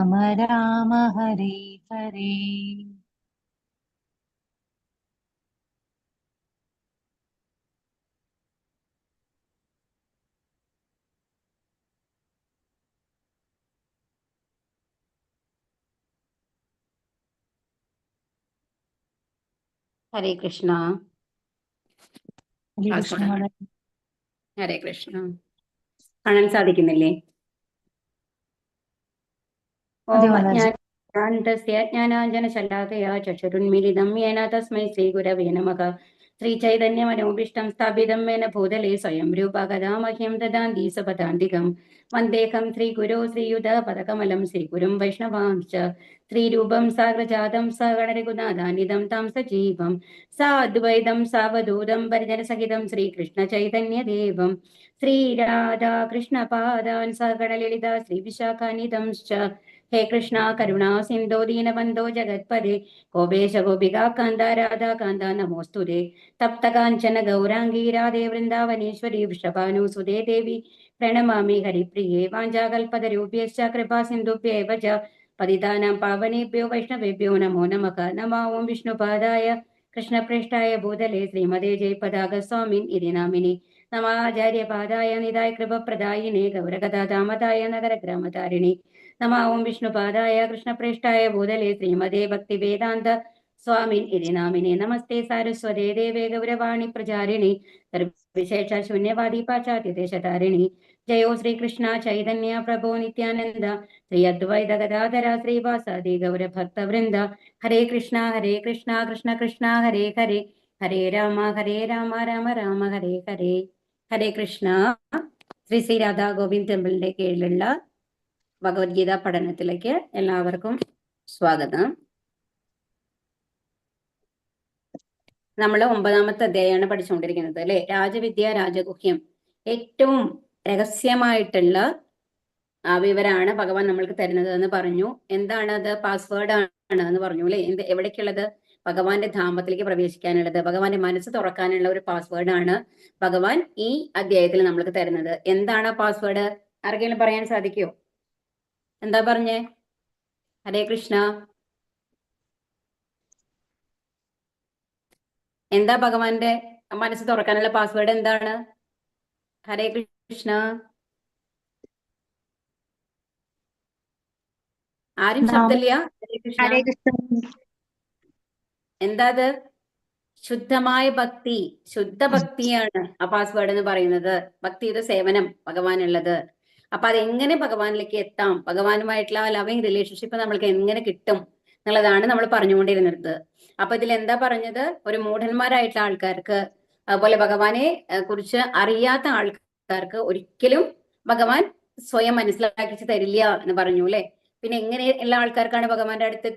രാമ രാമ ഹരേ ഹരേ. ഹരേ കൃഷ്ണ. ഹരേ കൃഷ്ണ. ഹരേ കൃഷ്ണ. കാണാൻ സാധിക്കുന്നില്ലേ? അതെ ഓം മാതാജി. ജ്ഞാനാഞ്ജനശലാകയാ ചക്ഷുരുന്മിലിതം യേന തസ്മൈ ശ്രീഗുരവേ നമഃ. ശ്രീചൈതന്യമനോഭീഷ്ടം സ്ഥാപിതം മേന ഭൂതലേ സ്വയം രൂപ കഥാ മഹ്യം ദദാന്തി സപദാന്തികം. വന്ദേഹം ശ്രീഗുരോ ശ്രീയുതപദകമലം ശ്രീഗുരും വൈഷ്ണവാംശ്ച. ശ്രീരൂപം സാഗ്രജാതം സഗണരഘുനാഥാനിധം താം സജീവം സാദ്വൈതം സാവധൂതം പരിജനസഹിതം ശ്രീകൃഷ്ണചൈതന്യദേവം ശ്രീരാധാകൃഷ്ണപാദാൻ സഗണലളിത ശ്രീവിശാഖാനിധംശ്ച. ഹേ കൃഷ്ണ കരുണാ സിന്ധോ ദീനബന്ധോ ജഗത്പദേ ഗോപേശ ഗോപികാ കാന്ത രാധാ കാന്ത നമോസ്തുതേ. തപ്ത കാഞ്ചന ഗൗരാംഗീ രാധേ വൃന്ദാവനേശ്വരി വൃഷഭാനുസുതേ ദേവി പ്രണമാമി ഹരിപ്രിയേ. വാഞ്ചാകൽപതരൂപ്യശ്ച കൃപാ സിന്ധുഭ്യേവ ച പതിതാനാം പാവനേഭ്യോ വൈഷ്ണവേഭ്യോ നമോ നമഃ. നമോ ഓം വിഷ്ണുപാദായ കൃഷ്ണപ്രേഷ്ഠായ ഭൂതലേ ശ്രീമതേ ജയപതാക സ്വാമിൻ ഇതി നാമിനി. നമാചാര്യപാദായ നിതായ കൃപപ്രദായിനേ ഗൗരകഥാമതായ നഗരഗ്രാമതാരിണി. നമ ഓം വിഷ്ണുപാദായ കൃഷ്ണപ്രേഷ്ഠായ ഭൂതലേ ശ്രീമതേ ഭക്തിവേദാന്ത സ്വാമിൻ ഇതി നാമിനെ. നമസ്തേ സാരസ്വതേ ദേവേ ഗൗരവാണി പ്രചാരിണി സർവവിശേഷ ശൂന്യവാദി പാശ്ചാത്യദേശതാരിണി. ജയോ ശ്രീകൃഷ്ണ ചൈതന്യ പ്രഭോ നിത്യാനന്ദ ശ്രീ അദ്വൈത ഗദാധര ശ്രീവാസാദി ഗൗരഭക്തവൃന്ദ. ഹരേ കൃഷ്ണ കൃഷ്ണ കൃഷ്ണ ഹരേ ഹരേ ഹരേ രാമ രാമ രാമ ഹരേ ഹരേ. ഹരേ കൃഷ്ണ. ശ്രീ രാധാ ഗോവിന്ദ് ടെമ്പിളിന്റെ കീഴിലുള്ള ഭഗവത്ഗീത പഠനത്തിലേക്ക് എല്ലാവർക്കും സ്വാഗതം. നമ്മൾ 9ാമത്തെ അധ്യായമാണ് പഠിച്ചുകൊണ്ടിരിക്കുന്നത് അല്ലെ. രാജവിദ്യ രാജഗുഹ്യം. ഏറ്റവും രഹസ്യമായിട്ടുള്ള വിവരമാണ് ഭഗവാൻ നമ്മൾക്ക് തരുന്നത് എന്ന് പറഞ്ഞു. എന്താണ് അത്? പാസ്വേഡ് ആണ് എന്ന് പറഞ്ഞു അല്ലെ. എവിടേക്കുള്ളത്? ഭഗവാന്റെ ധാമത്തിലേക്ക് പ്രവേശിക്കാനുള്ളത്, ഭഗവാന്റെ മനസ്സ് തുറക്കാനുള്ള ഒരു പാസ്വേഡ് ആണ് ഭഗവാൻ ഈ അധ്യായത്തിൽ നമ്മൾക്ക് തരുന്നത്. എന്താണ് പാസ്വേഡ്? ആർക്കെങ്കിലും പറയാൻ സാധിക്കുമോ? എന്താ പറഞ്ഞേ? ഹരേ കൃഷ്ണ. എന്താ ഭഗവാന്റെ മനസ്സ് തുറക്കാനുള്ള പാസ്വേഡ്? എന്താണ്? ഹരേ കൃഷ്ണ. ആരും ശബ്ദമില്ല. ഹരേ കൃഷ്ണ. എന്താ അത്? ശുദ്ധമായ ഭക്തി. ശുദ്ധ ഭക്തിയാണ് ആ പാസ്വേഡ് എന്ന് പറയുന്നത്. ഭക്തിയുടെ സേവനം ഭഗവാനുള്ളത്. അപ്പൊ അതെങ്ങനെ ഭഗവാനിലേക്ക് എത്താം, ഭഗവാനുമായിട്ടുള്ള ആ ലവിങ് റിലേഷൻഷിപ്പ് നമ്മൾക്ക് എങ്ങനെ കിട്ടും എന്നുള്ളതാണ് നമ്മൾ പറഞ്ഞുകൊണ്ടിരുന്നത്. അപ്പൊ ഇതിൽ എന്താ പറഞ്ഞത്? ഒരു മൂഢന്മാരായിട്ടുള്ള ആൾക്കാർക്ക്, അതുപോലെ ഭഗവാനെ കുറിച്ച് അറിയാത്ത ആൾക്കാർക്ക് ഒരിക്കലും ഭഗവാൻ സ്വയം മനസ്സിലാക്കി തരില്ല എന്ന് പറഞ്ഞു അല്ലെ. പിന്നെ എങ്ങനെ എല്ലാ ആൾക്കാർക്കാണ് ഭഗവാന്റെ അടുത്ത്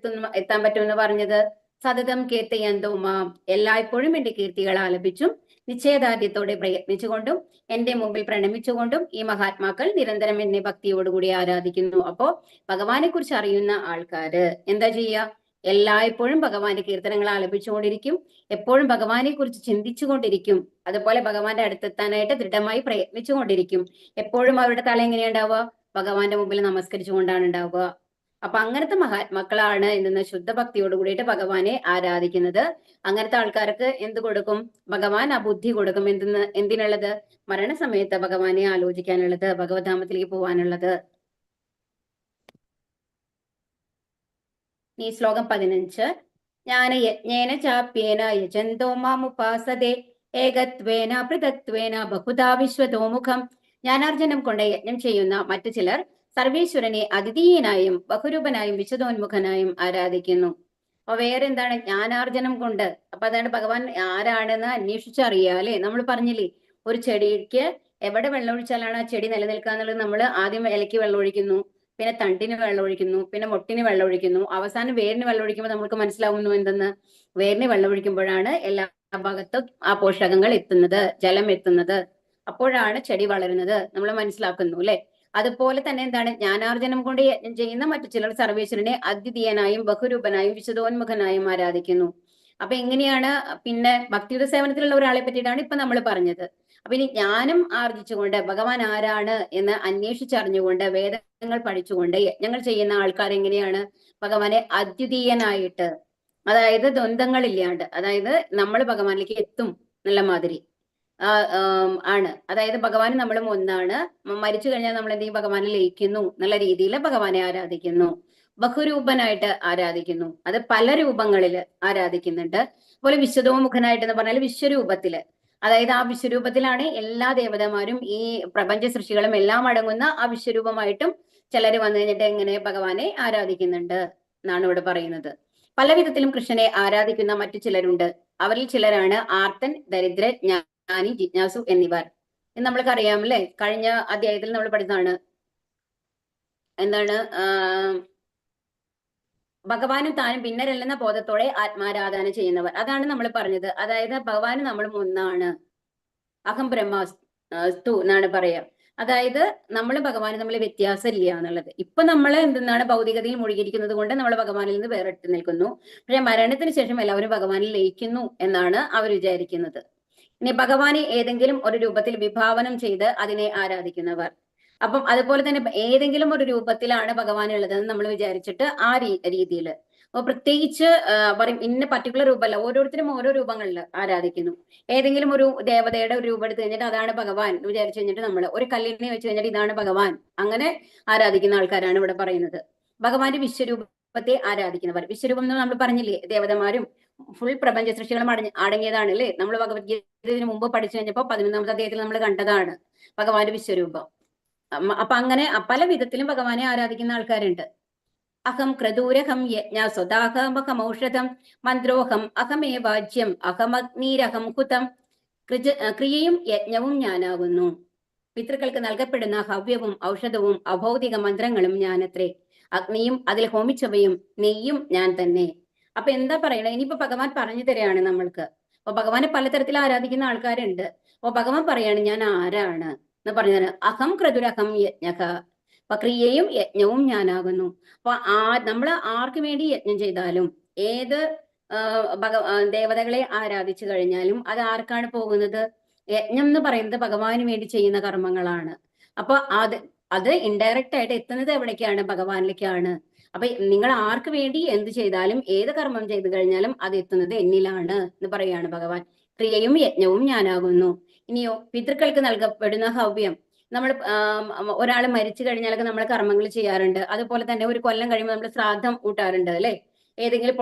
എത്താൻ പറ്റുമെന്ന് പറഞ്ഞത്? സതതം കീർത്തയന്തോ മാം, എല്ലായ്പ്പോഴും എന്റെ കീർത്തികൾ ആലപിച്ചും നിശ്ചയദാർഢ്യത്തോടെ പ്രയത്നിച്ചുകൊണ്ടും എന്റെ മുമ്പിൽ പ്രണമിച്ചുകൊണ്ടും ഈ മഹാത്മാക്കൾ നിരന്തരം എന്നെ ഭക്തിയോടുകൂടി ആരാധിക്കുന്നു. അപ്പോ ഭഗവാനെ കുറിച്ച് അറിയുന്ന ആൾക്കാര് എന്താ ചെയ്യുക? എല്ലായ്പ്പോഴും ഭഗവാന്റെ കീർത്തനങ്ങൾ ആലപിച്ചുകൊണ്ടിരിക്കും, എപ്പോഴും ഭഗവാനെ കുറിച്ച് ചിന്തിച്ചുകൊണ്ടിരിക്കും, അതുപോലെ ഭഗവാന്റെ അടുത്തെത്താനായിട്ട് ദൃഢമായി പ്രയത്നിച്ചുകൊണ്ടിരിക്കും. എപ്പോഴും അവരുടെ തല എങ്ങനെയുണ്ടാവുക? ഭഗവാന്റെ മുമ്പിൽ നമസ്കരിച്ചുകൊണ്ടാണ് ഉണ്ടാവുക. അപ്പൊ അങ്ങനത്തെ മഹാത്മാക്കളാണ് ഇന്ന് ശുദ്ധഭക്തിയോട് കൂടിയിട്ട് ഭഗവാനെ ആരാധിക്കുന്നത്. അങ്ങനത്തെ ആൾക്കാർക്ക് എന്ത് കൊടുക്കും? ഭഗവാൻ ആ ബുദ്ധി കൊടുക്കും. എന്തിനുള്ളത്? മരണസമയത്ത് ഭഗവാനെ ആലോചിക്കാനുള്ളത്, ഭഗവത്ധാമത്തിലേക്ക് പോവാനുള്ളത്. ഈ ശ്ലോകം 15. ജ്ഞാന യജ്ഞേന ചാപ്യേന യജന്തോ മാമുപാസതേ ഏകത്വേന പൃഥക്ത്വേന ബഹുധാ വിശ്വതോമുഖം. ജ്ഞാനാർജനം കൊണ്ട് യജ്ഞം ചെയ്യുന്ന മറ്റു ചിലർ സർവേശ്വരനെ അദ്വിതീയനായും ബഹുരൂപനായും വിശദോന്മുഖനായും ആരാധിക്കുന്നു. അപ്പൊ വേറെ എന്താണ്? ജ്ഞാനാർജനം കൊണ്ട്. അപ്പൊ അതാണ് ഭഗവാൻ ആരാണെന്ന് അന്വേഷിച്ചറിയുക അല്ലെ. നമ്മൾ പറഞ്ഞില്ലേ, ഒരു ചെടിക്ക് എവിടെ വെള്ളമൊഴിച്ചാലാണ് ആ ചെടി നിലനിൽക്കുക എന്നുള്ളത് നമ്മൾ ആദ്യം ഇലയ്ക്ക് വെള്ളമൊഴിക്കുന്നു, പിന്നെ തണ്ടിന് വെള്ളമൊഴിക്കുന്നു, പിന്നെ മൊട്ടിന് വെള്ളമൊഴിക്കുന്നു, അവസാനം വേരിന് വെള്ളമൊഴിക്കുമ്പോൾ നമുക്ക് മനസ്സിലാവുന്നു എന്തെന്ന്? വേരിന് വെള്ളമൊഴിക്കുമ്പോഴാണ് എല്ലാ ഭാഗത്തും ആ പോഷകങ്ങൾ എത്തുന്നത്, ജലം എത്തുന്നത്. അപ്പോഴാണ് ചെടി വളരുന്നത് നമ്മൾ മനസ്സിലാക്കുന്നു അല്ലെ. അതുപോലെ തന്നെ എന്താണ്? ജ്ഞാനാർജനം കൊണ്ട് യജ്ഞം ചെയ്യുന്ന മറ്റു ചിലർ സർവേശ്വരനെ അദ്വിതീയനായും ബഹുരൂപനായും വിശദോന്മുഖനായും ആരാധിക്കുന്നു. അപ്പൊ എങ്ങനെയാണ് പിന്നെ ഭക്തിയുത സേവനത്തിലുള്ള ഒരാളെ പറ്റിയിട്ടാണ് ഇപ്പൊ നമ്മൾ പറഞ്ഞത്. അപ്പൊ ഇനി ജ്ഞാനം ആർജിച്ചുകൊണ്ട് ഭഗവാൻ ആരാണ് എന്ന് അന്വേഷിച്ചറിഞ്ഞുകൊണ്ട് വേദങ്ങൾ പഠിച്ചുകൊണ്ട് യജ്ഞങ്ങൾ ചെയ്യുന്ന ആൾക്കാർ എങ്ങനെയാണ് ഭഗവാനെ അദ്വിതീയനായിട്ട്, അതായത് ദ്വന്ദ്ങ്ങളില്ലാണ്ട്, അതായത് നമ്മൾ ഭഗവാനിലേക്ക് എത്തും എന്നുള്ള മാതിരി ആണ്. അതായത് ഭഗവാൻ നമ്മളും ഒന്നാണ്, മരിച്ചു കഴിഞ്ഞാൽ നമ്മൾ എന്തെങ്കിലും ഭഗവാനെ ലയിക്കുന്നു എന്നുള്ള രീതിയിൽ ഭഗവാനെ ആരാധിക്കുന്നു. ബഹുരൂപനായിട്ട് ആരാധിക്കുന്നു, അത് പല രൂപങ്ങളിൽ ആരാധിക്കുന്നുണ്ട്. അതുപോലെ വിശ്വതോമുഖനായിട്ട് എന്ന് പറഞ്ഞാൽ വിശ്വരൂപത്തില്, അതായത് ആ വിശ്വരൂപത്തിലാണ് എല്ലാ ദേവതമാരും ഈ പ്രപഞ്ച സൃഷ്ടികളും എല്ലാം അടങ്ങുന്ന ആ വിശ്വരൂപമായിട്ടും ചിലർ വന്നു കഴിഞ്ഞിട്ട് എങ്ങനെ ഭഗവാനെ ആരാധിക്കുന്നുണ്ട് എന്നാണ് ഇവിടെ പറയുന്നത്. പല വിധത്തിലും കൃഷ്ണനെ ആരാധിക്കുന്ന മറ്റു ചിലരുണ്ട്. അവരിൽ ചിലരാണ് ആർത്തൻ, ദരിദ്രൻ, ജ്ഞാനി, ജിജ്ഞാസു എന്നിവർ. നമ്മൾക്ക് അറിയാം അല്ലെ, കഴിഞ്ഞ അധ്യായത്തിൽ നമ്മൾ പഠിച്ചതാണ്. എന്താണ് ഭഗവാനും താനും ഭിന്നരല്ലെന്ന ബോധത്തോടെ ആത്മാരാധന ചെയ്യുന്നവർ, അതാണ് നമ്മൾ പറഞ്ഞത്. അതായത് ഭഗവാനും നമ്മളും ഒന്നാണ്, അഹം ബ്രഹ്മാസ്തു എന്നാണ് പറയാ. അതായത് നമ്മൾ ഭഗവാന് തമ്മിൽ വ്യത്യാസം ഇല്ല എന്നുള്ളത്. ഇപ്പൊ നമ്മൾ എന്താണ് ഭൗതികതയിൽ മുഴുകിയിരിക്കുന്നത് കൊണ്ട് നമ്മൾ ഭഗവാനിൽ നിന്ന് വേറിട്ട് നിൽക്കുന്നു. പക്ഷെ മരണത്തിന് ശേഷം എല്ലാവരും ഭഗവാനിൽ ലയിക്കുന്നു എന്നാണ് അവർ വിചാരിക്കുന്നത്. ഇനി ഭഗവാനെ ഏതെങ്കിലും ഒരു രൂപത്തിൽ വിഭാവനം ചെയ്ത് അതിനെ ആരാധിക്കുന്നവർ. അപ്പം അതുപോലെ തന്നെ ഏതെങ്കിലും ഒരു രൂപത്തിലാണ് ഭഗവാൻ ഉള്ളതെന്ന് നമ്മൾ വിചാരിച്ചിട്ട് ആ രീതിയിൽ, അപ്പൊ പ്രത്യേകിച്ച് പറയും ഇന്ന പർട്ടിക്കുലർ രൂപമല്ല, ഓരോരുത്തരും ഓരോ രൂപങ്ങളിൽ ആരാധിക്കുന്നു. ഏതെങ്കിലും ഒരു ദേവതയുടെ ഒരു രൂപം എടുത്തു കഴിഞ്ഞിട്ട് അതാണ് ഭഗവാൻ എന്ന് വിചാരിച്ചു കഴിഞ്ഞിട്ട് നമ്മൾ ഒരു കല്ലിനെ വെച്ച് കഴിഞ്ഞിട്ട് ഇതാണ് ഭഗവാൻ, അങ്ങനെ ആരാധിക്കുന്ന ആൾക്കാരാണ് ഇവിടെ പറയുന്നത്. ഭഗവാന്റെ വിശ്വരൂപത്തെ ആരാധിക്കുന്നവർ. വിശ്വരൂപം എന്ന് നമ്മൾ പറഞ്ഞില്ലേ, ദേവതമാരും ഫുൾ പ്രപഞ്ച സൃഷ്ടികളും അടങ്ങിയതാണ് അല്ലേ. നമ്മൾ ഭഗവത്ഗീതത്തിന് മുമ്പ് പഠിച്ചു കഴിഞ്ഞപ്പോൾ 11ാമത്തെ അധ്യായത്തിൽ നമ്മൾ കണ്ടതാണ് ഭഗവാന്റെ വിശ്വരൂപം. അപ്പൊ അങ്ങനെ പല വിധത്തിലും ഭഗവാനെ ആരാധിക്കുന്ന ആൾക്കാരുണ്ട്. അഹം ക്രദൂരഹം യജ്ഞ സ്വതാഹമഹമൗഷധം മന്ത്രോഹം അഹമേവാജ്യം അഹമഗ്നീരഹം കുതം. ക്രിയയും യജ്ഞവും ഞാനാകുന്നു. പിതൃക്കൾക്ക് നൽകപ്പെടുന്ന ഹവ്യവും ഔഷധവും അഭൗതിക മന്ത്രങ്ങളും ഞാനത്രേ. അഗ്നിയും അതിൽ ഹോമിച്ചവയും നെയ്യും ഞാൻ തന്നെ. അപ്പൊ എന്താ പറയണത്, ഇനിയിപ്പോ ഭഗവാൻ പറഞ്ഞു തരികയാണ് നമ്മൾക്ക്. അപ്പൊ ഭഗവാനെ പലതരത്തിൽ ആരാധിക്കുന്ന ആൾക്കാരുണ്ട്. അപ്പൊ ഭഗവാൻ പറയാണ് ഞാൻ ആരാണ് എന്ന് പറഞ്ഞാൽ അഹം ക്രതുരഹം യജ്ഞ, അപ്പൊ ക്രിയയും യജ്ഞവും ഞാനാകുന്നു. അപ്പൊ നമ്മൾ ആർക്ക് വേണ്ടി യജ്ഞം ചെയ്താലും, ഏത് ദേവതകളെ ആരാധിച്ചു കഴിഞ്ഞാലും അത് ആർക്കാണ് പോകുന്നത്? യജ്ഞം എന്ന് പറയുന്നത് ഭഗവാന് വേണ്ടി ചെയ്യുന്ന കർമ്മങ്ങളാണ്. അപ്പൊ അത് ഇൻഡയറക്റ്റ് ആയിട്ട് എത്തുന്നത് എവിടേക്കാണ്? ഭഗവാനിലേക്കാണ്. അപ്പൊ നിങ്ങൾ ആർക്ക് വേണ്ടി എന്ത് ചെയ്താലും, ഏത് കർമ്മം ചെയ്തു കഴിഞ്ഞാലും അത് എത്തുന്നത് എന്നിലാണ് എന്ന് പറയാണ് ഭഗവാൻ. ക്രിയയും യജ്ഞവും ഞാനാകുന്നു. ഇനിയോ പിതൃക്കൾക്ക് നൽകപ്പെടുന്ന ഹവ്യം, നമ്മൾ ഒരാൾ മരിച്ചു കഴിഞ്ഞാലൊക്കെ നമ്മൾ കർമ്മങ്ങൾ ചെയ്യാറുണ്ട്. അതുപോലെ തന്നെ ഒരു കൊല്ലം കഴിയുമ്പോൾ നമ്മൾ ശ്രാദ്ധം കൂട്ടാറുണ്ട് അല്ലെ. ഏതെങ്കിലും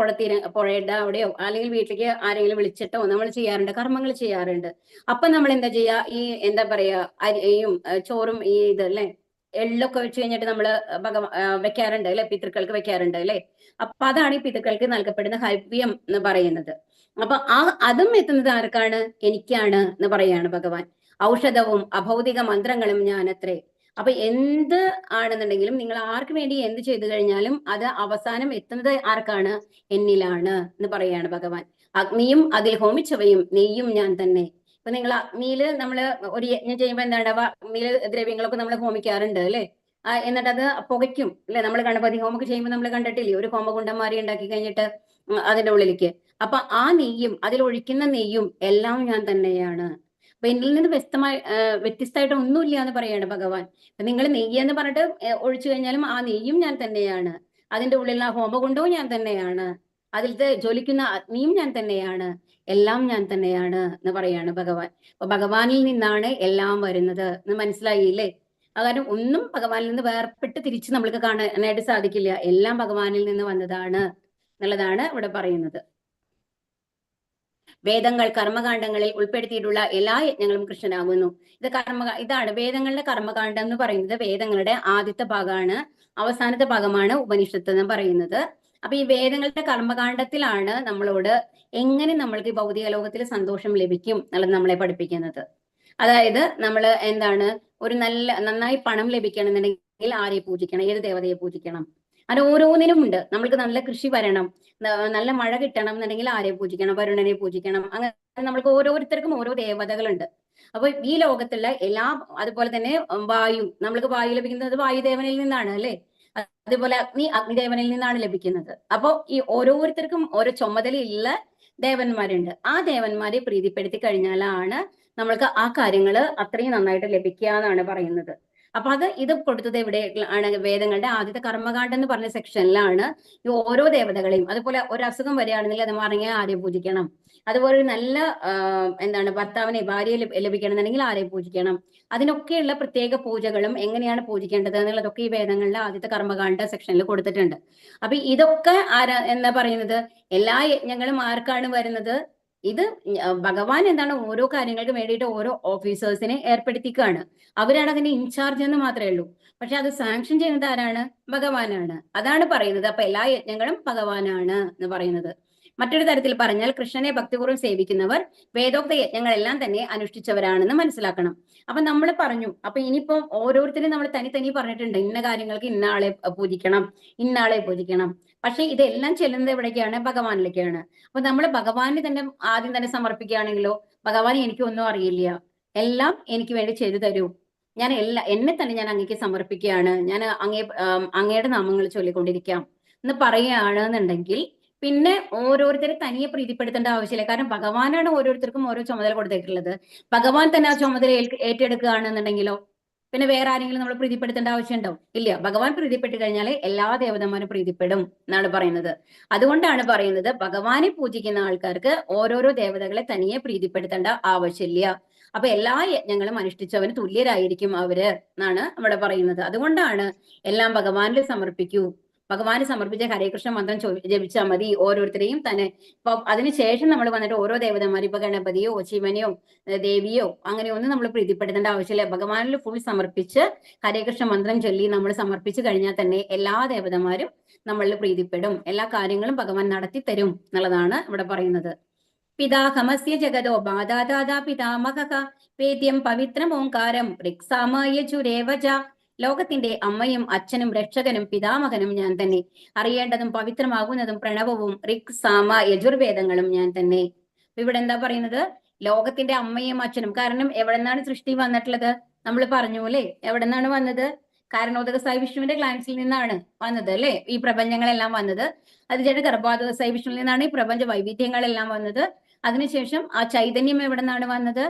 പുഴയുടെ അവിടെയോ അല്ലെങ്കിൽ വീട്ടിലേക്ക് ആരെങ്കിലും വിളിച്ചിട്ടോ നമ്മൾ ചെയ്യാറുണ്ട്, കർമ്മങ്ങൾ ചെയ്യാറുണ്ട്. അപ്പൊ നമ്മൾ എന്താ ചെയ്യാ, ഈ എന്താ പറയാ അരിയും ചോറും ഈ ഇതല്ലേ എള്ളൊക്കെ വെച്ച് കഴിഞ്ഞിട്ട് നമ്മൾ വെക്കാറുണ്ട് അല്ലെ, പിതൃക്കൾക്ക് വെക്കാറുണ്ട് അല്ലെ. അപ്പൊ അതാണ് ഈ പിതൃക്കൾക്ക് നൽകപ്പെടുന്ന ഹവ്യം എന്ന് പറയുന്നത്. അപ്പൊ അതും എത്തുന്നത് ആർക്കാണ്? എനിക്കാണ് എന്ന് പറയാണ് ഭഗവാൻ. ഔഷധവും അഭൗതിക മന്ത്രങ്ങളും ഞാനത്രേ. അപ്പൊ എന്ത് ആണെന്നുണ്ടെങ്കിലും നിങ്ങൾ ആർക്ക് വേണ്ടി എന്ത് ചെയ്തു കഴിഞ്ഞാലും അത് അവസാനം എത്തുന്നത് ആർക്കാണ്? എന്നിലാണ് എന്ന് പറയാണ് ഭഗവാൻ. അഗ്നിയും അതിൽ ഹോമിച്ചവയും നെയ്യും ഞാൻ തന്നെ. ഇപ്പൊ നിങ്ങൾ അഗ്നിയിൽ നമ്മൾ ഒരു യജ്ഞം ചെയ്യുമ്പോൾ എന്താണ്, അഗ്നിയിൽ ദ്രവ്യങ്ങളൊക്കെ നമ്മൾ ഹോമിക്കാറുണ്ട് അല്ലെ. എന്നിട്ട് അത് പുകയ്ക്കും അല്ലെ. നമ്മൾ ഗണപതി ഹോമൊക്കെ ചെയ്യുമ്പോൾ നമ്മൾ കണ്ടിട്ടില്ലേ, ഒരു ഹോമകുണ്ടന്മാരി ഉണ്ടാക്കി കഴിഞ്ഞിട്ട് അതിന്റെ ഉള്ളിലേക്ക്. അപ്പൊ ആ നെയ്യും അതിൽ ഒഴിക്കുന്ന നെയ്യും എല്ലാം ഞാൻ തന്നെയാണ്. അപ്പൊ എന്നിൽ നിന്ന് വ്യത്യസ്തമായിട്ട് ഒന്നുമില്ല എന്ന് പറയാണ് ഭഗവാൻ. അപ്പൊ നിങ്ങൾ നെയ്യ് എന്ന് പറഞ്ഞിട്ട് ഒഴിച്ചു കഴിഞ്ഞാലും ആ നെയ്യും ഞാൻ തന്നെയാണ്. അതിന്റെ ഉള്ളിൽ ആ ഹോമകുണ്ടവും ഞാൻ തന്നെയാണ്. അതിലത്തെ ജ്വലിക്കുന്ന അഗ്നിയും ഞാൻ തന്നെയാണ്. എല്ലാം ഞാൻ തന്നെയാണ് എന്ന് പറയാണ് ഭഗവാൻ. അപ്പൊ ഭഗവാനിൽ നിന്നാണ് എല്ലാം വരുന്നത് എന്ന് മനസ്സിലായില്ലേ? കാരണം ഒന്നും ഭഗവാനിൽ നിന്ന് വേർപെട്ട് തിരിച്ച് നമ്മൾക്ക് കാണാനായിട്ട് സാധിക്കില്ല. എല്ലാം ഭഗവാനിൽ നിന്ന് വന്നതാണ് എന്നുള്ളതാണ് ഇവിടെ പറയുന്നത്. വേദങ്ങൾ കർമ്മകാണ്ഡങ്ങളിൽ ഉൾപ്പെടുത്തിയിട്ടുള്ള എല്ലാ യജ്ഞങ്ങളും കൃഷ്ണനാകുന്നു. ഇതാണ് വേദങ്ങളുടെ കർമ്മകാണ്ഡം എന്ന് പറയുന്നത്. വേദങ്ങളുടെ ആദ്യത്തെ ഭാഗമാണ്, അവസാനത്തെ ഭാഗമാണ് ഉപനിഷത്ത് എന്ന് പറയുന്നത്. അപ്പൊ ഈ വേദങ്ങളുടെ കർമ്മകാണ്ഡത്തിലാണ് നമ്മളോട് എങ്ങനെ നമ്മൾക്ക് ഈ ഭൗതിക ലോകത്തിൽ സന്തോഷം ലഭിക്കും എന്നുള്ളത് നമ്മളെ പഠിപ്പിക്കുന്നത്. അതായത് നമ്മൾ എന്താണ്, ഒരു നന്നായി പണം ലഭിക്കണമെന്നുണ്ടെങ്കിൽ ആരെ പൂജിക്കണം, ഏത് ദേവതയെ പൂജിക്കണം, അത് ഓരോന്നിനും ഉണ്ട്. നമ്മൾക്ക് നല്ല കൃഷി വരണം, നല്ല മഴ കിട്ടണം എന്നുണ്ടെങ്കിൽ ആരെ പൂജിക്കണം? വരുണനെ പൂജിക്കണം. അങ്ങനെ നമ്മൾക്ക് ഓരോരുത്തർക്കും ഓരോ ദേവതകളുണ്ട്. അപ്പൊ ഈ ലോകത്തുള്ള അതുപോലെ തന്നെ വായു, നമ്മൾക്ക് വായു ലഭിക്കുന്നത് വായുദേവനിൽ നിന്നാണ് അല്ലെ. അതുപോലെ അഗ്നി അഗ്നിദേവനിൽ നിന്നാണ് ലഭിക്കുന്നത്. അപ്പോ ഈ ഓരോരുത്തർക്കും ഓരോ ചുമതലയുള്ള ദേവന്മാരുണ്ട്. ആ ദേവന്മാരെ പ്രീതിപ്പെടുത്തി കഴിഞ്ഞാലാണ് നമ്മൾക്ക് ആ കാര്യങ്ങള് അത്രയും നന്നായിട്ട് ലഭിക്കുക എന്നാണ് പറയുന്നത്. അപ്പൊ ഇത് കൊടുത്തത് എവിടെ ആണ്? വേദങ്ങളുടെ ആദ്യത്തെ കർമ്മകാണ്ഡം എന്ന് പറഞ്ഞ സെക്ഷനിലാണ് ഈ ഓരോ ദേവതകളെയും, അതുപോലെ ഒരു അസുഖം വരികയാണെങ്കിൽ അത് മാറിയാൽ ആരെ പൂജിക്കണം, അതുപോലെ ഒരു നല്ല എന്താണ് ഭർത്താവിനെ ഭാര്യയെ ലഭിക്കണമെന്നുണ്ടെങ്കിൽ ആരെ പൂജിക്കണം, അതിനൊക്കെയുള്ള പ്രത്യേക പൂജകളും എങ്ങനെയാണ് പൂജിക്കേണ്ടത് എന്നുള്ളതൊക്കെ ഈ വേദങ്ങളിലെ ആദ്യത്തെ കർമ്മകാണ്ഡ സെക്ഷനിൽ കൊടുത്തിട്ടുണ്ട്. അപ്പൊ ഇതൊക്കെ എന്താ പറയുന്നത്, എല്ലാ യജ്ഞങ്ങളും ആർക്കാണ് വരുന്നത്? ഇത് ഭഗവാൻ എന്താണ് ഓരോ കാര്യങ്ങൾക്ക് വേണ്ടിയിട്ട് ഓരോ ഓഫീസേഴ്സിനെ ഏർപ്പെടുത്തിക്കുകയാണ്. അവരാണ് അതിന്റെ ഇൻചാർജ് എന്ന് മാത്രമേ ഉള്ളൂ. പക്ഷെ അത് സാങ്ഷൻ ചെയ്യുന്നത് ആരാണ്? ഭഗവാനാണ്. അതാണ് പറയുന്നത്. അപ്പൊ എല്ലാ യജ്ഞങ്ങളും ഭഗവാനാണ് എന്ന് പറയുന്നത്. മറ്റൊരു തരത്തിൽ പറഞ്ഞാൽ കൃഷ്ണനെ ഭക്തിപൂർവ്വം സേവിക്കുന്നവർ വേദോക്ത യജ്ഞങ്ങളെല്ലാം തന്നെ അനുഷ്ഠിച്ചവരാണെന്ന് മനസ്സിലാക്കണം. അപ്പൊ നമ്മൾ പറഞ്ഞു, അപ്പൊ ഇനിയിപ്പം ഓരോരുത്തരും നമ്മൾ തനി പറഞ്ഞിട്ടുണ്ട്, ഇന്ന കാര്യങ്ങൾക്ക് ഇന്ന ആളെ പൂജിക്കണം, ഇന്ന ആളെ പൂജിക്കണം. പക്ഷെ ഇതെല്ലാം ചെല്ലുന്നത് എവിടേക്കാണ്? ഭഗവാനിലേക്കാണ്. അപ്പൊ നമ്മൾ ഭഗവാന് തന്നെ ആദ്യം തന്നെ സമർപ്പിക്കുകയാണെങ്കിലോ, ഭഗവാൻ എനിക്കൊന്നും അറിയില്ല, എല്ലാം എനിക്ക് വേണ്ടി ചെയ്തു തരൂ, ഞാൻ എന്നെ തന്നെ ഞാൻ അങ്ങേക്ക് സമർപ്പിക്കുകയാണ്, ഞാൻ അങ്ങയുടെ നാമങ്ങൾ ചൊല്ലിക്കൊണ്ടിരിക്കാം എന്ന് പറയുകയാണെന്നുണ്ടെങ്കിൽ പിന്നെ ഓരോരുത്തരെ തനിയെ പ്രീതിപ്പെടുത്തേണ്ട ആവശ്യമില്ല. കാരണം ഭഗവാനാണ് ഓരോരുത്തർക്കും ഓരോ ചുമതല കൊടുത്തിട്ടുള്ളത്. ഭഗവാൻ തന്നെ ആ ചുമതല ഏറ്റെടുക്കുകയാണെന്നുണ്ടെങ്കിലോ പിന്നെ വേറെ ആരെങ്കിലും നമ്മൾ പ്രീതിപ്പെടുത്തേണ്ട ആവശ്യമുണ്ടോ? ഇല്ല. ഭഗവാൻ പ്രീതിപ്പെട്ട് കഴിഞ്ഞാൽ എല്ലാ ദേവതന്മാരും പ്രീതിപ്പെടും എന്നാണ് പറയുന്നത്. അതുകൊണ്ടാണ് പറയുന്നത് ഭഗവാനെ പൂജിക്കുന്ന ആൾക്കാർക്ക് ഓരോരോ ദേവതകളെ തനിയെ പ്രീതിപ്പെടുത്തേണ്ട ആവശ്യമില്ല. അപ്പൊ എല്ലാ യജ്ഞങ്ങളും അനുഷ്ഠിച്ചവന് തുല്യരായിരിക്കും അവര് എന്നാണ് ഇവിടെ പറയുന്നത്. അതുകൊണ്ടാണ് എല്ലാം ഭഗവാനിൽ സമർപ്പിക്കൂ, ഭഗവാന് സമർപ്പിച്ച ഹരേകൃഷ്ണ മന്ത്രം ജപിച്ചാൽ മതി ഓരോരുത്തരെയും തന്നെ. ഇപ്പൊ അതിനുശേഷം നമ്മൾ വന്നിട്ട് ഓരോ ദേവതമാരും, ഇപ്പൊ ഗണപതിയോ ശിവനെയോ ദേവിയോ അങ്ങനെയൊന്നും നമ്മൾ പ്രീതിപ്പെടുത്തേണ്ട ആവശ്യമില്ല. ഭഗവാനിൽ ഫുൾ സമർപ്പിച്ച് ഹരേകൃഷ്ണ മന്ത്രം ചൊല്ലി നമ്മൾ സമർപ്പിച്ചു കഴിഞ്ഞാൽ തന്നെ എല്ലാ ദേവതമാരും നമ്മളിൽ പ്രീതിപ്പെടും, എല്ലാ കാര്യങ്ങളും ഭഗവാൻ നടത്തി തരും എന്നുള്ളതാണ് ഇവിടെ പറയുന്നത്. പിതാഹമസ്യ ജഗതോ ബാധാദാദാ പിതാമഹഃ വേദ്യം പവിത്രം ഓംകാരം ഋക്സാമയജുരേവച. ലോകത്തിന്റെ അമ്മയും അച്ഛനും രക്ഷകനും പിതാമഹനും ഞാൻ തന്നെ. അറിയേണ്ടതും പവിത്രമാകുന്നതും പ്രണവവും ഋക് സാമ യജുർവേദങ്ങളും ഞാൻ തന്നെ. ഇവിടെ എന്താ പറയുന്നത്? ലോകത്തിന്റെ അമ്മയും അച്ഛനും. കാരണം എവിടെ നിന്നാണ് സൃഷ്ടി വന്നിട്ടുള്ളത്? നമ്മൾ പറഞ്ഞു അല്ലേ, എവിടെ നിന്നാണ് വന്നത്? കാരണോദക സായി വിഷ്ണുവിന്റെ ഗ്ലാൻസിൽ നിന്നാണ് വന്നത് അല്ലെ ഈ പ്രപഞ്ചങ്ങളെല്ലാം വന്നത്. അതിന്റെ ഗർഭാദക സായി വിഷ്ണുവിൽ നിന്നാണ് ഈ പ്രപഞ്ച വൈവിധ്യങ്ങളെല്ലാം വന്നത്. അതിനുശേഷം ആ ചൈതന്യം എവിടെ നിന്നാണ് വന്നത്?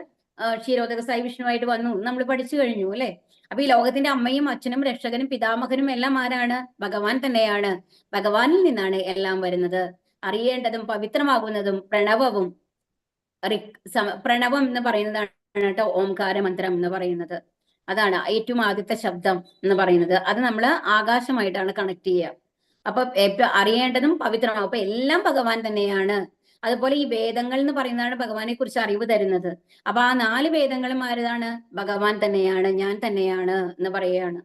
ക്ഷീരോദക സായി വിഷ്ണുവായിട്ട് വന്നു, നമ്മൾ പഠിച്ചു കഴിഞ്ഞു അല്ലെ. അപ്പൊ ഈ ലോകത്തിന്റെ അമ്മയും അച്ഛനും രക്ഷകനും പിതാമഹനും എല്ലാം ആരാണ്? ഭഗവാൻ തന്നെയാണ്. ഭഗവാനിൽ നിന്നാണ് എല്ലാം വരുന്നത്. അറിയേണ്ടതും പവിത്രമാകുന്നതും പ്രണവവും. പ്രണവം എന്ന് പറയുന്നതാണ് കേട്ടോ ഓംകാര മന്ത്രം എന്ന് പറയുന്നത്. അതാണ് ഏറ്റവും ആദ്യത്തെ ശബ്ദം എന്ന് പറയുന്നത്. അത് നമ്മൾ ആകാശമായിട്ടാണ് കണക്ട് ചെയ്യുക. അപ്പൊ അറിയേണ്ടതും പവിത്രമാകും. അപ്പൊ എല്ലാം ഭഗവാൻ തന്നെയാണ്. അതുപോലെ ഈ വേദങ്ങൾ എന്ന് പറയുന്നതാണ് ഭഗവാനെ കുറിച്ച് അറിവ് തരുന്നത്. അപ്പൊ ആ 4 വേദങ്ങളും ആരതാണ്? ഭഗവാൻ തന്നെയാണ്, ഞാൻ തന്നെയാണ് എന്ന് പറയുകയാണ്.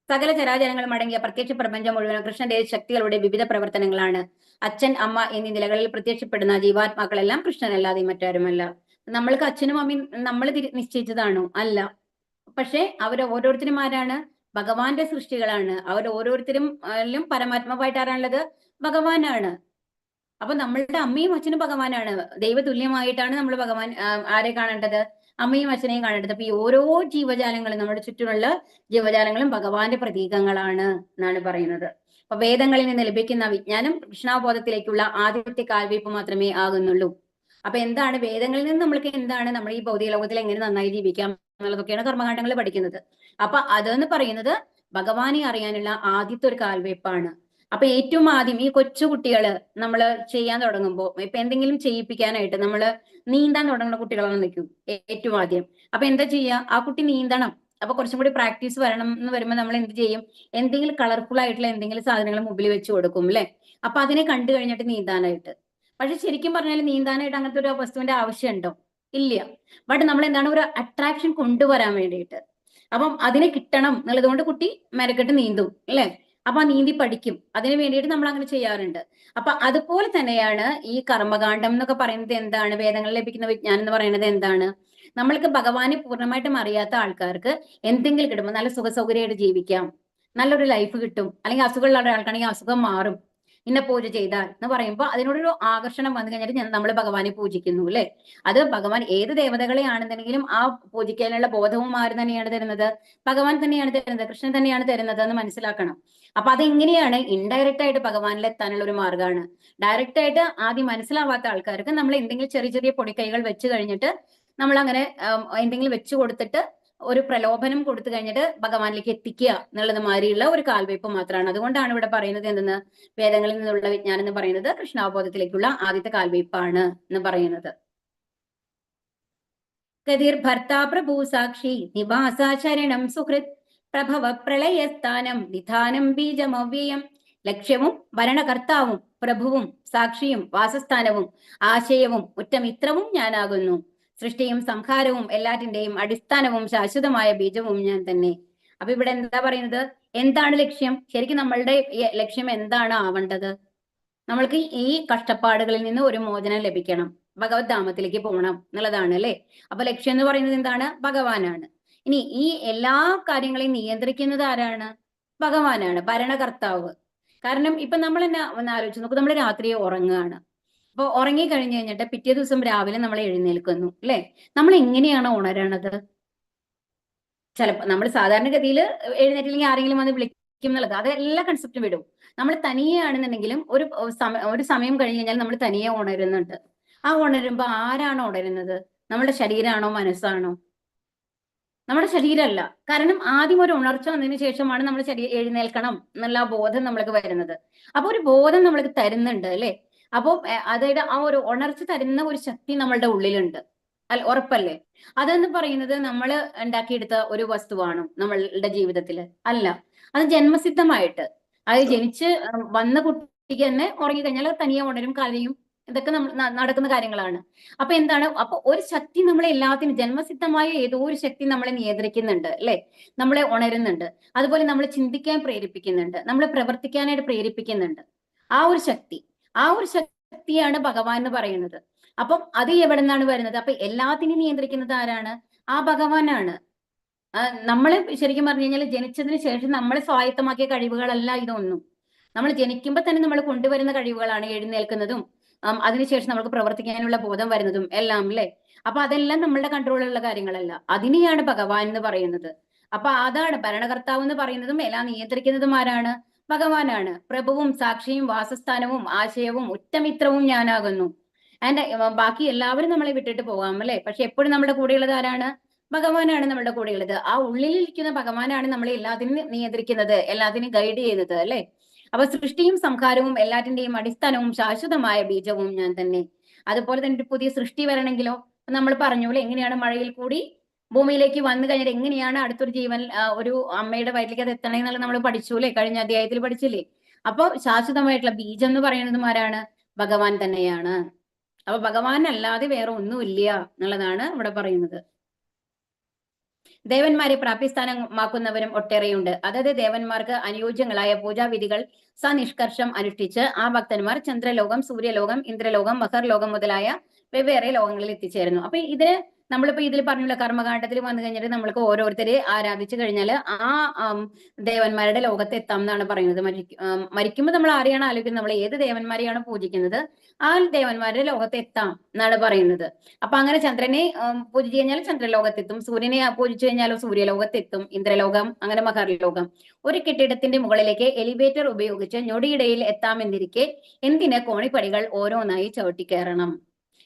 സകല ചരാചരങ്ങളും അടങ്ങിയ പ്രത്യക്ഷ പ്രപഞ്ചം മുഴുവൻ കൃഷ്ണന്റെ ശക്തികളുടെ വിവിധ പ്രവർത്തനങ്ങളാണ്. അച്ഛൻ, അമ്മ എന്നീ നിലകളിൽ പ്രത്യക്ഷപ്പെടുന്ന ജീവാത്മാക്കളെല്ലാം കൃഷ്ണനല്ലാതെ മറ്റാരുമല്ല. നമ്മൾക്ക് അച്ഛനും അമ്മയും നമ്മൾ നിശ്ചയിച്ചതാണോ? അല്ല. പക്ഷെ അവർ ഓരോരുത്തരും ആരാണ്? ഭഗവാന്റെ സൃഷ്ടികളാണ്. അവർ ഓരോരുത്തരും പരമാത്മാവായിട്ട് ആരാണുള്ളത്? ഭഗവാനാണ്. അപ്പൊ നമ്മളുടെ അമ്മയും അച്ഛനും ഭഗവാനാണ്. ദൈവതുല്യമായിട്ടാണ് നമ്മൾ ആരെ കാണേണ്ടത്? അമ്മയും അച്ഛനെയും കാണേണ്ടത്. അപ്പൊ ഈ ഓരോ ജീവജാലങ്ങളും, നമ്മുടെ ചുറ്റുമുള്ള ജീവജാലങ്ങളും ഭഗവാന്റെ പ്രതീകങ്ങളാണ് എന്നാണ് പറയുന്നത്. അപ്പൊ വേദങ്ങളിൽ നിന്ന് ലഭിക്കുന്ന വിജ്ഞാനം കൃഷ്ണാബോധത്തിലേക്കുള്ള ആദ്യത്തെ കാൽവയ്പ് മാത്രമേ ആകുന്നുള്ളൂ. അപ്പൊ എന്താണ് വേദങ്ങളിൽ നിന്ന് നമ്മൾക്ക് എന്താണ് നമ്മൾ ഈ ഭൗതിക ലോകത്തിൽ എങ്ങനെ നന്നായി ജീവിക്കാം എന്നുള്ളതൊക്കെയാണ് കർമ്മകാണ്ഡങ്ങൾ പഠിക്കുന്നത്. അപ്പൊ അതെന്ന് പറയുന്നത് ഭഗവാനെ അറിയാനുള്ള ആദ്യത്തെ ഒരു കാൽവയ്പ്പാണ്. അപ്പൊ ഏറ്റവും ആദ്യം ഈ കൊച്ചു കുട്ടികള് നമ്മൾ ചെയ്യാൻ തുടങ്ങുമ്പോൾ, ഇപ്പൊ എന്തെങ്കിലും ചെയ്യിപ്പിക്കാനായിട്ട് നമ്മൾ നീന്താൻ തുടങ്ങുന്ന കുട്ടികളാണ് നിൽക്കും ഏറ്റവും ആദ്യം. അപ്പൊ എന്താ ചെയ്യുക? ആ കുട്ടി നീന്തണം. അപ്പൊ കുറച്ചും കൂടി പ്രാക്ടീസ് വരണം എന്ന് വരുമ്പോൾ നമ്മൾ എന്ത് ചെയ്യും? എന്തെങ്കിലും കളർഫുൾ ആയിട്ടുള്ള എന്തെങ്കിലും സാധനങ്ങൾ മുമ്പിൽ വെച്ച് കൊടുക്കും അല്ലെ. അപ്പൊ അതിനെ കണ്ടു കഴിഞ്ഞിട്ട് നീന്താനായിട്ട്. പക്ഷെ ശരിക്കും പറഞ്ഞാൽ നീന്താനായിട്ട് അങ്ങനത്തെ ഒരു വസ്തുവിന്റെ ആവശ്യമുണ്ടോ? ഇല്ല. ബട്ട് നമ്മൾ എന്താണ് ഒരു അട്രാക്ഷൻ കൊണ്ടുവരാൻ വേണ്ടിയിട്ട്, അപ്പം അതിനെ കിട്ടണം എന്നുള്ളത് കൊണ്ട് കുട്ടി മെനക്കെട്ട് നീന്തും അല്ലെ. അപ്പൊ നീന്തി പഠിക്കും. അതിന് വേണ്ടിയിട്ട് നമ്മൾ അങ്ങനെ ചെയ്യാറുണ്ട്. അപ്പൊ അതുപോലെ തന്നെയാണ് ഈ കർമ്മകാണ്ഡം എന്നൊക്കെ പറയുന്നത്. എന്താണ് വേദങ്ങളിൽ ലഭിക്കുന്ന വിജ്ഞാനം എന്ന് പറയുന്നത്? എന്താണ്? നമ്മൾക്ക് ഭഗവാനെ പൂർണ്ണമായിട്ടും അറിയാത്ത ആൾക്കാർക്ക് എന്തെങ്കിലും കിട്ടുമ്പോൾ നല്ല സുഖസൗകര്യമായിട്ട് ജീവിക്കാം, നല്ലൊരു ലൈഫ് കിട്ടും. അല്ലെങ്കിൽ അസുഖമുള്ള ഒരാൾക്കാണെങ്കിൽ അസുഖം മാറും. ഇന്ന പൂജ ചെയ്താൽ എന്ന് പറയുമ്പോൾ അതിനോടൊരു ആകർഷണം വന്നു കഴിഞ്ഞിട്ട് നമ്മൾ ഭഗവാനെ പൂജിക്കുന്നു അല്ലെ. അത് ഭഗവാൻ ഏത് ദേവതകളെ ആണെന്നുണ്ടെങ്കിലും ആ പൂജിക്കാനുള്ള ബോധവും ആര് തന്നെയാണ് തരുന്നത്? ഭഗവാൻ തന്നെയാണ് തരുന്നത്, കൃഷ്ണൻ തന്നെയാണ് തരുന്നത് എന്ന് മനസ്സിലാക്കണം. അപ്പൊ അതെങ്ങനെയാണ്? ഇൻഡയറക്റ്റ് ആയിട്ട് ഭഗവാനിൽ എത്താനുള്ള ഒരു മാർഗ്ഗമാണ്. ഡയറക്റ്റ് ആയിട്ട് ആദ്യം മനസ്സിലാവാത്ത ആൾക്കാർക്ക് നമ്മൾ എന്തെങ്കിലും ചെറിയ ചെറിയ പൊടിക്കൈകൾ വെച്ച് കഴിഞ്ഞിട്ട് നമ്മൾ അങ്ങനെ എന്തെങ്കിലും വെച്ചു കൊടുത്തിട്ട് ഒരു പ്രലോഭനം കൊടുത്തു കഴിഞ്ഞിട്ട് ഭഗവാനിലേക്ക് എത്തിക്കുക എന്നുള്ളത് മാതിരിയുള്ള ഒരു കാൽവയ്പ് മാത്രമാണ്. അതുകൊണ്ടാണ് ഇവിടെ പറയുന്നത് എന്തെന്ന്, വേദങ്ങളിൽ നിന്നുള്ള വിജ്ഞാനം എന്ന് പറയുന്നത് കൃഷ്ണാവബോധത്തിലേക്കുള്ള ആദ്യത്തെ കാൽവയ്പാണ് എന്ന് പറയുന്നത്. ഗതിർ ഭർത്താ പ്രഭു സാക്ഷി നിവാസ ശരണം സുഹൃത് പ്രഭവ പ്രളയസ്ഥാനം നിധാനം ബീജമവ്യയം. ലക്ഷ്യവും ഭരണകർത്താവും പ്രഭുവും സാക്ഷിയും വാസസ്ഥാനവും ആശയവും ഉറ്റമിത്രവും ഞാനാകുന്നു. സൃഷ്ടിയും സംഹാരവും എല്ലാറ്റിന്റെയും അടിസ്ഥാനവും ശാശ്വതമായ ബീജവും ഞാൻ തന്നെ. അപ്പൊ ഇവിടെ എന്താ പറയുന്നത്? എന്താണ് ലക്ഷ്യം? ശരിക്കും നമ്മളുടെ ലക്ഷ്യം എന്താണ് ആവേണ്ടത്? നമ്മൾക്ക് ഈ കഷ്ടപ്പാടുകളിൽ നിന്ന് ഒരു മോചനം ലഭിക്കണം, ഭഗവത് ധാമത്തിലേക്ക് പോകണം എന്നുള്ളതാണ് അല്ലെ. അപ്പൊ ലക്ഷ്യം എന്ന് പറയുന്നത് എന്താണ്? ഭഗവാനാണ്. ഇനി ഈ എല്ലാ കാര്യങ്ങളെയും നിയന്ത്രിക്കുന്നത് ആരാണ്? ഭഗവാനാണ്, ഭരണകർത്താവ്. കാരണം ഇപ്പൊ നമ്മൾ തന്നെ ഒന്ന് ആലോചിച്ച് നോക്കൂ, നമ്മൾ രാത്രി ഉറങ്ങുകയാണ്. അപ്പൊ ഉറങ്ങി കഴിഞ്ഞു കഴിഞ്ഞിട്ട് പിറ്റേ ദിവസം രാവിലെ നമ്മൾ എഴുന്നേൽക്കുന്നു അല്ലെ. നമ്മൾ എങ്ങനെയാണ് ഉണരണത്? ചിലപ്പോൾ നമ്മൾ സാധാരണഗതിയിൽ എഴുന്നേറ്റില്ലെങ്കിൽ ആരെങ്കിലും വന്ന് വിളിക്കും എന്നുള്ളത്, അത് എല്ലാ കൺസെപ്റ്റും വിടും. നമ്മൾ തനിയെയാണെന്നുണ്ടെങ്കിലും ഒരു സമയം കഴിഞ്ഞ് കഴിഞ്ഞാൽ നമ്മൾ തനിയെ ഉണരുന്നുണ്ട്. ആ ഉണരുമ്പോ ആരാണ് ഉണരുന്നത്? നമ്മുടെ ശരീരമാണോ മനസ്സാണോ? നമ്മുടെ ശരീരമല്ല. കാരണം ആദ്യം ഒരു ഉണർച്ച വന്നതിന് ശേഷമാണ് നമ്മൾ എഴുന്നേൽക്കണം എന്നുള്ള ബോധം നമ്മൾക്ക് വരുന്നത്. അപ്പൊ ഒരു ബോധം നമ്മൾക്ക് തരുന്നുണ്ട് അല്ലെ. അപ്പൊ അതായത് ആ ഒരു ഉണർച്ച തരുന്ന ഒരു ശക്തി നമ്മളുടെ ഉള്ളിലുണ്ട്, ഉറപ്പല്ലേ? അതെന്ന് പറയുന്നത് നമ്മൾ ഉണ്ടാക്കിയെടുത്ത ഒരു വസ്തുവാണോ നമ്മളുടെ ജീവിതത്തില്? അല്ല. അത് ജന്മസിദ്ധമായിട്ട്, അത് ജനിച്ച് വന്ന കുട്ടിക്ക് തന്നെ ഉറങ്ങിക്കഴിഞ്ഞാൽ തനിയെ ഉണരും, കരയും, ഇതൊക്കെ നടക്കുന്ന കാര്യങ്ങളാണ്. അപ്പൊ എന്താണ്? അപ്പൊ ഒരു ശക്തി നമ്മളെ എല്ലാത്തിനും, ജന്മസിദ്ധമായ ഏതോ ഒരു ശക്തി നമ്മളെ നിയന്ത്രിക്കുന്നുണ്ട് അല്ലെ, നമ്മളെ ഉണരുന്നുണ്ട്. അതുപോലെ നമ്മൾ ചിന്തിക്കാൻ പ്രേരിപ്പിക്കുന്നുണ്ട്, നമ്മളെ പ്രവർത്തിക്കാനായിട്ട് പ്രേരിപ്പിക്കുന്നുണ്ട്. ആ ഒരു ശക്തിയാണ് ഭഗവാൻ എന്ന് പറയുന്നത്. അപ്പം അത് എവിടെ നിന്നാണ് വരുന്നത്? അപ്പൊ എല്ലാത്തിനെയും നിയന്ത്രിക്കുന്നത് ആരാണ്? ആ ഭഗവാനാണ്. നമ്മള് ശരിക്കും പറഞ്ഞു കഴിഞ്ഞാൽ ജനിച്ചതിന് ശേഷം നമ്മളെ സ്വായത്തമാക്കിയ കഴിവുകളല്ല ഇതൊന്നും. നമ്മൾ ജനിക്കുമ്പോൾ തന്നെ നമ്മൾ കൊണ്ടുവരുന്ന കഴിവുകളാണ്, എഴുന്നേൽക്കുന്നതും അതിനുശേഷം നമുക്ക് പ്രവർത്തിക്കാനുള്ള ബോധം വരുന്നതും എല്ലാം അല്ലെ. അപ്പൊ അതെല്ലാം നമ്മളുടെ കൺട്രോളിലുള്ള കാര്യങ്ങളല്ല. അതിനെയാണ് ഭഗവാൻ എന്ന് പറയുന്നത്. അപ്പൊ അതാണ് ഭരണകർത്താവ് എന്ന് പറയുന്നതും എല്ലാം നിയന്ത്രിക്കുന്നതും ആരാണ്? ഭഗവാനാണ്. പ്രഭുവും സാക്ഷിയും വാസസ്ഥാനവും ആശയവും ഉറ്റമിത്രവും ഞാനാകുന്നു. ആൻഡ് ബാക്കി എല്ലാവരും നമ്മളെ വിട്ടിട്ട് പോകാം അല്ലെ, പക്ഷെ എപ്പോഴും നമ്മുടെ കൂടെയുള്ളത് ആരാണ്? ഭഗവാനാണ് നമ്മുടെ കൂടെയുള്ളത്. ആ ഉള്ളിലിരിക്കുന്ന ഭഗവാനാണ് നമ്മളെ എല്ലാത്തിനും നിയന്ത്രിക്കുന്നത്, എല്ലാത്തിനും ഗൈഡ് ചെയ്യുന്നത് അല്ലെ. അപ്പൊ സൃഷ്ടിയും സംഹാരവും എല്ലാറ്റിന്റെയും അടിസ്ഥാനവും ശാശ്വതമായ ബീജവും ഞാൻ തന്നെ. അതുപോലെ തന്നെ ഒരു പുതിയ സൃഷ്ടി വരണമെങ്കിലോ നമ്മൾ പറഞ്ഞോളൂ, എങ്ങനെയാണ് മഴയിൽ കൂടി ഭൂമിയിലേക്ക് വന്നു കഴിഞ്ഞാൽ എങ്ങനെയാണ് അടുത്തൊരു ജീവൻ ഒരു അമ്മയുടെ വയറ്റിലേക്ക് അത് എത്തണേ എന്നുള്ളത് നമ്മൾ പഠിച്ചു അല്ലെ, കഴിഞ്ഞ അധ്യായത്തിൽ പഠിച്ചില്ലേ. അപ്പൊ ശാശ്വതമായിട്ടുള്ള ബീജം എന്ന് പറയുന്നതും ആരാണ്? ഭഗവാൻ തന്നെയാണ്. അപ്പൊ ഭഗവാൻ അല്ലാതെ വേറെ ഒന്നുമില്ല എന്നുള്ളതാണ് ഇവിടെ പറയുന്നത്. ദേവന്മാരെ പ്രാപ്തിസ്ഥാനമാക്കുന്നവരും ഒട്ടേറെയുണ്ട്. അതത് ദേവന്മാർക്ക് അനുയോജ്യങ്ങളായ പൂജാവിധികൾ സനിഷ്കർഷം അനുഷ്ഠിച്ച് ആ ഭക്തന്മാർ ചന്ദ്രലോകം, സൂര്യലോകം, ഇന്ദ്രലോകം, മഹർലോകം മുതലായ വെവ്വേറെ ലോകങ്ങളിൽ എത്തിച്ചേരുന്നു. അപ്പൊ ഇതിന് നമ്മളിപ്പോ ഇതിൽ പറഞ്ഞുള്ള കർമ്മകാണ്ഡത്തിൽ വന്നു കഴിഞ്ഞിട്ട് നമ്മൾക്ക് ഓരോരുത്തരെ ആരാധിച്ചു കഴിഞ്ഞാൽ ആ ദേവന്മാരുടെ ലോകത്ത് എത്താം എന്നാണ് പറയുന്നത്. മരിക്കുമ്പോൾ നമ്മൾ ആരെയാണ് ആലോചിക്കുന്നത്? നമ്മൾ ഏത് ദേവന്മാരെയാണ് പൂജിക്കുന്നത്, ആ ദേവന്മാരുടെ ലോകത്ത് എത്താം എന്നാണ് പറയുന്നത്. അപ്പൊ അങ്ങനെ ചന്ദ്രനെ പൂജിച്ചു കഴിഞ്ഞാൽ ചന്ദ്രലോകത്തെത്തും, സൂര്യനെ പൂജിച്ചു കഴിഞ്ഞാൽ സൂര്യലോകത്തെത്തും, ഇന്ദ്രലോകം, അങ്ങനെ മഹർലോകം. ഒരു കെട്ടിടത്തിന്റെ മുകളിലേക്ക് എലിവേറ്റർ ഉപയോഗിച്ച് ഞൊടിയിടയിൽ എത്താമെന്നിരിക്കെ എന്തിന് കോണിപ്പടികൾ ഓരോന്നായി ചവിട്ടിക്കയറണം?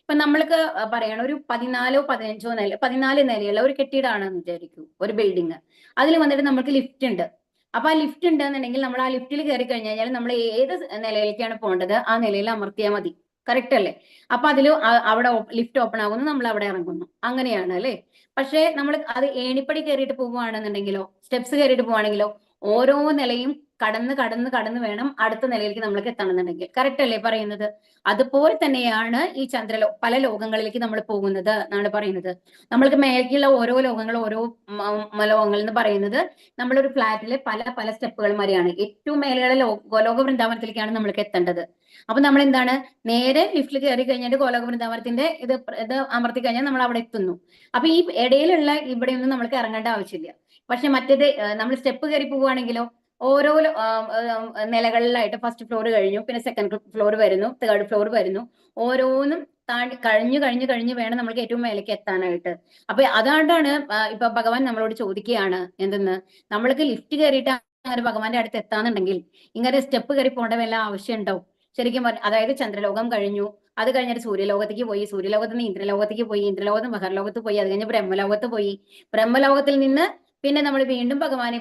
ഇപ്പൊ നമ്മൾക്ക് പറയണം, ഒരു 14 നിലയുള്ള ഒരു കെട്ടിടമാണെന്ന് വിചാരിക്കൂ, ഒരു ബിൽഡിങ്. അതിൽ വന്നിട്ട് നമുക്ക് ലിഫ്റ്റ് ഉണ്ട്. അപ്പൊ ആ ലിഫ്റ്റ് ഉണ്ടെന്നുണ്ടെങ്കിൽ നമ്മൾ ആ ലിഫ്റ്റിൽ കയറി കഴിഞ്ഞു കഴിഞ്ഞാൽ നമ്മൾ ഏത് നിലയിലേക്കാണ് പോകേണ്ടത് ആ നിലയിൽ അമർത്തിയാൽ മതി. കറക്റ്റ് അല്ലേ? അപ്പൊ അതിൽ അവിടെ ലിഫ്റ്റ് ഓപ്പൺ ആകുന്നു, നമ്മൾ അവിടെ ഇറങ്ങുന്നു, അങ്ങനെയാണ് അല്ലെ. പക്ഷേ നമ്മൾ അത് ഏണിപ്പടി കയറിയിട്ട് പോവുകയാണെന്നുണ്ടെങ്കിലോ, സ്റ്റെപ്സ് കയറിയിട്ട് പോവുകയാണെങ്കിലോ, ഓരോ നിലയും കടന്ന് വേണം അടുത്ത നിലയിലേക്ക് നമ്മൾക്ക് എത്തണമെന്നുണ്ടെങ്കിൽ. കറക്റ്റ് അല്ലേ പറയുന്നത്? അതുപോലെ തന്നെയാണ് ഈ പല ലോകങ്ങളിലേക്ക് നമ്മൾ പോകുന്നത് എന്നാണ് പറയുന്നത്. നമ്മൾക്ക് മേലേക്കുള്ള ഓരോ ലോകങ്ങൾ, ഓരോ ലോകങ്ങൾ എന്ന് പറയുന്നത് നമ്മളൊരു ഫ്ലാറ്റിലെ പല പല സ്റ്റെപ്പുകൾ വരെയാണ്. ഏറ്റവും മേലെയുള്ള ഗോലോക വൃന്ദാവനത്തിലേക്കാണ് നമ്മൾക്ക് എത്തേണ്ടത്. അപ്പൊ നമ്മൾ എന്താണ്, നേരെ ലിഫ്റ്റിൽ കയറി കഴിഞ്ഞിട്ട് ഗോലോക വൃന്ദാവനത്തിന്റെ ഇത് അമർത്തി കഴിഞ്ഞാൽ നമ്മൾ അവിടെ എത്തുന്നു. അപ്പൊ ഈ ഇടയിലുള്ള ഇവിടെയൊന്നും നമ്മൾക്ക് ഇറങ്ങേണ്ട ആവശ്യമില്ല. പക്ഷെ മറ്റേത് നമ്മൾ സ്റ്റെപ്പ് കയറി പോവുകയാണെങ്കിലോ ഓരോ നിലകളിലായിട്ട് ഫസ്റ്റ് ഫ്ലോർ കഴിഞ്ഞു, പിന്നെ സെക്കൻഡ് ഫ്ലോർ വരുന്നു, തേർഡ് ഫ്ലോർ വരുന്നു. ഓരോന്നും താണ്ടി കഴിഞ്ഞു വേണം നമ്മൾക്ക് ഏറ്റവും മേലേക്ക് എത്താനായിട്ട്. അപ്പൊ അതാണ്ടാണ് ഇപ്പൊ ഭഗവാൻ നമ്മളോട് ചോദിക്കുകയാണ് എന്തെന്ന്, നമ്മൾക്ക് ലിഫ്റ്റ് കയറിയിട്ട് അങ്ങനെ ഭഗവാന്റെ അടുത്ത് എത്താന്നുണ്ടെങ്കിൽ ഇങ്ങനെ സ്റ്റെപ്പ് കയറി പോകേണ്ട വല്ല ആവശ്യമുണ്ടോ? ശരിക്കും അതായത് ചന്ദ്രലോകം കഴിഞ്ഞു, അത് കഴിഞ്ഞിട്ട് സൂര്യലോകത്തേക്ക് പോയി, സൂര്യലോകത്ത് നിന്ന് ഇന്ദ്രലോകത്തേക്ക് പോയി, ഇന്ദ്രലോകത്ത് മഹർലോകത്ത് പോയി, അത് കഴിഞ്ഞ് ബ്രഹ്മലോകത്ത് പോയി, ബ്രഹ്മലോകത്തിൽ നിന്ന് പിന്നെ നമ്മൾ വീണ്ടും ഭഗവാനെ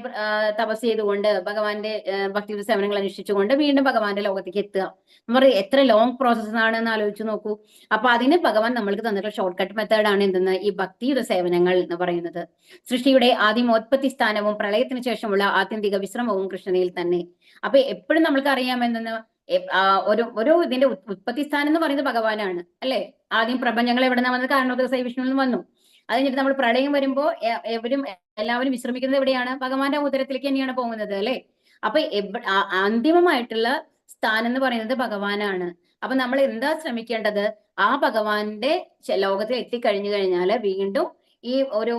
തപസ് ചെയ്തുകൊണ്ട് ഭഗവാന്റെ ഭക്തിയുടെ സേവനങ്ങൾ അനുഷ്ഠിച്ചുകൊണ്ട് വീണ്ടും ഭഗവാന്റെ ലോകത്തേക്ക് എത്തുക. നമ്മൾ എത്ര ലോങ് പ്രോസസ് ആണെന്ന് ആലോചിച്ച് നോക്കൂ. അപ്പൊ അതിന് ഭഗവാൻ നമ്മൾക്ക് തന്നിട്ടുള്ള ഷോർട്ട് കട്ട് മെത്തേഡാണ് എന്തെന്ന്, ഈ ഭക്തിയുടെ സേവനങ്ങൾ എന്ന് പറയുന്നത്. സൃഷ്ടിയുടെ ആദിമോത്പത്തി സ്ഥാനവും പ്രളയത്തിന് ശേഷമുള്ള ആത്യന്തിക വിശ്രമവും കൃഷ്ണനിൽ തന്നെ. അപ്പൊ എപ്പോഴും നമ്മൾക്ക് അറിയാമെന്ന് ഒരു ഇതിന്റെ ഉത്പത്തി സ്ഥാനം എന്ന് പറയുന്നത് ഭഗവാനാണ് അല്ലെ. ആദ്യം പ്രപഞ്ചങ്ങൾ എവിടെ നിന്നാണ് വന്നത്? കാരണോദയ വിഷ്ണുവിൽ നിന്ന് വന്നു. അത് കഴിഞ്ഞിട്ട് നമ്മൾ പ്രളയം വരുമ്പോ എല്ലാവരും വിശ്രമിക്കുന്നത് എവിടെയാണ്? ഭഗവാന്റെ ഉദരത്തിലേക്ക് തന്നെയാണ് പോകുന്നത് അല്ലെ. അപ്പൊ അന്തിമമായിട്ടുള്ള സ്ഥാനം എന്ന് പറയുന്നത് ഭഗവാനാണ്. അപ്പൊ നമ്മൾ എന്താ ശ്രമിക്കേണ്ടത്? ആ ഭഗവാന്റെ ലോകത്തിൽ എത്തിക്കഴിഞ്ഞു കഴിഞ്ഞാല് വീണ്ടും ഈ ഒരു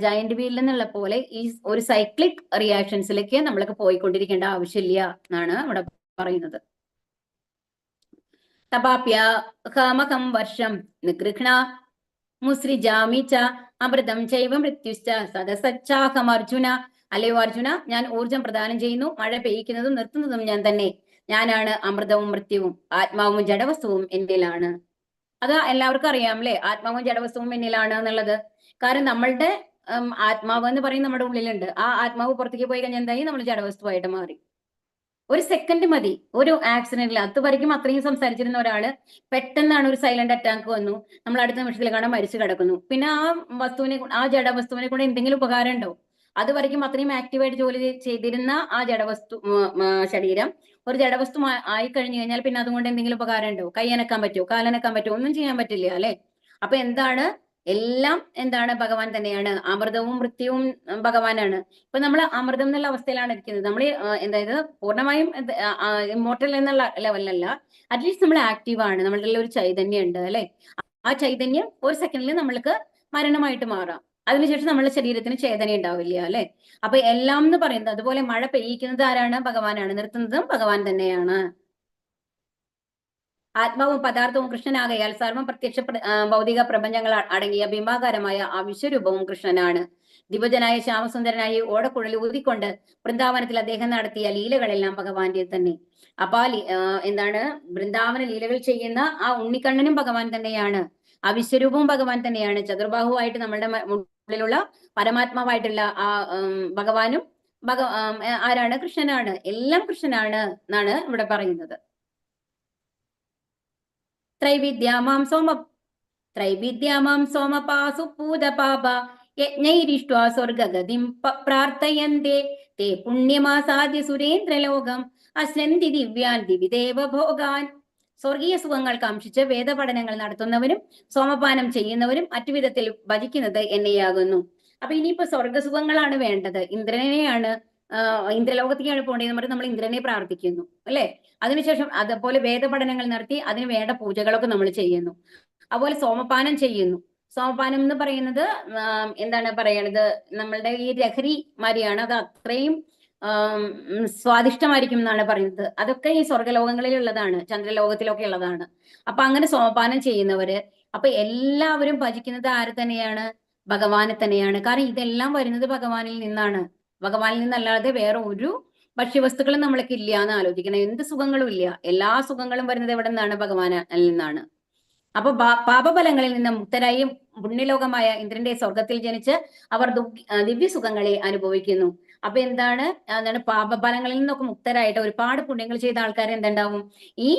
ജയന്റ് വീൽ എന്നുള്ള പോലെ ഈ ഒരു സൈക്ലിക് റിയാക്ഷൻസിലേക്ക് നമ്മൾക്ക് പോയിക്കൊണ്ടിരിക്കേണ്ട ആവശ്യമില്ല എന്നാണ് ഇവിടെ പറയുന്നത്. തപാപ്യമഹം വർഷം നിഗൃഹ്ണ മുസ്രിജാമി ച അമൃതം ചൈവ മൃത്യുശ്ച സദസച്ചാഹം അർജുന. അല്ലയോ അർജുന, ഞാൻ ഊർജം പ്രദാനം ചെയ്യുന്നു, മഴ പെയ്യിക്കുന്നതും നിർത്തുന്നതും ഞാൻ തന്നെ. ഞാനാണ് അമൃതവും മൃത്യുവും, ആത്മാവും ജഡവസ്തുവും എന്നിലാണ്. അത് എല്ലാവർക്കും അറിയാം അല്ലെ, ആത്മാവും ജഡവസ്തുവും എന്നിലാണ് എന്നുള്ളത്. കാരണം നമ്മളുടെ ആത്മാവ് എന്ന് പറയും നമ്മുടെ ഉള്ളിലുണ്ട്. ആ ആത്മാവ് പുറത്തേക്ക് പോയി കഴിഞ്ഞാൽ എന്തായി? നമ്മൾ ജഡവസ്തുവായിട്ട് മാറി. ഒരു സെക്കൻഡ് മതി ഒരു ആക്സിഡന്റിൽ. അതുവരെയ്ക്കും അത്രയും സംസാരിച്ചിരുന്ന ഒരാള് പെട്ടെന്നാണ് ഒരു സൈലന്റ് അറ്റാക്ക് വന്നു, നമ്മൾ അടുത്ത നിമിഷത്തിൽ കാണാൻ മരിച്ചു കിടക്കുന്നു. പിന്നെ ആ ജഡവസ്തുവിനെ കൊണ്ട് എന്തെങ്കിലും ഉപകാരം ഉണ്ടോ? അതുവരെയ്ക്കും അത്രയും ആക്റ്റീവായിട്ട് ജോലി ചെയ്തിരുന്ന ആ ജഡവസ്തു ശരീരം ഒരു ജഡവസ്തു ആയി കഴിഞ്ഞു കഴിഞ്ഞാൽ പിന്നെ അതുകൊണ്ട് എന്തെങ്കിലും ഉപകാരം ഉണ്ടോ? കൈയനക്കാൻ പറ്റുമോ? കാലനക്കാൻ പറ്റുമോ? ഒന്നും ചെയ്യാൻ പറ്റില്ല അല്ലെ. അപ്പൊ എന്താണ്? എല്ലാം എന്താണ്? ഭഗവാൻ തന്നെയാണ്. അമൃതവും മൃത്യുവും ഭഗവാനാണ്. ഇപ്പൊ നമ്മൾ അമൃതം എന്നുള്ള അവസ്ഥയിലാണ് ഇരിക്കുന്നത്. നമ്മൾ അതായത് പൂർണ്ണമായും ഇമ്മോർട്ടൽ എന്നുള്ള ലെവലിലല്ല, അറ്റ്ലീസ്റ്റ് നമ്മൾ ആക്റ്റീവ് ആണ്, നമ്മളുടെ ഒരു ചൈതന്യം ഉണ്ട് അല്ലെ. ആ ചൈതന്യം ഒരു സെക്കൻഡിൽ നമ്മൾക്ക് മരണമായിട്ട് മാറാം. അതിനുശേഷം നമ്മളുടെ ശരീരത്തിന് ചേതന ഉണ്ടാവില്ല അല്ലെ. അപ്പൊ എല്ലാം എന്ന് പറയുന്നത്, അതുപോലെ മഴ പെയ്യിക്കുന്നത് ആരാണ്? ഭഗവാനാണ്. നിർത്തുന്നതും ഭഗവാൻ തന്നെയാണ്. ആത്മാവും പദാർത്ഥവും കൃഷ്ണനാകയാൽ സർവം പ്രത്യക്ഷ ഭൗതിക പ്രപഞ്ചങ്ങൾ അടങ്ങിയ ബിംബാകാരമായ ആ വിശ്വരൂപവും കൃഷ്ണനാണ്. ദിവജനായ ശ്യാമസുന്ദരനായി ഓടക്കുഴൽ ഊതിക്കൊണ്ട് വൃന്ദാവനത്തിൽ അദ്ദേഹം നടത്തിയ ലീലകളെല്ലാം ഭഗവാന്റെ തന്നെ. അപ്പൊ വൃന്ദാവന ലീലകൾ ചെയ്യുന്ന ആ ഉണ്ണിക്കണ്ണനും ഭഗവാൻ തന്നെയാണ്. ആ വിശ്വരൂപവും ഭഗവാൻ തന്നെയാണ്. ചതുർബാഹുവായിട്ട് നമ്മളുടെ ഉള്ളിലുള്ള പരമാത്മാവായിട്ടുള്ള ആ ഭഗവാനും ആരാണ്? കൃഷ്ണനാണ്. എല്ലാം കൃഷ്ണനാണ് എന്നാണ് ഇവിടെ പറയുന്നത്. ത്രൈവിദ്യാമാം സോമപാസു പൂതപാപ യജ്ഞൈരിഷ്ട്വാ സ്വർഗഗതിം പ്രാർത്ഥയന്തേ തേ പുണ്യമാസാദ്യ സുരേന്ദ്രലോകം അശ്നന്തി ദിവ്യാൻ ദിവിദേവ ഭോഗാൻ. സ്വർഗീയ സുഖങ്ങൾ കാംക്ഷിച്ച് വേദപഠനങ്ങൾ നടത്തുന്നവരും സോമപാനം ചെയ്യുന്നവരും മറ്റുവിധത്തിൽ ഭജിക്കുന്നത് എന്നെയാകുന്നു. അപ്പൊ ഇനിയിപ്പോ സ്വർഗസുഖങ്ങളാണ് വേണ്ടത്, ഇന്ദ്രനെയാണ് ഇന്ദ്രലോകത്തേക്കാണ് പോകേണ്ടതെന്ന് പറഞ്ഞ് നമ്മൾ ഇന്ദ്രനെ പ്രാർത്ഥിക്കുന്നു അല്ലെ. അതിനുശേഷം അതുപോലെ വേദപഠനങ്ങൾ നടത്തി അതിന് വേണ്ട പൂജകളൊക്കെ നമ്മൾ ചെയ്യുന്നു. അതുപോലെ സോമപാനം ചെയ്യുന്നു. സോമപാനം എന്ന് പറയുന്നത് എന്താണ് പറയണത്? നമ്മളുടെ ഈ ലഹരി മാതിരിയാണ്. അത് അത്രയും സ്വാദിഷ്ടമായിരിക്കും എന്നാണ് പറയുന്നത്. അതൊക്കെ ഈ സ്വർഗലോകങ്ങളിലുള്ളതാണ്, ചന്ദ്രലോകത്തിലൊക്കെ ഉള്ളതാണ്. അപ്പൊ അങ്ങനെ സോമപാനം ചെയ്യുന്നവര്, അപ്പൊ എല്ലാവരും ഭജിക്കുന്നത് ആര് തന്നെയാണ്? ഭഗവാനെ തന്നെയാണ്. കാരണം ഇതെല്ലാം വരുന്നത് ഭഗവാനിൽ നിന്നാണ്. ഭഗവാനിൽ നിന്നല്ലാതെ വേറെ ഒരു ഭക്ഷ്യവസ്തുക്കളും നമ്മൾക്ക് ഇല്ല എന്ന് ആലോചിക്കണം. എന്ത് സുഖങ്ങളും ഇല്ല. എല്ലാ സുഖങ്ങളും വരുന്നത് എവിടെ നിന്നാണ്? ഭഗവാനിൽ നിന്നാണ്. അപ്പൊ പാപഫലങ്ങളിൽ നിന്ന് മുക്തരായി പുണ്യലോകമായ ഇന്ദ്രന്റെ സ്വർഗത്തിൽ ജനിച്ച് അവർ ദിവ്യസുഖങ്ങളെ അനുഭവിക്കുന്നു. അപ്പൊ എന്താണ് പാപഫലങ്ങളിൽ നിന്നൊക്കെ മുക്തരായിട്ട് ഒരുപാട് പുണ്യങ്ങൾ ചെയ്ത ആൾക്കാർ എന്തുണ്ടാവും? ഈ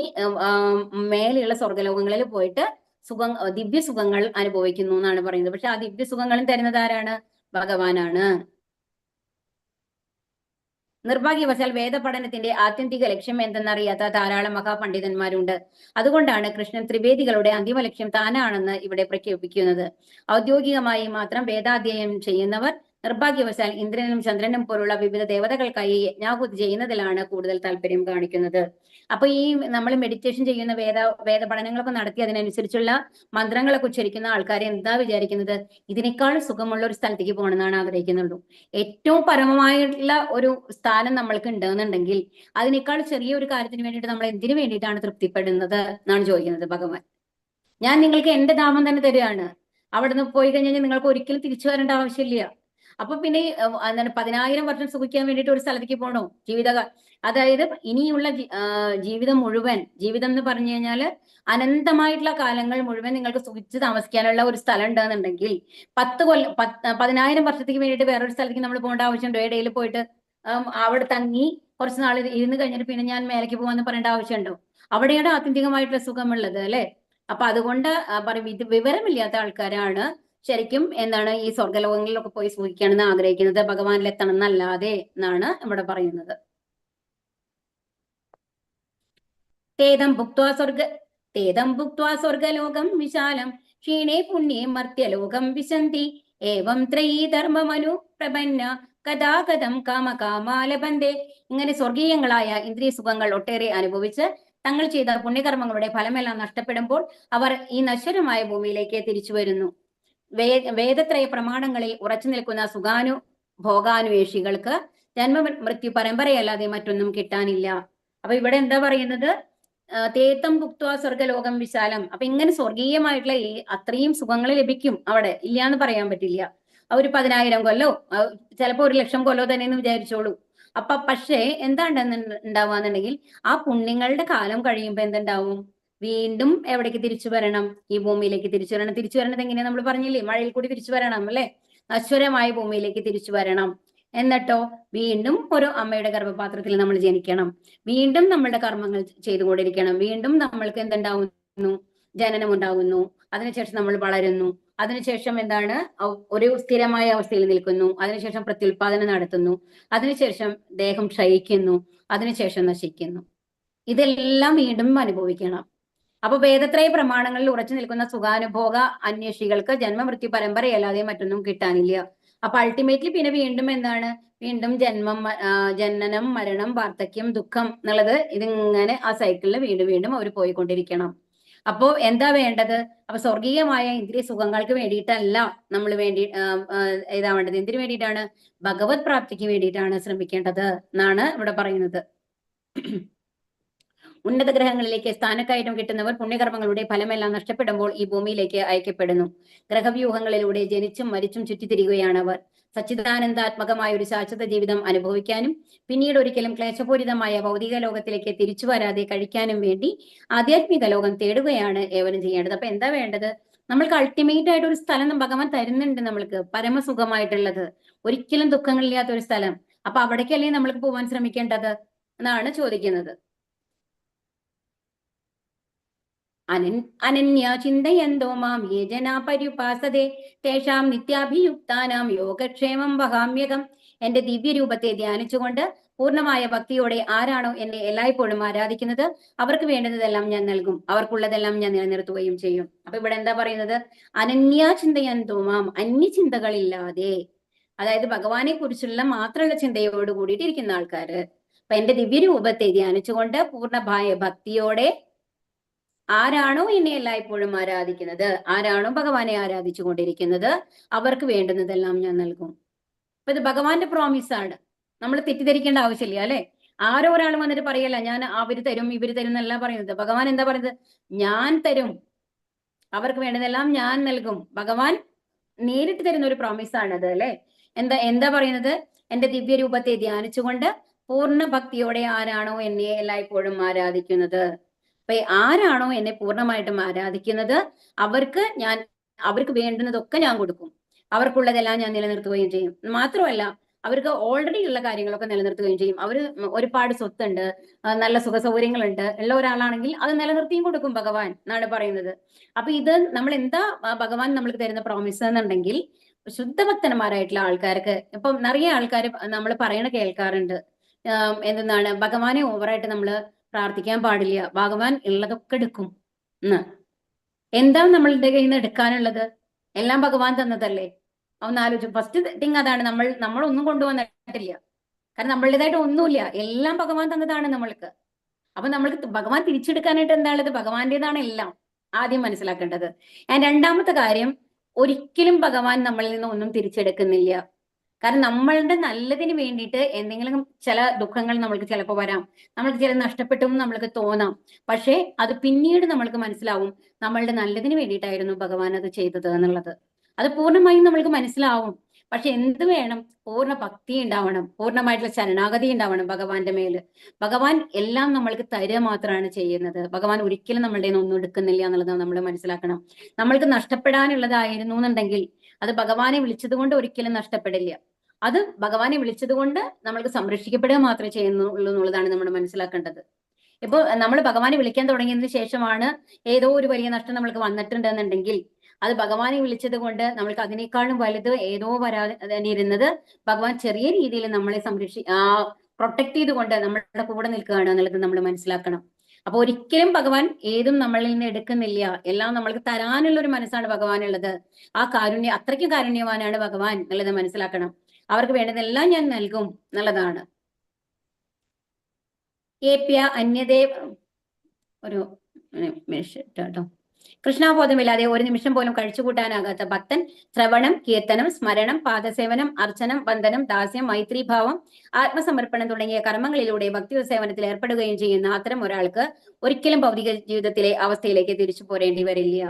മേലെയുള്ള സ്വർഗലോകങ്ങളിൽ പോയിട്ട് ദിവ്യസുഖങ്ങൾ അനുഭവിക്കുന്നു എന്നാണ് പറയുന്നത്. പക്ഷെ ആ ദിവ്യസുഖങ്ങളും തരുന്നത് ആരാണ്? ഭഗവാനാണ്. നിർഭാഗ്യവശാൽ വേദപഠനത്തിന്റെ ആത്യന്തിക ലക്ഷ്യം എന്തെന്നറിയാത്ത ധാരാളം മഹാപണ്ഡിതന്മാരുണ്ട്. അതുകൊണ്ടാണ് കൃഷ്ണൻ ത്രിവേദികളുടെ അന്തിമ ലക്ഷ്യം താനാണെന്ന് ഇവിടെ പ്രഖ്യാപിക്കുന്നത്. ഔദ്യോഗികമായി മാത്രം വേദാധ്യയനം ചെയ്യുന്നവർ നിർഭാഗ്യവശാൽ ഇന്ദ്രനും ചന്ദ്രനും പോലുള്ള വിവിധ ദേവതകൾക്കായി യജ്ഞാഹുതി ചെയ്യുന്നതിലാണ് കൂടുതൽ താല്പര്യം കാണിക്കുന്നത്. അപ്പൊ ഈ നമ്മൾ മെഡിറ്റേഷൻ ചെയ്യുന്ന വേദ പഠനങ്ങളൊക്കെ നടത്തി അതിനനുസരിച്ചുള്ള മന്ത്രങ്ങളൊക്കെ ഉച്ചരിക്കുന്ന ആൾക്കാരെ എന്താ വിചാരിക്കുന്നത്? ഇതിനേക്കാൾ സുഖമുള്ള ഒരു സ്ഥലത്തേക്ക് പോകണമെന്നാണ് ആഗ്രഹിക്കുന്നുള്ളൂ. ഏറ്റവും പരമമായിട്ടുള്ള ഒരു സ്ഥാനം നമ്മൾക്ക് ഉണ്ടെന്നുണ്ടെങ്കിൽ അതിനേക്കാൾ ചെറിയൊരു കാര്യത്തിന് വേണ്ടിയിട്ട് നമ്മൾ എന്തിനു വേണ്ടിയിട്ടാണ് തൃപ്തിപ്പെടുന്നത് എന്നാണ് ചോദിക്കുന്നത് ഭഗവാൻ. ഞാൻ നിങ്ങൾക്ക് എന്റെ ധാമം തന്നെ തരികയാണ്. അവിടുന്ന് പോയി കഴിഞ്ഞാൽ നിങ്ങൾക്ക് ഒരിക്കലും തിരിച്ചു വരേണ്ട ആവശ്യമില്ല. അപ്പൊ പിന്നെ എന്താണ് 10,000 വർഷം സുഖിക്കാൻ വേണ്ടിയിട്ട് ഒരു സ്ഥലത്തേക്ക് പോകണോ? അതായത് ഇനിയുള്ള ജീവിതം മുഴുവൻ, ജീവിതം എന്ന് പറഞ്ഞു കഴിഞ്ഞാല് അനന്തമായിട്ടുള്ള കാലങ്ങൾ മുഴുവൻ നിങ്ങൾക്ക് സുഖിച്ച് താമസിക്കാനുള്ള ഒരു സ്ഥലം ഉണ്ടെന്നുണ്ടെങ്കിൽ 10,000 വർഷത്തേക്ക് വേണ്ടിയിട്ട് വേറൊരു സ്ഥലത്തേക്ക് നമ്മൾ പോകേണ്ട ആവശ്യമുണ്ടോ? ഇടയിൽ പോയിട്ട് അവിടെ തങ്ങി കുറച്ച് നാൾ ഇരുന്ന് കഴിഞ്ഞിട്ട് പിന്നെ ഞാൻ മേലേക്ക് പോകാന്ന് പറയേണ്ട ആവശ്യമുണ്ടോ? അവിടെയാണ് ആത്യന്തികമായിട്ടുള്ള സുഖമുള്ളത്, അല്ലെ? അപ്പൊ അതുകൊണ്ട് പറയും ഇത് വിവരമില്ലാത്ത ആൾക്കാരാണ് ശരിക്കും എന്താണ് ഈ സ്വർഗലോകങ്ങളിലൊക്കെ പോയി സുഖിക്കണമെന്ന് ആഗ്രഹിക്കുന്നത്, ഭഗവാനിലെത്തണം എന്നല്ലാതെ എന്നാണ് ഇവിടെ പറയുന്നത്. തേദം ഭുക്വാ സ്വർഗലോകം വിശാലം ക്ഷീണേ പുണ്യേ മർത്യലോകം വിശന്തി ഏവം ത്രയീ ധർമ്മമനു പ്രപന്ന കഥാഗതം കാമകാമാലബന്ധേ. ഇങ്ങനെ സ്വർഗീയങ്ങളായ ഇന്ദ്രിയ സുഖങ്ങൾ ഒട്ടേറെ അനുഭവിച്ച് തങ്ങൾ ചെയ്ത പുണ്യകർമ്മങ്ങളുടെ ഫലമെല്ലാം നഷ്ടപ്പെടുമ്പോൾ അവർ ഈ നശ്വരമായ ഭൂമിയിലേക്ക് തിരിച്ചു വരുന്നു. വേദത്രയ പ്രമാണങ്ങളിൽ ഉറച്ചു നിൽക്കുന്ന ഭോഗാന്വേഷികൾക്ക് ജന്മമൃത്യു പരമ്പരയല്ലാതെ മറ്റൊന്നും കിട്ടാനില്ല. അപ്പൊ ഇവിടെ എന്താ പറയുന്നത്? തേത്തം ഭുക്വാ സ്വർഗലോകം വിശാലം. അപ്പൊ ഇങ്ങനെ സ്വർഗീയമായിട്ടുള്ള ഈ അത്രയും സുഖങ്ങൾ ലഭിക്കും അവിടെ, ഇല്ല എന്ന് പറയാൻ പറ്റില്ല. ഒരു 10,000 കൊല്ലോ ചിലപ്പോ 1,00,000 കൊല്ലോ തന്നെ എന്ന് വിചാരിച്ചോളൂ. അപ്പൊ പക്ഷേ എന്താണ്ടെന്ന് ഉണ്ടാവുകയെന്നുണ്ടെങ്കിൽ ആ പുണ്യങ്ങളുടെ കാലം കഴിയുമ്പോ എന്തുണ്ടാവും? വീണ്ടും എവിടേക്ക് തിരിച്ചു വരണം? ഈ ഭൂമിയിലേക്ക് തിരിച്ചു വരണം. തിരിച്ചു വരണത് എങ്ങനെയാ? നമ്മൾ പറഞ്ഞില്ലേ, മഴയിൽ കൂടി തിരിച്ചു വരണം, അല്ലെ? നശ്വരമായ ഭൂമിയിലേക്ക് തിരിച്ചു വരണം. എന്നിട്ടോ വീണ്ടും ഒരു അമ്മയുടെ ഗർഭപാത്രത്തിൽ നമ്മൾ ജനിക്കണം. വീണ്ടും നമ്മളുടെ കർമ്മങ്ങൾ ചെയ്തുകൊണ്ടിരിക്കണം. വീണ്ടും നമ്മൾക്ക് എന്തുണ്ടാവുന്നു? ജനനം ഉണ്ടാകുന്നു. അതിനുശേഷം നമ്മൾ വളരുന്നു. അതിനുശേഷം എന്താണ്? ഒരു സ്ഥിരമായ അവസ്ഥയിൽ നിൽക്കുന്നു. അതിനുശേഷം പ്രത്യുൽപാദനം നടത്തുന്നു. അതിനുശേഷം ദേഹം ക്ഷയിക്കുന്നു. അതിനുശേഷം നശിക്കുന്നു. ഇതെല്ലാം വീണ്ടും അനുഭവിക്കണം. അപ്പൊ വേദത്രയ പ്രമാണങ്ങളിൽ ഉറച്ചു നിൽക്കുന്ന സുഖാനുഭോഗ അന്വേഷികൾക്ക് ജന്മമൃത്യു പരമ്പരയല്ലാതെ മറ്റൊന്നും കിട്ടാനില്ല. അപ്പൊ അൾട്ടിമേറ്റ്ലി പിന്നെ വീണ്ടും എന്താണ്? വീണ്ടും ജനനം, മരണം, വാർദ്ധക്യം, ദുഃഖം എന്നുള്ളത് ഇതിങ്ങനെ ആ സൈക്കിളിൽ വീണ്ടും വീണ്ടും അവർ പോയിക്കൊണ്ടിരിക്കണം. അപ്പോ എന്താ വേണ്ടത്? അപ്പൊ സ്വർഗീയമായ ഇന്ദ്രിയ സുഖങ്ങൾക്ക് വേണ്ടിയിട്ടല്ല നമ്മൾ ഇതാവേണ്ടത്. എന്തിനു വേണ്ടിയിട്ടാണ്? ഭഗവത് പ്രാപ്തിക്ക് വേണ്ടിയിട്ടാണ് ശ്രമിക്കേണ്ടത് എന്നാണ് ഇവിടെ പറയുന്നത്. ഉന്നത ഗ്രഹങ്ങളിലേക്ക് സ്ഥാനക്കയറ്റം കിട്ടുന്നവർ പുണ്യകർമ്മങ്ങളുടെ ഫലമെല്ലാം നഷ്ടപ്പെടുമ്പോൾ ഈ ഭൂമിയിലേക്ക് അയക്കപ്പെടുന്നു. ഗ്രഹവ്യൂഹങ്ങളിലൂടെ ജനിച്ചും മരിച്ചും ചുറ്റിത്തിരികുകയാണ് അവർ. സച്ചിദാനന്ദാത്മകമായ ഒരു ശാശ്വത ജീവിതം അനുഭവിക്കാനും പിന്നീട് ഒരിക്കലും ക്ലേശപൂരിതമായ ഭൗതിക ലോകത്തിലേക്ക് തിരിച്ചു വരാതെ കഴിക്കാനും വേണ്ടി ആധ്യാത്മിക ലോകം തേടുകയാണ് ഏവരും ചെയ്യേണ്ടത്. അപ്പൊ എന്താ വേണ്ടത്? നമ്മൾക്ക് അൾട്ടിമേറ്റ് ആയിട്ട് ഒരു സ്ഥലം ഭഗവാൻ തരുന്നുണ്ട്, നമ്മൾക്ക് പരമസുഖമായിട്ടുള്ളത്, ഒരിക്കലും ദുഃഖങ്ങളില്ലാത്ത ഒരു സ്ഥലം. അപ്പൊ അവിടേക്കല്ലേ നമ്മൾക്ക് പോവാൻ ശ്രമിക്കേണ്ടത് എന്നാണ് ചോദിക്കുന്നത്. അനന്യ ചിന്തയന്തോ മാം യേ ജനാ പര്യുപാസതേ തേഷാം നിത്യാഭിയുക്താനാം യോഗക്ഷേമം വഹാമ്യകം. എന്റെ ദിവ്യരൂപത്തെ ധ്യാനിച്ചുകൊണ്ട് പൂർണ്ണമായ ഭക്തിയോടെ ആരാണോ എന്നെ എല്ലായ്പ്പോഴും ആരാധിക്കുന്നത് അവർക്ക് വേണ്ടുന്നതെല്ലാം ഞാൻ നൽകും, അവർക്കുള്ളതെല്ലാം ഞാൻ നിലനിർത്തുകയും ചെയ്യും. അപ്പൊ ഇവിടെ എന്താ പറയുന്നത്? അനന്യ ചിന്തയന്തോ മാം, അന്യചിന്തകളില്ലാതെ, അതായത് ഭഗവാനെ കുറിച്ചുള്ള മാത്രമുള്ള ചിന്തയോട് കൂടിയിട്ട് ഇരിക്കുന്ന ആൾക്കാര്. അപ്പൊ എന്റെ ദിവ്യരൂപത്തെ ധ്യാനിച്ചുകൊണ്ട് പൂർണ്ണമായ ഭക്തിയോടെ ആരാണോ എന്നെ എല്ലായ്പ്പോഴും ആരാധിക്കുന്നത്, ആരാണോ ഭഗവാനെ ആരാധിച്ചു കൊണ്ടിരിക്കുന്നത് അവർക്ക് വേണ്ടുന്നതെല്ലാം ഞാൻ നൽകും. അപ്പൊ ഇത് ഭഗവാന്റെ പ്രോമിസ് ആണ്, നമ്മൾ തെറ്റിദ്ധരിക്കേണ്ട ആവശ്യമില്ല, അല്ലെ? ആരോ ഒരാൾ വന്നിട്ട് പറയല്ല ഞാൻ അവര് തരും ഇവര് തരും എന്നല്ല പറയുന്നത്. ഭഗവാൻ എന്താ പറയുന്നത്? ഞാൻ തരും, അവർക്ക് വേണ്ടതെല്ലാം ഞാൻ നൽകും. ഭഗവാൻ നേരിട്ട് തരുന്ന ഒരു പ്രോമിസ് ആണത്, അല്ലെ? എന്താ പറയുന്നത്? എന്റെ ദിവ്യരൂപത്തെ ധ്യാനിച്ചുകൊണ്ട് പൂർണ്ണ ഭക്തിയോടെ ആരാണോ എന്നെ എല്ലായ്പ്പോഴും ആരാധിക്കുന്നത്, അപ്പൊ ആരാണോ എന്നെ പൂർണ്ണമായിട്ടും ആരാധിക്കുന്നത് അവർക്ക് വേണ്ടുന്നതൊക്കെ ഞാൻ കൊടുക്കും, അവർക്കുള്ളതെല്ലാം ഞാൻ നിലനിർത്തുകയും ചെയ്യും. മാത്രമല്ല അവർക്ക് ഓൾറെഡി ഉള്ള കാര്യങ്ങളൊക്കെ നിലനിർത്തുകയും ചെയ്യും. അവര് ഒരുപാട് സ്വത്തുണ്ട്, നല്ല സുഖ സൗകര്യങ്ങളുണ്ട് ഉള്ള ഒരാളാണെങ്കിൽ അത് നിലനിർത്തിയും കൊടുക്കും ഭഗവാൻ എന്നാണ് പറയുന്നത്. അപ്പൊ ഇത് നമ്മൾ എന്താ ഭഗവാൻ നമ്മൾക്ക് തരുന്ന പ്രോമിസ് എന്നുണ്ടെങ്കിൽ, ശുദ്ധഭക്തന്മാരായിട്ടുള്ള ആൾക്കാർക്ക്, ഇപ്പം നിറയെ ആൾക്കാർ നമ്മൾ പറയണ കേൾക്കാറുണ്ട്, എന്തെന്നാണ്, ഭഗവാനെ ഓവറായിട്ട് നമ്മള് പ്രാർത്ഥിക്കാൻ പാടില്ല, ഭഗവാൻ ഉള്ളതൊക്കെ എടുക്കും എന്ന്. എന്താ നമ്മളുടെ കയ്യിൽ നിന്ന് എടുക്കാനുള്ളത്? എല്ലാം ഭഗവാൻ തന്നതല്ലേ. ഒന്ന് ആലോചിച്ചു. ഫസ്റ്റ് തിങ് അതാണ്, നമ്മളൊന്നും കൊണ്ടുവന്നിട്ടില്ല. കാരണം നമ്മളുടേതായിട്ട് ഒന്നുമില്ല, എല്ലാം ഭഗവാൻ തന്നതാണ് നമ്മൾക്ക്. അപ്പൊ നമ്മൾക്ക് ഭഗവാൻ തിരിച്ചെടുക്കാനായിട്ട് എന്താണുള്ളത്? ഭഗവാന്റേതാണ് എല്ലാം, ആദ്യം മനസ്സിലാക്കേണ്ടത്. രണ്ടാമത്തെ കാര്യം, ഒരിക്കലും ഭഗവാൻ നമ്മളിൽ നിന്ന് ഒന്നും തിരിച്ചെടുക്കുന്നില്ല. കാരണം നമ്മളുടെ നല്ലതിന് വേണ്ടിയിട്ട് എന്തെങ്കിലും ചില ദുഃഖങ്ങൾ നമ്മൾക്ക് ചിലപ്പോൾ വരാം, നമ്മൾക്ക് ചില നഷ്ടപ്പെട്ടു എന്ന് നമ്മൾക്ക് തോന്നാം. പക്ഷേ അത് പിന്നീട് നമ്മൾക്ക് മനസ്സിലാവും നമ്മളുടെ നല്ലതിന് വേണ്ടിയിട്ടായിരുന്നു ഭഗവാൻ അത് ചെയ്തത് എന്നുള്ളത്. അത് പൂർണ്ണമായും നമ്മൾക്ക് മനസ്സിലാവും. പക്ഷെ എന്ത് വേണം? പൂർണ്ണ ഭക്തി ഉണ്ടാവണം, പൂർണ്ണമായിട്ടുള്ള ശരണാഗതി ഉണ്ടാവണം ഭഗവാന്റെ മേല്. ഭഗവാൻ എല്ലാം നമ്മൾക്ക് തരുക മാത്രമാണ് ചെയ്യുന്നത്. ഭഗവാൻ ഒരിക്കലും നമ്മളുടെ ഒന്നും എടുക്കുന്നില്ല എന്നുള്ളത് നമ്മൾ മനസ്സിലാക്കണം. നമ്മൾക്ക് നഷ്ടപ്പെടാനുള്ളതായിരുന്നു എന്നുണ്ടെങ്കിൽ അത് ഭഗവാനെ വിളിച്ചത് കൊണ്ട് ഒരിക്കലും നഷ്ടപ്പെടില്ല. അത് ഭഗവാനെ വിളിച്ചത് കൊണ്ട് നമ്മൾക്ക് സംരക്ഷിക്കപ്പെടുക മാത്രമേ ചെയ്യുന്നുള്ളൂ എന്നുള്ളതാണ് നമ്മൾ മനസ്സിലാക്കേണ്ടത്. ഇപ്പൊ നമ്മൾ ഭഗവാനെ വിളിക്കാൻ തുടങ്ങിയതിന് ശേഷമാണ് ഏതോ ഒരു വലിയ നഷ്ടം നമ്മൾക്ക് വന്നിട്ടുണ്ടെന്നുണ്ടെങ്കിൽ അത് ഭഗവാനെ വിളിച്ചത് കൊണ്ട് നമ്മൾക്ക് അതിനേക്കാളും വലുത് ഏതോ വരാനിരുന്നത് ഭഗവാൻ ചെറിയ രീതിയിൽ നമ്മളെ പ്രൊട്ടക്ട് ചെയ്തുകൊണ്ട് നമ്മളുടെ കൂടെ നിൽക്കുകയാണ് എന്നുള്ളത് നമ്മൾ മനസ്സിലാക്കണം. അപ്പൊ ഒരിക്കലും ഭഗവാൻ ഏതും നമ്മളിൽ നിന്ന് എടുക്കുന്നില്ല, എല്ലാം നമ്മൾക്ക് തരാനുള്ള ഒരു മനസ്സാണ് ഭഗവാനുള്ളത്. ആ കാരുണ്യം, അത്രയ്ക്കും കാരുണ്യവാനാണ് ഭഗവാൻ എന്നുള്ളത് മനസ്സിലാക്കണം. അവർക്ക് വേണ്ടതെല്ലാം ഞാൻ നൽകും എന്നുള്ളതാണ്. ഏപ്യ അന്യതേ ഒരു കേട്ടോ. കൃഷ്ണാബോധമില്ലാതെ ഒരു നിമിഷം പോലും കഴിച്ചുകൂട്ടാനാകാത്ത ഭക്തൻ ശ്രവണം, കീർത്തനം, സ്മരണം, പാദസേവനം, അർച്ചനം, വന്ദനം, ദാസ്യം, മൈത്രീഭാവം, ആത്മസമർപ്പണം തുടങ്ങിയ കർമ്മങ്ങളിലൂടെ ഭക്തി സേവനത്തിൽ ഏർപ്പെടുകയും ചെയ്യുന്ന അത്തരം ഒരാൾക്ക് ഒരിക്കലും ഭൗതിക ജീവിതത്തിലെ അവസ്ഥയിലേക്ക് തിരിച്ചു പോരേണ്ടി വരില്ല.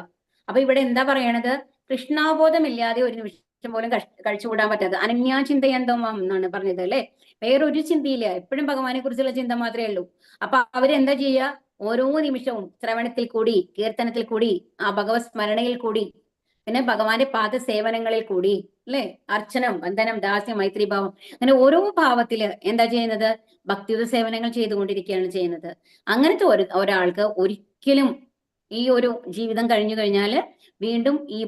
അപ്പൊ ഇവിടെ എന്താ പറയണത്? കൃഷ്ണാബോധമില്ലാതെ ഒരു നിമിഷം പോലും കഴിച്ചുകൂടാൻ പറ്റാതെ അനന്യാചിന്തയന്തമം എന്നാണ് പറഞ്ഞത് അല്ലെ. വേറൊരു ചിന്തയില്ല, എപ്പോഴും ഭഗവാനെ കുറിച്ചുള്ള ചിന്ത മാത്രമേ ഉള്ളൂ. അപ്പൊ അവരെന്താ ചെയ്യുക? ഓരോ നിമിഷവും ശ്രവണത്തിൽ കൂടി, കീർത്തനത്തിൽ കൂടി, ആ ഭഗവത് സ്മരണയിൽ കൂടി, പിന്നെ ഭഗവാന്റെ പാദസേവനങ്ങളിൽ കൂടി, അല്ലെ, അർച്ചനം, വന്ദനം, ദാസ്യം, മൈത്രിഭാവം, അങ്ങനെ ഓരോ ഭാവത്തില് എന്താ ചെയ്യുന്നത്? ഭക്തിയുത സേവനങ്ങൾ ചെയ്തുകൊണ്ടിരിക്കുകയാണ് ചെയ്യുന്നത്. അങ്ങനത്തെ ഒരാൾക്ക് ഒരിക്കലും ഈ ഒരു ജീവിതം കഴിഞ്ഞു കഴിഞ്ഞാല് വീണ്ടും ഈ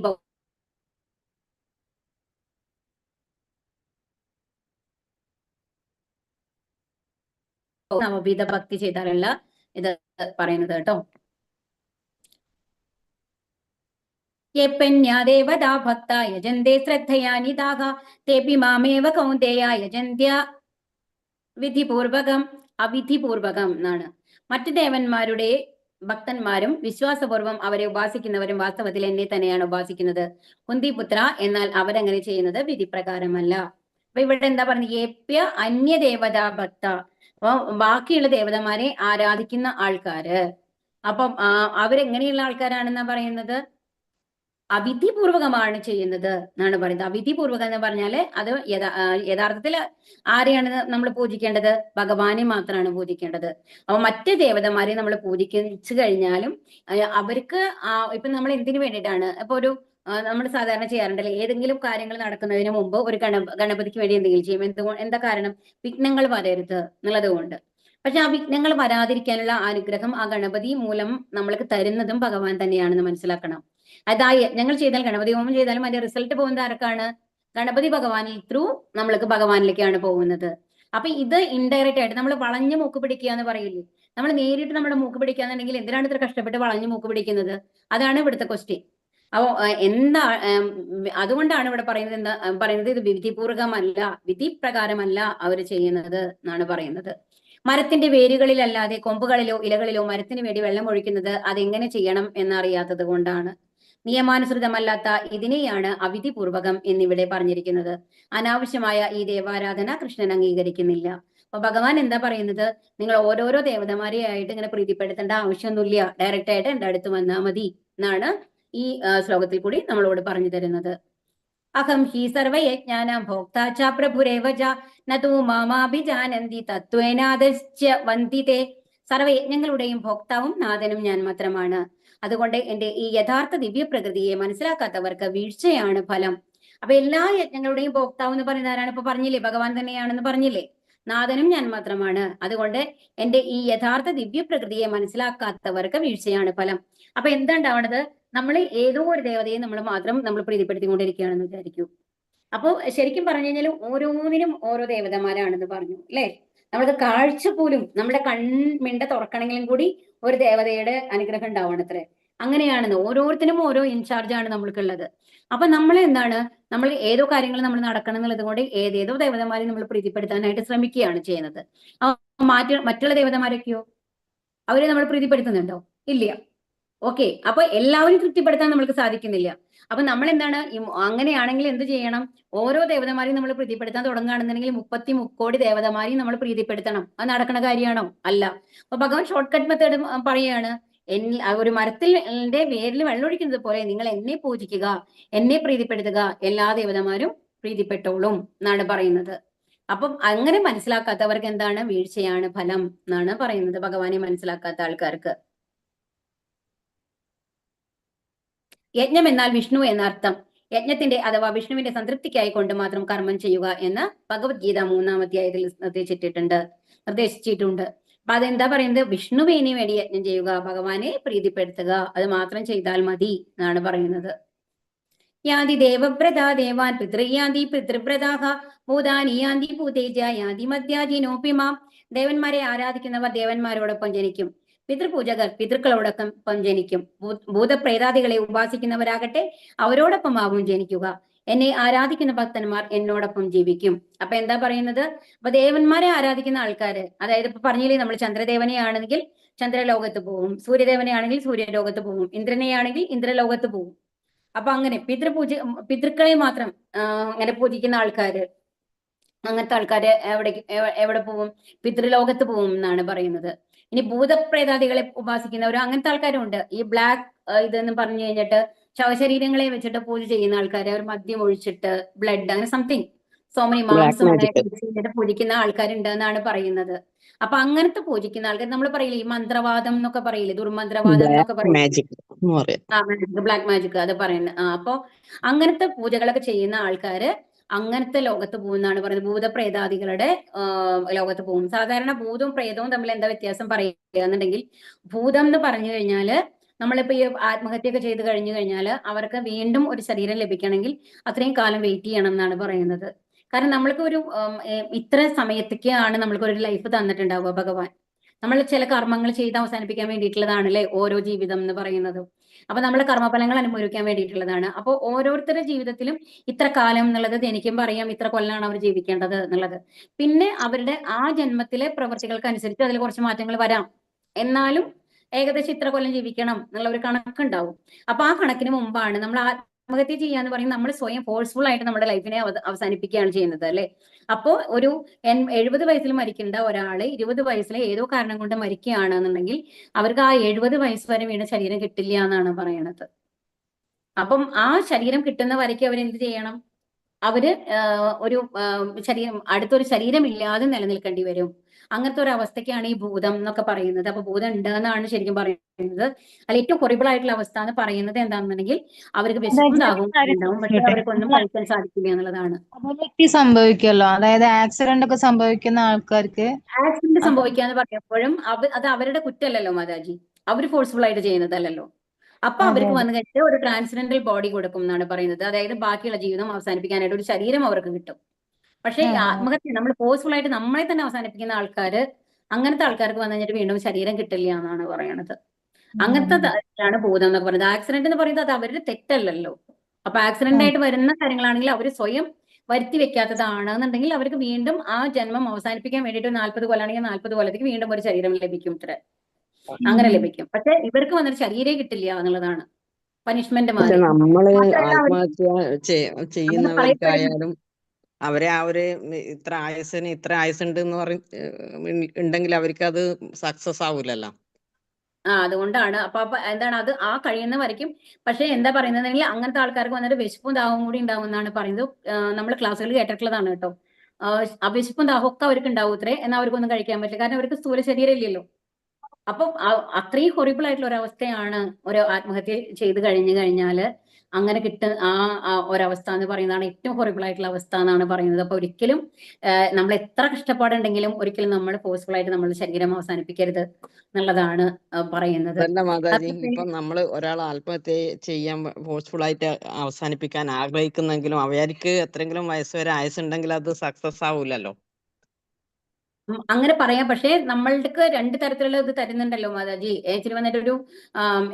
നവവിധ ഭക്തി ചെയ്താലുള്ള ഇത് പറയുന്നത് കേട്ടോ. യേപ്പന്യാദേവതാ ഭക്ത യജന്തേ ശ്രദ്ധയാ നിദാഹ തേപി മാമേവ കൗന്ദേയ യജന്ത്യ വിധിപൂർവകം അവിധിപൂർവകം എന്നാണ്. മറ്റു ദേവന്മാരുടെ ഭക്തന്മാരും വിശ്വാസപൂർവ്വം അവരെ ഉപാസിക്കുന്നവരും വാസ്തവത്തിൽ എന്നെ തന്നെയാണ് ഉപാസിക്കുന്നത്. കുന്തിപുത്ര, എന്നാൽ അവരങ്ങനെ ചെയ്യുന്നത് വിധിപ്രകാരമല്ല. അപ്പൊ ഇവിടെ എന്താ പറയുന്നത്? ഏപ്യ അന്യദേവതാ ഭക്ത, അപ്പൊ ബാക്കിയുള്ള ദേവതമാരെ ആരാധിക്കുന്ന ആൾക്കാര്. അപ്പം അവരെങ്ങനെയുള്ള ആൾക്കാരാണെന്നാ പറയുന്നത്? അവിധിപൂർവകമാണ് ചെയ്യുന്നത് എന്നാണ് പറയുന്നത്. അവിധിപൂർവകം എന്ന് പറഞ്ഞാല് അത് യഥാർത്ഥത്തിൽ ആരെയാണ് നമ്മൾ പൂജിക്കേണ്ടത്? ഭഗവാനെ മാത്രമാണ് പൂജിക്കേണ്ടത്. അപ്പൊ മറ്റ് ദേവതമാരെ നമ്മൾ പൂജിച്ചു കഴിഞ്ഞാലും അവർക്ക് ഇപ്പൊ നമ്മൾ എന്തിനു വേണ്ടിയിട്ടാണ് ഇപ്പൊ ഒരു നമ്മൾ സാധാരണ ചെയ്യാറുണ്ടല്ലോ, ഏതെങ്കിലും കാര്യങ്ങൾ നടക്കുന്നതിന് മുമ്പ് ഒരു ഗണപതിക്ക് വേണ്ടി എന്തെങ്കിലും ചെയ്യും. എന്താ കാരണം? വിഘ്നങ്ങൾ വരരുത് എന്നുള്ളത് കൊണ്ട്. പക്ഷെ ആ വിഘ്നങ്ങൾ വരാതിരിക്കാനുള്ള അനുഗ്രഹം ആ ഗണപതി മൂലം നമ്മൾക്ക് തരുന്നതും ഭഗവാൻ തന്നെയാണെന്ന് മനസ്സിലാക്കണം. അതായത് യജ്ഞങ്ങൾ ചെയ്താൽ, ഗണപതി ഹോമം ചെയ്താലും അതിന്റെ റിസൾട്ട് പോകുന്നത് ആർക്കാണ്? ഗണപതി ഭഗവാനിൽ ത്രൂ നമ്മൾക്ക് ഭഗവാനിലേക്കാണ് പോകുന്നത്. അപ്പൊ ഇത് ഇൻഡയറക്റ്റ് ആയിട്ട് നമ്മൾ വളഞ്ഞു മൂക്ക് പിടിക്കുക എന്ന് പറയില്ലേ, നമ്മൾ നേരിട്ട് നമ്മുടെ മൂക്ക് പിടിക്കാന്നുണ്ടെങ്കിൽ എന്തിനാണ് ഇത്ര കഷ്ടപ്പെട്ട് വളഞ്ഞു മൂക്ക് പിടിക്കുന്നത്? അതാണ് ഇവിടുത്തെ ക്വസ്റ്റ്യൻ. അപ്പോ അതുകൊണ്ടാണ് ഇവിടെ പറയുന്നത് ഇത് വിധിപൂർവകമല്ല, വിധി പ്രകാരമല്ല അവർ ചെയ്യുന്നത് എന്നാണ് പറയുന്നത്. മരത്തിന്റെ വേരുകളിലല്ലാതെ കൊമ്പുകളിലോ ഇലകളിലോ മരത്തിന് വേണ്ടി വെള്ളം ഒഴിക്കുന്നത് അതെങ്ങനെ ചെയ്യണം എന്നറിയാത്തത് കൊണ്ടാണ്. നിയമാനുസൃതമല്ലാത്ത ഇതിനെയാണ് അവിധിപൂർവകം എന്നിവിടെ പറഞ്ഞിരിക്കുന്നത്. അനാവശ്യമായ ഈ ദേവാരാധന കൃഷ്ണൻ അംഗീകരിക്കുന്നില്ല. അപ്പൊ ഭഗവാൻ എന്താ പറയുന്നത്? നിങ്ങൾ ഓരോരോ ദേവതമാരെ ആയിട്ട് ഇങ്ങനെ പ്രീതിപ്പെടുത്തേണ്ട ആവശ്യമൊന്നുമില്ല, ഡയറക്റ്റ് ആയിട്ട് എന്റെ അടുത്ത് വന്നാൽ മതി എന്നാണ് ഈ ശ്ലോകത്തിൽ കൂടി നമ്മളോട് പറഞ്ഞു തരുന്നത്. അഹം ഹി സർവയജ്ഞാനാം ഭോക്താച പ്രഭുരേവച നതു മാമാഭിജാനന്തി തത്വേനാദശ്ച വന്ദിതേ. സർവയജ്ഞങ്ങളുടെയും ഭോക്താവും നാഥനും ഞാൻ മാത്രമാണ്. അതുകൊണ്ട് എന്റെ ഈ യഥാർത്ഥ ദിവ്യപ്രകൃതിയെ മനസ്സിലാക്കാത്തവർക്ക് വീഴ്ചയാണ് ഫലം. അപ്പൊ എല്ലാ യജ്ഞങ്ങളുടെയും ഭോക്താവ് എന്ന് പറയുന്ന ആരാണ്? ഇപ്പൊ പറഞ്ഞില്ലേ, ഭഗവാൻ തന്നെയാണെന്ന് പറഞ്ഞില്ലേ. നാഥനും ഞാൻ മാത്രമാണ്. അതുകൊണ്ട് എന്റെ ഈ യഥാർത്ഥ ദിവ്യപ്രകൃതിയെ മനസ്സിലാക്കാത്തവർക്ക് വീഴ്ചയാണ് ഫലം. അപ്പൊ എന്താ ഉണ്ടാവണത്? നമ്മൾ ഏതോ ഒരു ദേവതയെ നമ്മൾ പ്രീതിപ്പെടുത്തിക്കൊണ്ടിരിക്കുകയാണെന്ന് വിചാരിക്കൂ. അപ്പോൾ ശരിക്കും പറഞ്ഞു കഴിഞ്ഞാൽ ഓരോന്നിനും ഓരോ ദേവതമാരാണെന്ന് പറഞ്ഞു അല്ലെ. നമ്മൾക്ക് കാഴ്ച പോലും നമ്മുടെ കൺമിണ്ട തുറക്കണമെങ്കിലും കൂടി ഒരു ദേവതയുടെ അനുഗ്രഹം ഉണ്ടാവണം അത്രേ. അങ്ങനെയാണെന്ന്. ഓരോരുത്തരും ഓരോ ഇൻചാർജാണ് നമ്മൾക്കുള്ളത്. അപ്പൊ നമ്മൾ എന്താണ്, നമ്മൾ ഏതോ കാര്യങ്ങൾ നമ്മൾ നടക്കണം എന്നുള്ളത് കൊണ്ട് ഏതേതോ ദേവതമാരെ നമ്മൾ പ്രീതിപ്പെടുത്താനായിട്ട് ശ്രമിക്കുകയാണ് ചെയ്യുന്നത്. മറ്റുള്ള ദേവതമാരൊക്കെയോ അവരെ നമ്മൾ പ്രീതിപ്പെടുത്തുന്നുണ്ടോ? ഇല്ല. ഓക്കെ. അപ്പൊ എല്ലാവരും തൃപ്തിപ്പെടുത്താൻ നമ്മൾക്ക് സാധിക്കുന്നില്ല. അപ്പൊ നമ്മൾ എന്താണ് അങ്ങനെയാണെങ്കിൽ എന്ത് ചെയ്യണം? ഓരോ ദേവതമാരെയും നമ്മൾ പ്രീതിപ്പെടുത്താൻ തുടങ്ങുകയാണെന്നുണ്ടെങ്കിൽ 33 ദേവതമാരെയും നമ്മൾ പ്രീതിപ്പെടുത്തണം. അത് നടക്കുന്ന കാര്യമാണോ? അല്ല. അപ്പൊ ഭഗവാൻ ഷോർട്ട് കട്ട് മെത്തേഡ് പറയുകയാണ്. ഒരു മരത്തിന്റെ വേരിൽ വെള്ളമൊഴിക്കുന്നത് പോലെ നിങ്ങൾ എന്നെ പൂജിക്കുക, എന്നെ പ്രീതിപ്പെടുത്തുക, എല്ലാ ദേവതമാരും പ്രീതിപ്പെട്ടോളും എന്നാണ് പറയുന്നത്. അപ്പം അങ്ങനെ മനസ്സിലാക്കാത്തവർക്ക് എന്താണ്? വീഴ്ചയാണ് ഫലം എന്നാണ് പറയുന്നത് ഭഗവാനെ മനസ്സിലാക്കാത്ത ആൾക്കാർക്ക്. യജ്ഞം എന്നാൽ വിഷ്ണു എന്നർത്ഥം. യജ്ഞത്തിന്റെ അഥവാ വിഷ്ണുവിന്റെ സംതൃപ്തിക്കായി കൊണ്ട് മാത്രം കർമ്മം ചെയ്യുക എന്ന് ഭഗവത്ഗീത 3-ാം അധ്യായത്തിൽ നിർദ്ദേശിച്ചിട്ടുണ്ട്. അപ്പൊ അതെന്താ പറയുന്നത്? വിഷ്ണുവിന് വേണ്ടി യജ്ഞം ചെയ്യുക, ഭഗവാനെ പ്രീതിപ്പെടുത്തുക, അത് മാത്രം ചെയ്താൽ മതി എന്നാണ് പറയുന്നത്. യാതി ദേവവ്രതാ ദേവാൻ പിതൃയാന്തി പിതൃവ്രതാഹ ഭൂതാനി യാന്തി ഭൂതേജ യാന്തി മധ്യാജിനോപിമാം. ദേവന്മാരെ ആരാധിക്കുന്നവർ ദേവന്മാരോടൊപ്പം ജനിക്കും, പിതൃപൂജകർ പിതൃക്കളോടൊപ്പം ജനിക്കും, ഭൂതപ്രേതാദികളെ ഉപാസിക്കുന്നവരാകട്ടെ അവരോടൊപ്പം ആവും ജനിക്കുക. എന്നെ ആരാധിക്കുന്ന ഭക്തന്മാർ എന്നോടൊപ്പം ജീവിക്കും. അപ്പൊ എന്താ പറയുന്നത്? അപ്പൊ ദേവന്മാരെ ആരാധിക്കുന്ന ആൾക്കാര്, അതായത് ഇപ്പൊ പറഞ്ഞില്ലേ നമ്മൾ ചന്ദ്രദേവനെ ആണെങ്കിൽ ചന്ദ്രലോകത്ത് പോവും, സൂര്യദേവനെ ആണെങ്കിൽ സൂര്യലോകത്ത് പോവും, ഇന്ദ്രനെ ആണെങ്കിൽ ഇന്ദ്രലോകത്ത് പോവും. അപ്പൊ അങ്ങനെ പിതൃക്കളെ മാത്രം അങ്ങനെ പൂജിക്കുന്ന ആൾക്കാര്, അങ്ങനത്തെ ആൾക്കാര് എവിടെ പോവും? പിതൃലോകത്ത് പോവും എന്നാണ് പറയുന്നത്. ഇനി ഭൂതപ്രേതാദികളെ ഉപാസിക്കുന്നവരും അങ്ങനത്തെ ആൾക്കാരും ഉണ്ട്. ഈ ബ്ലാക്ക് ഇതെന്ന് പറഞ്ഞു കഴിഞ്ഞിട്ട് ശവശരീരങ്ങളെ വെച്ചിട്ട് പൂജ ചെയ്യുന്ന ആൾക്കാര്, അവർ മദ്യം ഒഴിച്ചിട്ട് ബ്ലഡ് അങ്ങനെ സംതിങ് സോമനി മാംസം അങ്ങനെ പൂജിക്കുന്ന ആൾക്കാരുണ്ട് എന്നാണ് പറയുന്നത്. അപ്പൊ അങ്ങനത്തെ പൂജിക്കുന്ന ആൾക്കാർ നമ്മൾ പറയില്ലേ ഈ മന്ത്രവാദം എന്നൊക്കെ പറയില്ലേ, ദുർമന്ത്രവാദം എന്നൊക്കെ പറയില്ലേ, ബ്ലാക്ക് മാജിക് അത് പറയുന്നത്. അപ്പൊ അങ്ങനത്തെ പൂജകളൊക്കെ ചെയ്യുന്ന ആൾക്കാര് അങ്ങനത്തെ ലോകത്ത് പോകുന്നതാണ് പറയുന്നത്. ഭൂതപ്രേതാദികളുടെ ലോകത്ത് പോകും. സാധാരണ ഭൂതവും പ്രേതവും തമ്മിൽ എന്താ വ്യത്യാസം പറയുക എന്നുണ്ടെങ്കിൽ, ഭൂതം എന്ന് പറഞ്ഞു കഴിഞ്ഞാല് നമ്മളിപ്പോ ഈ ആത്മഹത്യയൊക്കെ ചെയ്ത് കഴിഞ്ഞു കഴിഞ്ഞാൽ അവർക്ക് വീണ്ടും ഒരു ശരീരം ലഭിക്കണമെങ്കിൽ അത്രയും കാലം വെയിറ്റ് ചെയ്യണം എന്നാണ് പറയുന്നത്. കാരണം നമ്മൾക്ക് ഒരു ഇത്ര സമയത്തേക്കാണ് നമ്മൾക്ക് ഒരു ലൈഫ് തന്നിട്ടുണ്ടാവുക ഭഗവാൻ. നമ്മൾ ചില കർമ്മങ്ങൾ ചെയ്ത് അവസാനിപ്പിക്കാൻ വേണ്ടിയിട്ടുള്ളതാണല്ലേ ഓരോ ജീവിതം എന്ന് പറയുന്നത്. അപ്പൊ നമ്മളെ കർമ്മഫലങ്ങൾ അനുഭവിക്കാൻ വേണ്ടിയിട്ടുള്ളതാണ്. അപ്പോൾ ഓരോരുത്തരുടെ ജീവിതത്തിലും ഇത്ര കാലം എന്നുള്ളത് ജനിക്കുമ്പോൾ അറിയാം ഇത്ര കൊല്ലാണ് അവർ ജീവിക്കേണ്ടത് എന്നുള്ളത്. പിന്നെ അവരുടെ ആ ജന്മത്തിലെ പ്രവൃത്തികൾക്ക് അനുസരിച്ച് അതിൽ കുറച്ച് മാറ്റങ്ങൾ വരാം. എന്നാലും ഏകദേശം ഇത്ര കൊല്ലം ജീവിക്കണം എന്നുള്ള ഒരു കണക്കുണ്ടാവും. അപ്പൊ ആ കണക്കിന് മുമ്പാണ് നമ്മൾ ആത്മഹത്യ ചെയ്യാന്ന് പറയുന്നത് നമ്മൾ സ്വയം ഫോഴ്സ്ഫുൾ ആയിട്ട് നമ്മുടെ ലൈഫിനെ അവസാനിപ്പിക്കുകയാണ് ചെയ്യുന്നത് അല്ലെ. അപ്പോ ഒരു 70 വയസ്സിൽ മരിക്കേണ്ട ഒരാള് 20 വയസ്സിൽ ഏതോ കാരണം കൊണ്ട് മരിക്കുകയാണെന്നുണ്ടെങ്കിൽ അവർക്ക് ആ 70 വയസ്സ് വരെ വീണ്ടും ശരീരം കിട്ടില്ല എന്നാണ് പറയണത്. അപ്പം ആ ശരീരം കിട്ടുന്ന വരയ്ക്ക് അവരെന്ത് ചെയ്യണം? അവര് ഒരു അടുത്തൊരു ശരീരം ഇല്ലാതെ നിലനിൽക്കേണ്ടി വരും. അങ്ങനത്തെ ഒരു അവസ്ഥയ്ക്കാണ് ഈ ഭൂതം എന്നൊക്കെ പറയുന്നത്. അപ്പൊ ഭൂതം ഉണ്ട് എന്നാണ് ശരിക്കും പറയുന്നത്. അതിൽ ഏറ്റവും ഹൊറിബിൾ ആയിട്ടുള്ള അവസ്ഥ എന്ന് പറയുന്നത് എന്താണെന്നുണ്ടെങ്കിൽ അവർക്ക് വിശപ്പും ദാഹവും ഉണ്ടാവും, പക്ഷെ അവർക്കൊന്നും കഴിക്കാൻ സാധിക്കില്ല എന്നുള്ളതാണ്. അപകടം സംഭവിക്കുമല്ലോ, അതായത് ആക്സിഡന്റ് ഒക്കെ സംഭവിക്കുന്ന ആൾക്കാർക്ക്. ആക്സിഡന്റ് സംഭവിക്കാന്ന് പറയുമ്പോഴും അത് അവരുടെ കുറ്റമല്ലല്ലോ മാതാജി, അവർ ഫോഴ്സ്ഫുൾ ആയിട്ട് ചെയ്യുന്നതല്ലല്ലോ. അപ്പൊ അവർക്ക് വന്നു കഴിഞ്ഞാൽ ഒരു ട്രാൻസ്ജെൻഡർ ബോഡി കൊടുക്കും എന്നാണ് പറയുന്നത്. അതായത് ബാക്കിയുള്ള ജീവിതം അവസാനിപ്പിക്കാനായിട്ട് ഒരു ശരീരം അവർക്ക് കിട്ടും. പക്ഷേ ആത്മഹത്യ നമ്മൾ ഫോഴ്സ്ഫുൾ ആയിട്ട് നമ്മളെ തന്നെ അവസാനിപ്പിക്കുന്ന ആൾക്കാര്, അങ്ങനത്തെ ആൾക്കാർക്ക് വന്നു കഴിഞ്ഞിട്ട് വീണ്ടും ശരീരം കിട്ടില്ല എന്നാണ് പറയണത്. അങ്ങനത്തെ ആണ് ഭൂതം എന്നൊക്കെ പറയുന്നത്. ആക്സിഡന്റ് എന്ന് പറയുന്നത് അത് അവരുടെ തെറ്റല്ലല്ലോ. അപ്പൊ ആക്സിഡന്റ് ആയിട്ട് വരുന്ന കാര്യങ്ങളാണെങ്കിൽ അവർ സ്വയം വരുത്തി വെക്കാത്തതാണെന്നുണ്ടെങ്കിൽ അവർക്ക് വീണ്ടും ആ ജന്മം അവസാനിപ്പിക്കാൻ വേണ്ടിയിട്ട് 40 കൊല്ലാണെങ്കിൽ 40 കൊല്ലത്തേക്ക് വീണ്ടും ഒരു ശരീരം ലഭിക്കും. ഇത്ര അങ്ങനെ ലഭിക്കും. പക്ഷെ ഇവർക്ക് വന്നിട്ട് ശരീരം കിട്ടില്ല എന്നുള്ളതാണ് പനിഷ്മെന്റ് മാതിരി. നമ്മള് ആത്മഹത്യ ചെയ്യുന്നവർക്കായാലും അവരെ ആ ഒരു ഇത്ര ആയുസിന് ഇത്ര ആയുസുണ്ട് എന്ന് ഉണ്ടെങ്കിൽ അവർക്ക് അത് സക്സസ് ആവൂലല്ലോ. അതുകൊണ്ടാണ് അപ്പൊ എന്താണ് അത് ആ കഴിയുന്ന വരയ്ക്കും. പക്ഷെ എന്താ പറയുന്നതെങ്കിൽ അങ്ങനത്തെ ആൾക്കാർക്ക് വന്നിട്ട് വിശപ്പും ദാഹവും കൂടി ഉണ്ടാവും എന്നാണ് പറയുന്നത്. നമ്മൾ ക്ലാസ്സുകളിൽ കേട്ടിട്ടുള്ളതാണ് കേട്ടോ. ആ വിശപ്പും ദാഹവും ഒക്കെ അവർക്ക് ഉണ്ടാവും ഇത്രേ, എന്നാൽ അവർക്കൊന്നും കഴിക്കാൻ പറ്റില്ല. കാരണം അവർക്ക് സ്ഥൂല ശരീരം ഇല്ലല്ലോ. അപ്പം അത്രയും ഹൊറിബിൾ ആയിട്ടുള്ള ഒരു അവസ്ഥയാണ് ഒരു ആത്മഹത്യ ചെയ്ത് കഴിഞ്ഞാല് അങ്ങനെ ആ ഒരവസ്ഥ എന്ന് പറയുന്നതാണ് ഏറ്റവും ഹൊറിബിൾ ആയിട്ടുള്ള അവസ്ഥ എന്നാണ് പറയുന്നത്. അപ്പൊ ഒരിക്കലും നമ്മൾ എത്ര കഷ്ടപ്പാടുണ്ടെങ്കിലും ഒരിക്കലും നമ്മൾ ഫോഴ്സ്ഫുൾ ആയിട്ട് നമ്മുടെ ശരീരം അവസാനിപ്പിക്കരുത് എന്നുള്ളതാണ് പറയുന്നത്. അതല്ല മാതാജി, ഇപ്പം നമ്മൾ ഒരാൾ ആത്മഹത്യ ചെയ്യാൻ ഫോഴ്സ്ഫുൾ ആയിട്ട് അവസാനിപ്പിക്കാൻ ആഗ്രഹിക്കുന്നെങ്കിലും അവർക്ക് എത്രയെങ്കിലും വയസ്സ് വരെ ആയുസുണ്ടെങ്കിൽ അത് സക്സസ് ആവൂലല്ലോ. അങ്ങനെ പറയാം. പക്ഷേ നമ്മൾക്ക് രണ്ട് തരത്തിലുള്ള ഇത് തരുന്നുണ്ടല്ലോ മാതാജി. ഇച്ചിരി വന്നിട്ട് ഒരു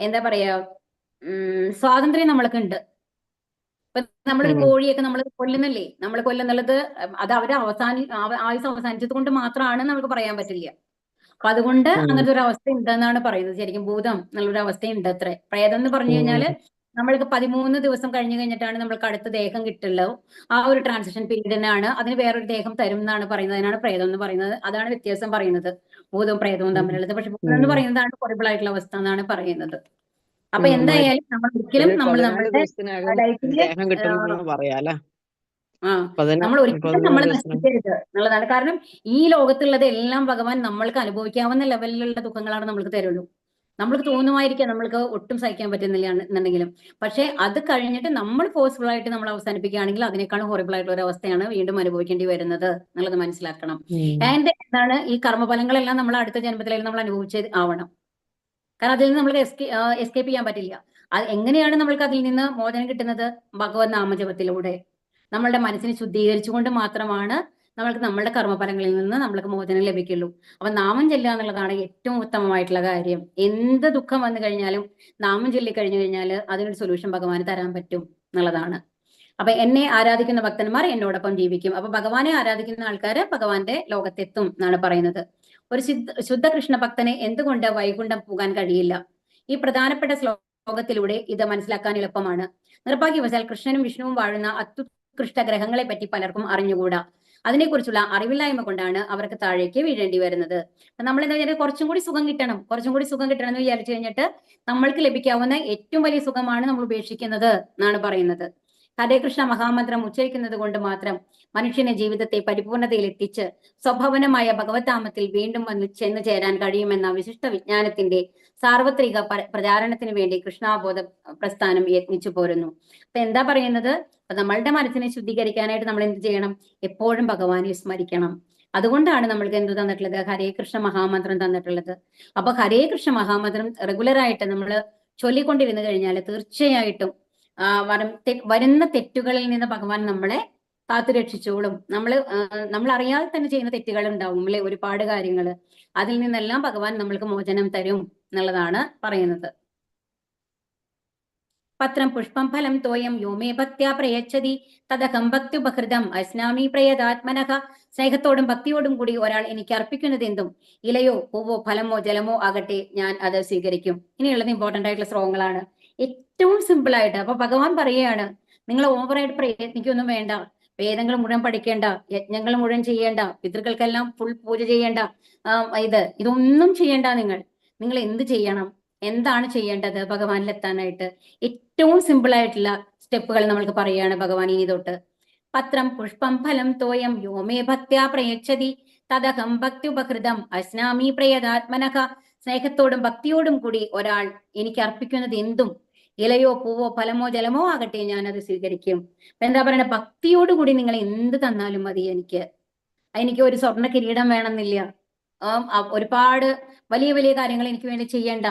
എന്താ പറയാ, സ്വാതന്ത്ര്യം നമ്മൾക്ക് ഉണ്ട്. ഇപ്പൊ നമ്മളൊരു കോഴിയൊക്കെ നമ്മൾ കൊല്ലുന്നില്ലേ, നമ്മൾ കൊല്ലുന്നുള്ളത് അത് അവരുടെ ആയുസ് അവസാനിച്ചത് കൊണ്ട് മാത്രമാണ് നമുക്ക് പറയാൻ പറ്റില്ല. അപ്പൊ അതുകൊണ്ട് അങ്ങനത്തെ ഒരു അവസ്ഥ ഉണ്ടെന്നാണ് പറയുന്നത്. ശരിക്കും ഭൂതം എന്നുള്ളൊരു അവസ്ഥ ഉണ്ട് അത്രേ. പ്രേതം എന്ന് പറഞ്ഞു കഴിഞ്ഞാല് നമ്മൾക്ക് 13 ദിവസം കഴിഞ്ഞു കഴിഞ്ഞിട്ടാണ് നമ്മൾക്ക് അടുത്ത ദേഹം കിട്ടുള്ളൂ. ആ ഒരു ട്രാൻസിഷൻ പീരീഡിനാണ് അതിന് വേറൊരു ദേഹം തരും എന്നാണ് പറയുന്നത്. അതിനാണ് പ്രേതം എന്ന് പറയുന്നത്. അതാണ് വ്യത്യാസം പറയുന്നത് ഭൂതവും പ്രേതവും തമ്മിലുള്ളത്. പക്ഷെ ഭൂതം എന്ന് പറയുന്നതാണ് ഹൊറിബിൾ ആയിട്ടുള്ള അവസ്ഥ എന്നാണ് പറയുന്നത്. അപ്പൊ എന്തായാലും നമ്മൾ ഒരിക്കലും നമ്മൾ 14 നമ്മളുടെ ദിവസത്തിനകം ലൈഫില് ദേഹം കിട്ടുമെന്ന് പറയാലേ. നമ്മൾ ഒരിക്കലും 14 നമ്മൾ ദിവസത്തിനകം. നശിക്കരുത് എന്നുള്ളതാണ്. കാരണം ഈ ലോകത്തുള്ളത് എല്ലാം ഭഗവാൻ നമ്മൾക്ക് അനുഭവിക്കാവുന്ന ലെവലിലുള്ള ദുഃഖങ്ങളാണ് നമ്മൾക്ക് തരുള്ളൂ. നമ്മൾക്ക് തോന്നുമായിരിക്കാം നമ്മൾക്ക് ഒട്ടും സഹിക്കാൻ പറ്റുന്നില്ല എന്നുണ്ടെങ്കിലും, പക്ഷെ അത് കഴിഞ്ഞിട്ട് നമ്മൾ ഫോഴ്സ്ഫുൾ ആയിട്ട് നമ്മൾ അവസാനിപ്പിക്കുകയാണെങ്കിൽ അതിനേക്കാളും ഹൊറിബിൾ ആയിട്ടുള്ള ഒരു അവസ്ഥയാണ് വീണ്ടും അനുഭവിക്കേണ്ടി വരുന്നത് എന്നുള്ളത് മനസ്സിലാക്കണം. ആൻഡ് എന്താണ് ഈ കർമ്മഫലങ്ങളെല്ലാം നമ്മൾ അടുത്ത ജന്മത്തിലെല്ലാം നമ്മൾ അനുഭവിച്ച് ആവണം. കാരണം അതിൽ നിന്ന് നമ്മൾക്ക് എസ്കേപ്പ് ചെയ്യാൻ പറ്റില്ല. അത് എങ്ങനെയാണ് നമ്മൾക്ക് അതിൽ നിന്ന് മോചനം കിട്ടുന്നത്? ഭഗവത് നാമജപത്തിലൂടെ നമ്മളുടെ മനസ്സിനെ ശുദ്ധീകരിച്ചുകൊണ്ട് മാത്രമാണ് നമ്മൾക്ക് നമ്മളുടെ കർമ്മഫലങ്ങളിൽ നിന്ന് നമ്മൾക്ക് മോചനം ലഭിക്കുള്ളൂ. അപ്പൊ നാമം ചെല്ലുക എന്നുള്ളതാണ് ഏറ്റവും ഉത്തമമായിട്ടുള്ള കാര്യം. എന്ത് ദുഃഖം വന്നു കഴിഞ്ഞാലും നാമം ചൊല്ലി കഴിഞ്ഞു കഴിഞ്ഞാൽ അതിനൊരു സൊല്യൂഷൻ ഭഗവാന് തരാൻ പറ്റും എന്നുള്ളതാണ്. അപ്പൊ എന്നെ ആരാധിക്കുന്ന ഭക്തന്മാർ എന്നോടൊപ്പം ജീവിക്കും. അപ്പൊ ഭഗവാനെ ആരാധിക്കുന്ന ആൾക്കാര് ഭഗവാന്റെ ലോകത്തെത്തും എന്നാണ് പറയുന്നത്. ഒരു ശുദ്ധ കൃഷ്ണ ഭക്തനെ എന്തുകൊണ്ട് വൈകുണ്ഠം പോകാൻ കഴിയില്ല? ഈ പ്രധാനപ്പെട്ട ശ്ലോകത്തിലൂടെ ഇത് മനസ്സിലാക്കാൻ എളുപ്പമാണ്. നിർഭാഗ്യവശാൽ കൃഷ്ണനും വിഷ്ണുവും വാഴുന്ന അത്യുത്കൃഷ്ട ഗ്രഹങ്ങളെ പറ്റി പലർക്കും അറിഞ്ഞുകൂടാ. അതിനെക്കുറിച്ചുള്ള അറിവില്ലായ്മ കൊണ്ടാണ് അവർക്ക് താഴേക്ക് വീഴേണ്ടി വരുന്നത്. നമ്മൾ എന്താ വെച്ചാൽ കുറച്ചും കൂടി സുഖം കിട്ടണം എന്ന് വിചാരിച്ചു കഴിഞ്ഞിട്ട് നമ്മൾക്ക് ലഭിക്കാവുന്ന ഏറ്റവും വലിയ സുഖമാണ് നമ്മൾ ഉപേക്ഷിക്കുന്നത് എന്നാണ് പറയുന്നത്. ഹരേ കൃഷ്ണ മഹാമന്ത്രം ഉച്ചരിക്കുന്നത് കൊണ്ട് മാത്രം മനുഷ്യനെ ജീവിതത്തെ പരിപൂർണതയിൽ എത്തിച്ച് സ്വഭവനമായ ഭഗവത്ധാമത്തിൽ വീണ്ടും വന്ന് ചെന്ന് ചേരാൻ കഴിയുമെന്ന വിശിഷ്ട വിജ്ഞാനത്തിന്റെ സാർവത്രിക പ്രചാരണത്തിന് വേണ്ടി കൃഷ്ണാബോധ പ്രസ്ഥാനം യത്നിച്ചു പോരുന്നു. അപ്പൊ എന്താ പറയുന്നത്? അപ്പൊ നമ്മളുടെ മനസ്സിനെ ശുദ്ധീകരിക്കാനായിട്ട് നമ്മൾ എന്ത് ചെയ്യണം? എപ്പോഴും ഭഗവാനെ സ്മരിക്കണം. അതുകൊണ്ടാണ് നമ്മൾക്ക് എന്ത് തന്നിട്ടുള്ളത്? ഹരേ കൃഷ്ണ മഹാമന്ത്രം തന്നിട്ടുള്ളത്. അപ്പൊ ഹരേ കൃഷ്ണ മഹാമന്ത്രം റെഗുലറായിട്ട് നമ്മൾ ചൊല്ലിക്കൊണ്ടിരുന്നു കഴിഞ്ഞാൽ തീർച്ചയായിട്ടും വരുന്ന തെറ്റുകളിൽ നിന്ന് ഭഗവാൻ നമ്മളെ കാത്തുരക്ഷിച്ചോളും. നമ്മൾ അറിയാതെ തന്നെ ചെയ്യുന്ന തെറ്റുകൾ ഉണ്ടാവും അല്ലെ, ഒരുപാട് കാര്യങ്ങൾ. അതിൽ നിന്നെല്ലാം ഭഗവാൻ നമ്മൾക്ക് മോചനം തരും എന്നുള്ളതാണ് പറയുന്നത്. പത്രം പുഷ്പം ഫലം തോയം യോമേ ഭക്ത്യാ പ്രയച്ഛതി തദഹം ഭക്ത്യുപഹൃതം അസ്നാമി പ്രയതാത്മനഃ. സ്നേഹത്തോടും ഭക്തിയോടും കൂടി ഒരാൾ എനിക്ക് അർപ്പിക്കുന്നത് എന്തും ഇലയോ പൂവോ ഫലമോ ജലമോ ആകട്ടെ ഞാൻ അത് സ്വീകരിക്കും. ഇനിയുള്ളത് ഇമ്പോർട്ടന്റ് ആയിട്ടുള്ള ശ്ലോകങ്ങളാണ്. ഏറ്റവും സിമ്പിൾ ആയിട്ട്. അപ്പൊ ഭഗവാൻ പറയുകയാണ്, നിങ്ങൾ ഓവറായിട്ട് പ്രയത്നിക്കൊന്നും വേണ്ട, വേദങ്ങൾ മുഴുവൻ പഠിക്കേണ്ട, യജ്ഞങ്ങൾ മുഴുവൻ ചെയ്യേണ്ട, പിതൃക്കൾക്കെല്ലാം ഫുൾ പൂജ ചെയ്യേണ്ട, ഇതൊന്നും ചെയ്യേണ്ട. നിങ്ങൾ എന്ത് ചെയ്യണം? എന്താണ് ചെയ്യേണ്ടത് ഭഗവാനിലെത്താനായിട്ട്? ഏറ്റവും സിമ്പിൾ ആയിട്ടുള്ള സ്റ്റെപ്പുകൾ നമ്മൾക്ക് പറയുകയാണ് ഭഗവാൻ ഇനി തൊട്ട്. പത്രം പുഷ്പം ഫലം തോയം യോമേ ഭക്ത്യാ പ്രയച്ഛതി തദഹം ഭക്ത്യുപഹൃതം അസ്നാമി പ്രയതാത്മനഃ. സ്നേഹത്തോടും ഭക്തിയോടും കൂടി ഒരാൾ എനിക്ക് അർപ്പിക്കുന്നത് എന്തും ഇലയോ പൂവോ ഫലമോ ജലമോ ആകട്ടെ ഞാൻ അത് സ്വീകരിക്കും. എന്താ പറയണ? ഭക്തിയോടുകൂടി നിങ്ങൾ എന്ത് തന്നാലും മതി. എനിക്ക് ഒരു സ്വർണ്ണ കിരീടം വേണമെന്നില്ല. ഒരുപാട് വലിയ വലിയ കാര്യങ്ങൾ എനിക്ക് വേണ്ടി ചെയ്യേണ്ട,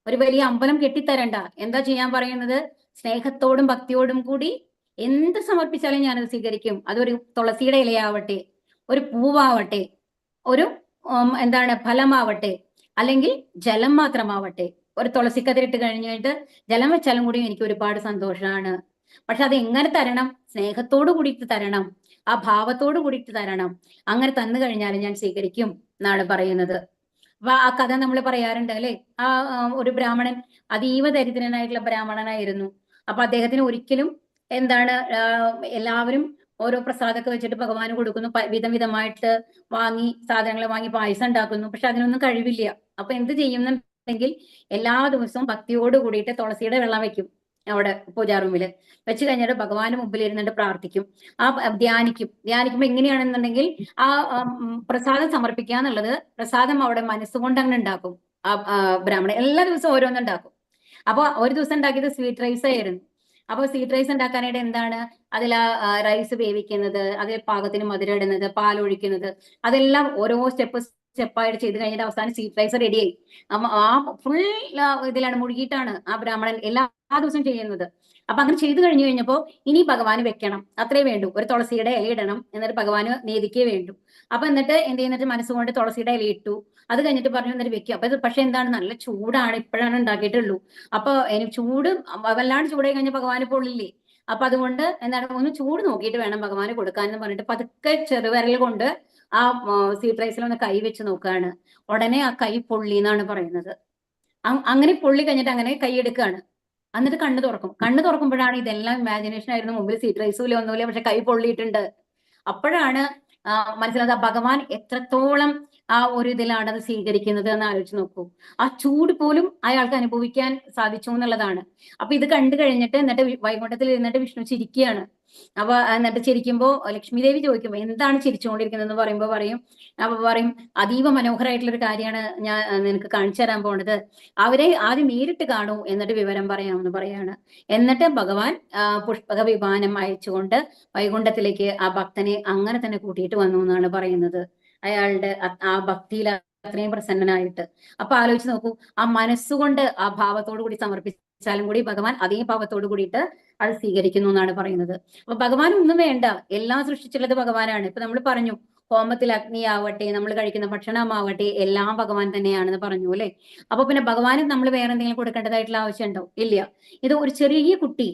ഒരു വലിയ അമ്പലം കെട്ടിത്തരണ്ട. എന്താ ചെയ്യാൻ പറയുന്നത്? സ്നേഹത്തോടും ഭക്തിയോടും കൂടി എന്ത് സമർപ്പിച്ചാലും ഞാനത് സ്വീകരിക്കും. അതൊരു തുളസിയുടെ ഇലയാവട്ടെ, ഒരു പൂവാവട്ടെ, ഒരു ഫലമാവട്ടെ, അല്ലെങ്കിൽ ജലം മാത്രമാവട്ടെ. ഒരു തുളസിക്കതിരിട്ട് കഴിഞ്ഞിട്ട് ജലം വെച്ചാലും കൂടി എനിക്ക് ഒരുപാട് സന്തോഷമാണ്. പക്ഷെ അത് എങ്ങനെ തരണം? സ്നേഹത്തോടു കൂടിയിട്ട് തരണം, ആ ഭാവത്തോടു കൂടിയിട്ട് തരണം. അങ്ങനെ തന്നു കഴിഞ്ഞാൽ ഞാൻ സ്വീകരിക്കും എന്നാണ് പറയുന്നത്. അപ്പൊ ആ കഥ നമ്മൾ പറയാറുണ്ട് അല്ലെ. ഒരു ബ്രാഹ്മണൻ, അതീവ ദരിദ്രനായിട്ടുള്ള ബ്രാഹ്മണനായിരുന്നു. അപ്പൊ അദ്ദേഹത്തിന് ഒരിക്കലും എല്ലാവരും ഓരോ പ്രസാദമൊക്കെ വെച്ചിട്ട് ഭഗവാന് കൊടുക്കുന്നു, വിധമായിട്ട് സാധനങ്ങൾ വാങ്ങി പായസം ഉണ്ടാക്കുന്നു. പക്ഷെ അതിനൊന്നും കഴിവില്ല. അപ്പൊ എന്ത് ചെയ്യുന്നുണ്ടെങ്കിൽ എല്ലാ ദിവസവും ഭക്തിയോട് കൂടിയിട്ട് തുളസിയുടെ വെള്ളം വെക്കും അവിടെ പൂജാറൂമില് വെച്ച് കഴിഞ്ഞിട്ട് ഭഗവാന് മുമ്പിൽ ഇരുന്നിട്ട് പ്രാർത്ഥിക്കും. ധ്യാനിക്കുമ്പോ എങ്ങനെയാണെന്നുണ്ടെങ്കിൽ പ്രസാദം സമർപ്പിക്കുക എന്നുള്ളത്, പ്രസാദം അവിടെ മനസ്സുകൊണ്ട് അങ്ങനെ ഉണ്ടാക്കും. ബ്രാഹ്മണൻ എല്ലാ ദിവസവും ഓരോന്നുണ്ടാക്കും. അപ്പൊ ഒരു ദിവസം ഉണ്ടാക്കിയത് സ്വീറ്റ് റൈസ് ആയിരുന്നു. അപ്പൊ സ്വീറ്റ് റൈസ് ഉണ്ടാക്കാനായിട്ട് എന്താണ്, അതിൽ റൈസ് വേവിക്കുന്നത്, അതിൽ പാകത്തിന് മധുരം ഇടുന്നത്, പാലൊഴിക്കുന്നത്, അതെല്ലാം ഓരോ സ്റ്റെപ്പായിട്ട് ചെയ്ത് കഴിഞ്ഞിട്ട് അവസാനം സ്വീറ്റ് റൈസ് റെഡിയായി. ഫുൾ ഇതിലാണ് മുഴുകിയിട്ടാണ് ആ ബ്രാഹ്മണൻ എല്ലാ ദിവസവും ചെയ്യുന്നത്. അപ്പൊ അങ്ങനെ ചെയ്തു കഴിഞ്ഞപ്പോൾ ഇനി ഭഗവാന് വെക്കണം, അത്രേ വേണ്ടൂ. ഒരു തുളസിയുടെ ഇല ഇടണം, എന്നിട്ട് ഭഗവാന് നീതിക്കേ വേണ്ടു. അപ്പൊ എന്നിട്ട് എന്ത് ചെയ്യുന്നിട്ട് മനസ്സുകൊണ്ട് തുളസിയുടെ ഇല ഇട്ടു. അത് കഴിഞ്ഞിട്ട് പറഞ്ഞു എന്നിട്ട് വെക്കുക. അപ്പൊ ഇത് പക്ഷെ എന്താണ്, നല്ല ചൂടാണ്, ഇപ്പോഴാണ് ഉണ്ടാക്കിയിട്ടുള്ളൂ. അപ്പൊ ചൂട് വല്ലാണ്ട് ചൂടായി കഴിഞ്ഞാൽ ഭഗവാന് പൊള്ളില്ലേ. അപ്പൊ അതുകൊണ്ട് എന്താണ്, ഒന്ന് ചൂട് നോക്കിയിട്ട് വേണം ഭഗവാന് കൊടുക്കാനെന്ന് പറഞ്ഞിട്ട് പതുക്കെ ചെറുവിരൽ കൊണ്ട് ആ സീഡ് റൈസിൽ ഒന്ന് കൈ വെച്ച് നോക്കുകയാണ്. ഉടനെ ആ കൈ പൊള്ളി എന്നാണ് പറയുന്നത്. അങ്ങനെ പൊള്ളി കഴിഞ്ഞിട്ട് അങ്ങനെ കൈ എടുക്കുകയാണ്. എന്നിട്ട് കണ്ണ് തുറക്കും. കണ്ണ് തുറക്കുമ്പോഴാണ് ഇതെല്ലാം ഇമാജിനേഷൻ ആയിരുന്നു, മുമ്പിൽ സീഡ് റൈസും ഒന്നുമില്ല, പക്ഷെ കൈ പൊള്ളിയിട്ടുണ്ട്. അപ്പോഴാണ് മനസ്സിലായത് ഭഗവാൻ എത്രത്തോളം ആ ഒരു ഇതിലാണ് അത് സ്വീകരിക്കുന്നത് എന്ന് ആലോചിച്ച് നോക്കൂ. ആ ചൂട് പോലും അയാൾക്ക് അനുഭവിക്കാൻ സാധിച്ചു എന്നുള്ളതാണ്. അപ്പൊ ഇത് കണ്ടു കഴിഞ്ഞിട്ട് എന്നിട്ട് വൈകുണ്ഠത്തിൽ ഇരുന്നിട്ട് വിഷ്ണു ചിരിക്കുകയാണ്. അപ്പൊ എന്നിട്ട് ചിരിക്കുമ്പോ ലക്ഷ്മി ദേവി ചോദിക്കുമ്പോ എന്താണ് ചിരിച്ചുകൊണ്ടിരിക്കുന്നത് എന്ന് പറയുമ്പോ പറയും അതീവ മനോഹരമായിട്ടുള്ള ഒരു കാര്യമാണ് ഞാൻ നിനക്ക് കാണിച്ചു തരാൻ പോണത്. അവരെ ആദ്യം നേരിട്ട് കാണൂ, എന്നിട്ട് വിവരം പറയാമെന്ന് പറയാണ്. എന്നിട്ട് ഭഗവാൻ പുഷ്പക വിമാനം അയച്ചുകൊണ്ട് വൈകുണ്ഠത്തിലേക്ക് ആ ഭക്തനെ അങ്ങനെ തന്നെ കൂട്ടിയിട്ട് വന്നു എന്നാണ് പറയുന്നത്. അയാളുടെ ആ ഭക്തിയിൽ അത്രയും പ്രസന്നനായിട്ട്. അപ്പൊ ആലോചിച്ച് നോക്കൂ, ആ മനസ്സുകൊണ്ട് ആ ഭാവത്തോടു കൂടി സമർപ്പിച്ചാലും കൂടി ഭഗവാൻ അതേ ഭാവത്തോടു കൂടിയിട്ട് അത് സ്വീകരിക്കുന്നു എന്നാണ് പറയുന്നത്. അപ്പൊ ഭഗവാൻ ഒന്നും വേണ്ട, എല്ലാം സൃഷ്ടിച്ചുള്ളത് ഭഗവാനാണ്. ഇപ്പൊ നമ്മൾ പറഞ്ഞു, ഹോമത്തിൽ അഗ്നിയാവട്ടെ, നമ്മൾ കഴിക്കുന്ന ഭക്ഷണമാവട്ടെ, എല്ലാം ഭഗവാൻ തന്നെയാണെന്ന് പറഞ്ഞു അല്ലെ. അപ്പൊ പിന്നെ ഭഗവാന് നമ്മൾ വേറെ എന്തെങ്കിലും കൊടുക്കേണ്ടതായിട്ടുള്ള ആവശ്യമുണ്ടോ? ഇല്ല. ഇത് ഒരു ചെറിയ കുട്ടി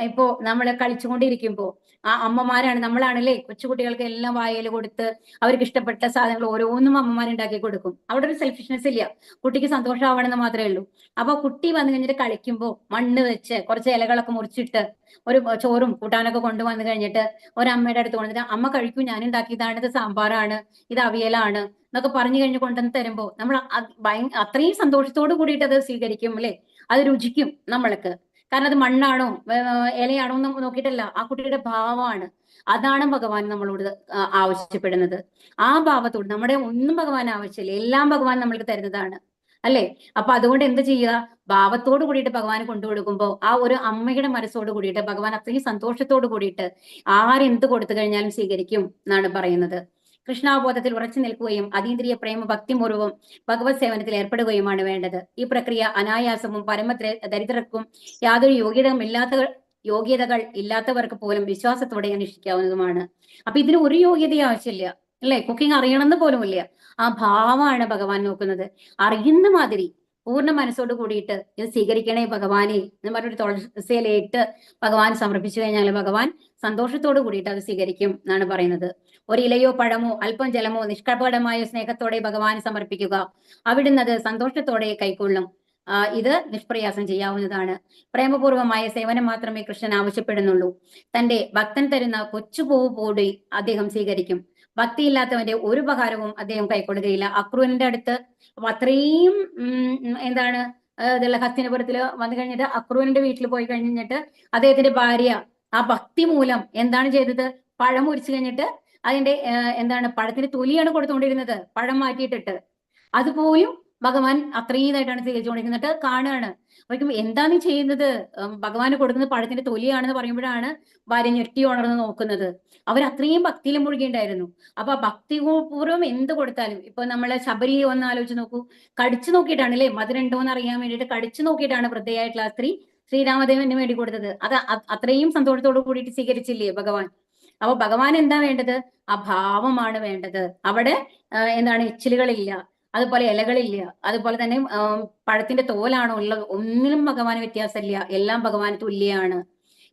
ഇപ്പോ നമ്മൾ കളിച്ചുകൊണ്ടിരിക്കുമ്പോ ആ അമ്മമാരാണ്, നമ്മളാണല്ലേ കൊച്ചുകുട്ടികൾക്ക് എല്ലാം വായയിൽ കൊടുത്ത് അവർക്ക് ഇഷ്ടപ്പെട്ട സാധനങ്ങൾ ഓരോന്നും അമ്മമാരുണ്ടാക്കി കൊടുക്കും. അവിടെ ഒരു സെൽഫിഷ്നെസ് ഇല്ല, കുട്ടിക്ക് സന്തോഷമാവണമെന്ന് മാത്രമേ ഉള്ളൂ. അപ്പൊ കുട്ടി വന്നു കഴിഞ്ഞിട്ട് കളിക്കുമ്പോൾ മണ്ണ് വെച്ച് കുറച്ച് ഇലകളൊക്കെ മുറിച്ചിട്ട് ഒരു ചോറും കൂട്ടാനൊക്കെ കൊണ്ടുവന്നു കഴിഞ്ഞിട്ട് ഒരമ്മയുടെ അടുത്ത് കൊണ്ടിട്ട് അമ്മ കഴിക്കൂ, ഞാൻ ഉണ്ടാക്കിയതാണ്, ഇത് സാമ്പാറാണ്, ഇത് അവിയലാണ് എന്നൊക്കെ പറഞ്ഞു കഴിഞ്ഞ് കൊണ്ടുവന്ന് തരുമ്പോൾ നമ്മൾ അത്രയും സന്തോഷത്തോട് കൂടിയിട്ട് അത് സ്വീകരിക്കും അല്ലെ. അത് രുചിക്കും നമ്മൾക്ക്. കാരണം അത് മണ്ണാണോ ഇലയാണോ എന്ന് നോക്കിയിട്ടല്ല, ആ കുട്ടിയുടെ ഭാവമാണ്. അതാണ് ഭഗവാൻ നമ്മളോട് ആവശ്യപ്പെടുന്നത്. ആ ഭാവത്തോട്, നമ്മുടെ ഒന്നും ഭഗവാൻ ആവശ്യമില്ല, എല്ലാം ഭഗവാൻ നമ്മൾക്ക് തരുന്നതാണ് അല്ലെ. അപ്പൊ അതുകൊണ്ട് എന്ത് ചെയ്യുക, ഭാവത്തോട് കൂടിയിട്ട് ഭഗവാൻ കൊണ്ടുകൊടുക്കുമ്പോൾ ആ ഒരു അമ്മയുടെ മനസ്സോട് കൂടിയിട്ട് ഭഗവാൻ അത്രയും സന്തോഷത്തോട് കൂടിയിട്ട് ആരെന്ത് കൊടുത്തു കഴിഞ്ഞാലും സ്വീകരിക്കും എന്നാണ് പറയുന്നത്. കൃഷ്ണാബോധത്തിൽ ഉറച്ചു നിൽക്കുകയും അതീന്ദ്രിയ പ്രേമ ഭക്തിപൂർവ്വം ഭഗവത് സേവനത്തിൽ ഏർപ്പെടുകയുമാണ് വേണ്ടത്. ഈ പ്രക്രിയ അനായാസവും ദരിദ്രർക്കും യാതൊരു യോഗ്യതകൾ ഇല്ലാത്തവർക്ക് പോലും വിശ്വാസത്തോടെ അനുഷ്ഠിക്കാവുന്നതുമാണ്. അപ്പൊ ഇതിന് ഒരു യോഗ്യത ആവശ്യമില്ല അല്ലെ. കുക്കിംഗ് അറിയണമെന്ന് പോലുമില്ല. ആ ഭാവമാണ് ഭഗവാൻ നോക്കുന്നത്. അറിയുന്ന മാതിരി പൂർണ്ണ മനസ്സോട് കൂടിയിട്ട് ഇത് സ്വീകരിക്കണേ ഭഗവാനെ എന്ന് പറഞ്ഞൊരു തുളസിയിലിട്ട് ഭഗവാൻ സമർപ്പിച്ചു കഴിഞ്ഞാൽ ഭഗവാൻ സന്തോഷത്തോട് കൂടിയിട്ട് അത് സ്വീകരിക്കും എന്നാണ് പറയുന്നത്. ഒരു ഇലയോ പഴമോ അല്പം ജലമോ നിഷ്കപടമായ സ്നേഹത്തോടെ ഭഗവാൻ സമർപ്പിക്കുക, അവിടുന്ന് അത് സന്തോഷത്തോടെ കൈക്കൊള്ളും. ഇത് നിഷ്പ്രയാസം ചെയ്യാവുന്നതാണ്. പ്രേമപൂർവമായ സേവനം മാത്രമേ കൃഷ്ണൻ ആവശ്യപ്പെടുന്നുള്ളൂ. തന്റെ ഭക്തൻ തരുന്ന കൊച്ചുപൂവ് കൂടി അദ്ദേഹം സ്വീകരിക്കും. ഭക്തിയില്ലാത്തവന്റെ ഒരു ഉപകാരവും അദ്ദേഹം കൈക്കൊള്ളുകയില്ല. അക്രൂരന്റെ അടുത്ത് അത്രയും എന്താണ് ഇതുള്ള ഹസ്തിനപുരത്തില് വന്നു കഴിഞ്ഞിട്ട് അക്രൂരന്റെ വീട്ടിൽ പോയി കഴിഞ്ഞിട്ട് അദ്ദേഹത്തിന്റെ ഭാര്യ ആ ഭക്തി മൂലം എന്താണ് ചെയ്തത്, പഴം മുറിച്ചു കഴിഞ്ഞിട്ട് അതിന്റെ എന്താണ് പഴത്തിന്റെ തൊലിയാണ് കൊടുത്തുകൊണ്ടിരുന്നത്, പഴം മാറ്റിയിട്ടിട്ട്. അതുപോലും ഭഗവാൻ അത്രയും ഇതായിട്ടാണ് സ്വീകരിച്ചുകൊണ്ടിരിക്കുന്നത്. കാണുകയാണ്. അപ്പോഴേക്കും എന്താണ് ചെയ്യുന്നത്, ഭഗവാന് കൊടുക്കുന്നത് പഴത്തിന്റെ തൊലിയാണെന്ന് പറയുമ്പോഴാണ് ഭാര്യ ഞെട്ടി ഉണർന്ന് നോക്കുന്നത്. അവർ അത്രയും ഭക്തിയിൽ മുഴുകിയിട്ടുണ്ടായിരുന്നു. അപ്പൊ ഭക്തിപൂർവ്വം എന്ത് കൊടുത്താലും, ഇപ്പൊ നമ്മളെ ശബരി ഒന്ന് ആലോചിച്ച് നോക്കൂ, കടിച്ചു നോക്കിയിട്ടാണ് അല്ലെ മധുരണ്ടോ എന്ന് അറിയാൻ വേണ്ടിയിട്ട് കടിച്ചു നോക്കിയിട്ടാണ് വൃദ്ധയായിട്ടുള്ള ആ സ്ത്രീ ശ്രീരാമദേവന് വേണ്ടി കൊടുത്തത്. അത് അത്രയും സന്തോഷത്തോടു കൂടിയിട്ട് സ്വീകരിച്ചില്ലേ ഭഗവാൻ. അപ്പൊ ഭഗവാൻ എന്താ വേണ്ടത്, ആ ഭാവമാണ് വേണ്ടത്. അവിടെ എന്താണ് എച്ചിലുകളില്ല, അതുപോലെ ഇലകളില്ല, അതുപോലെ തന്നെ പഴത്തിന്റെ തോലാണോ ഉള്ളത്, ഒന്നിനും ഭഗവാന് വ്യത്യാസമില്ല, എല്ലാം ഭഗവാന് തുല്യാണ്.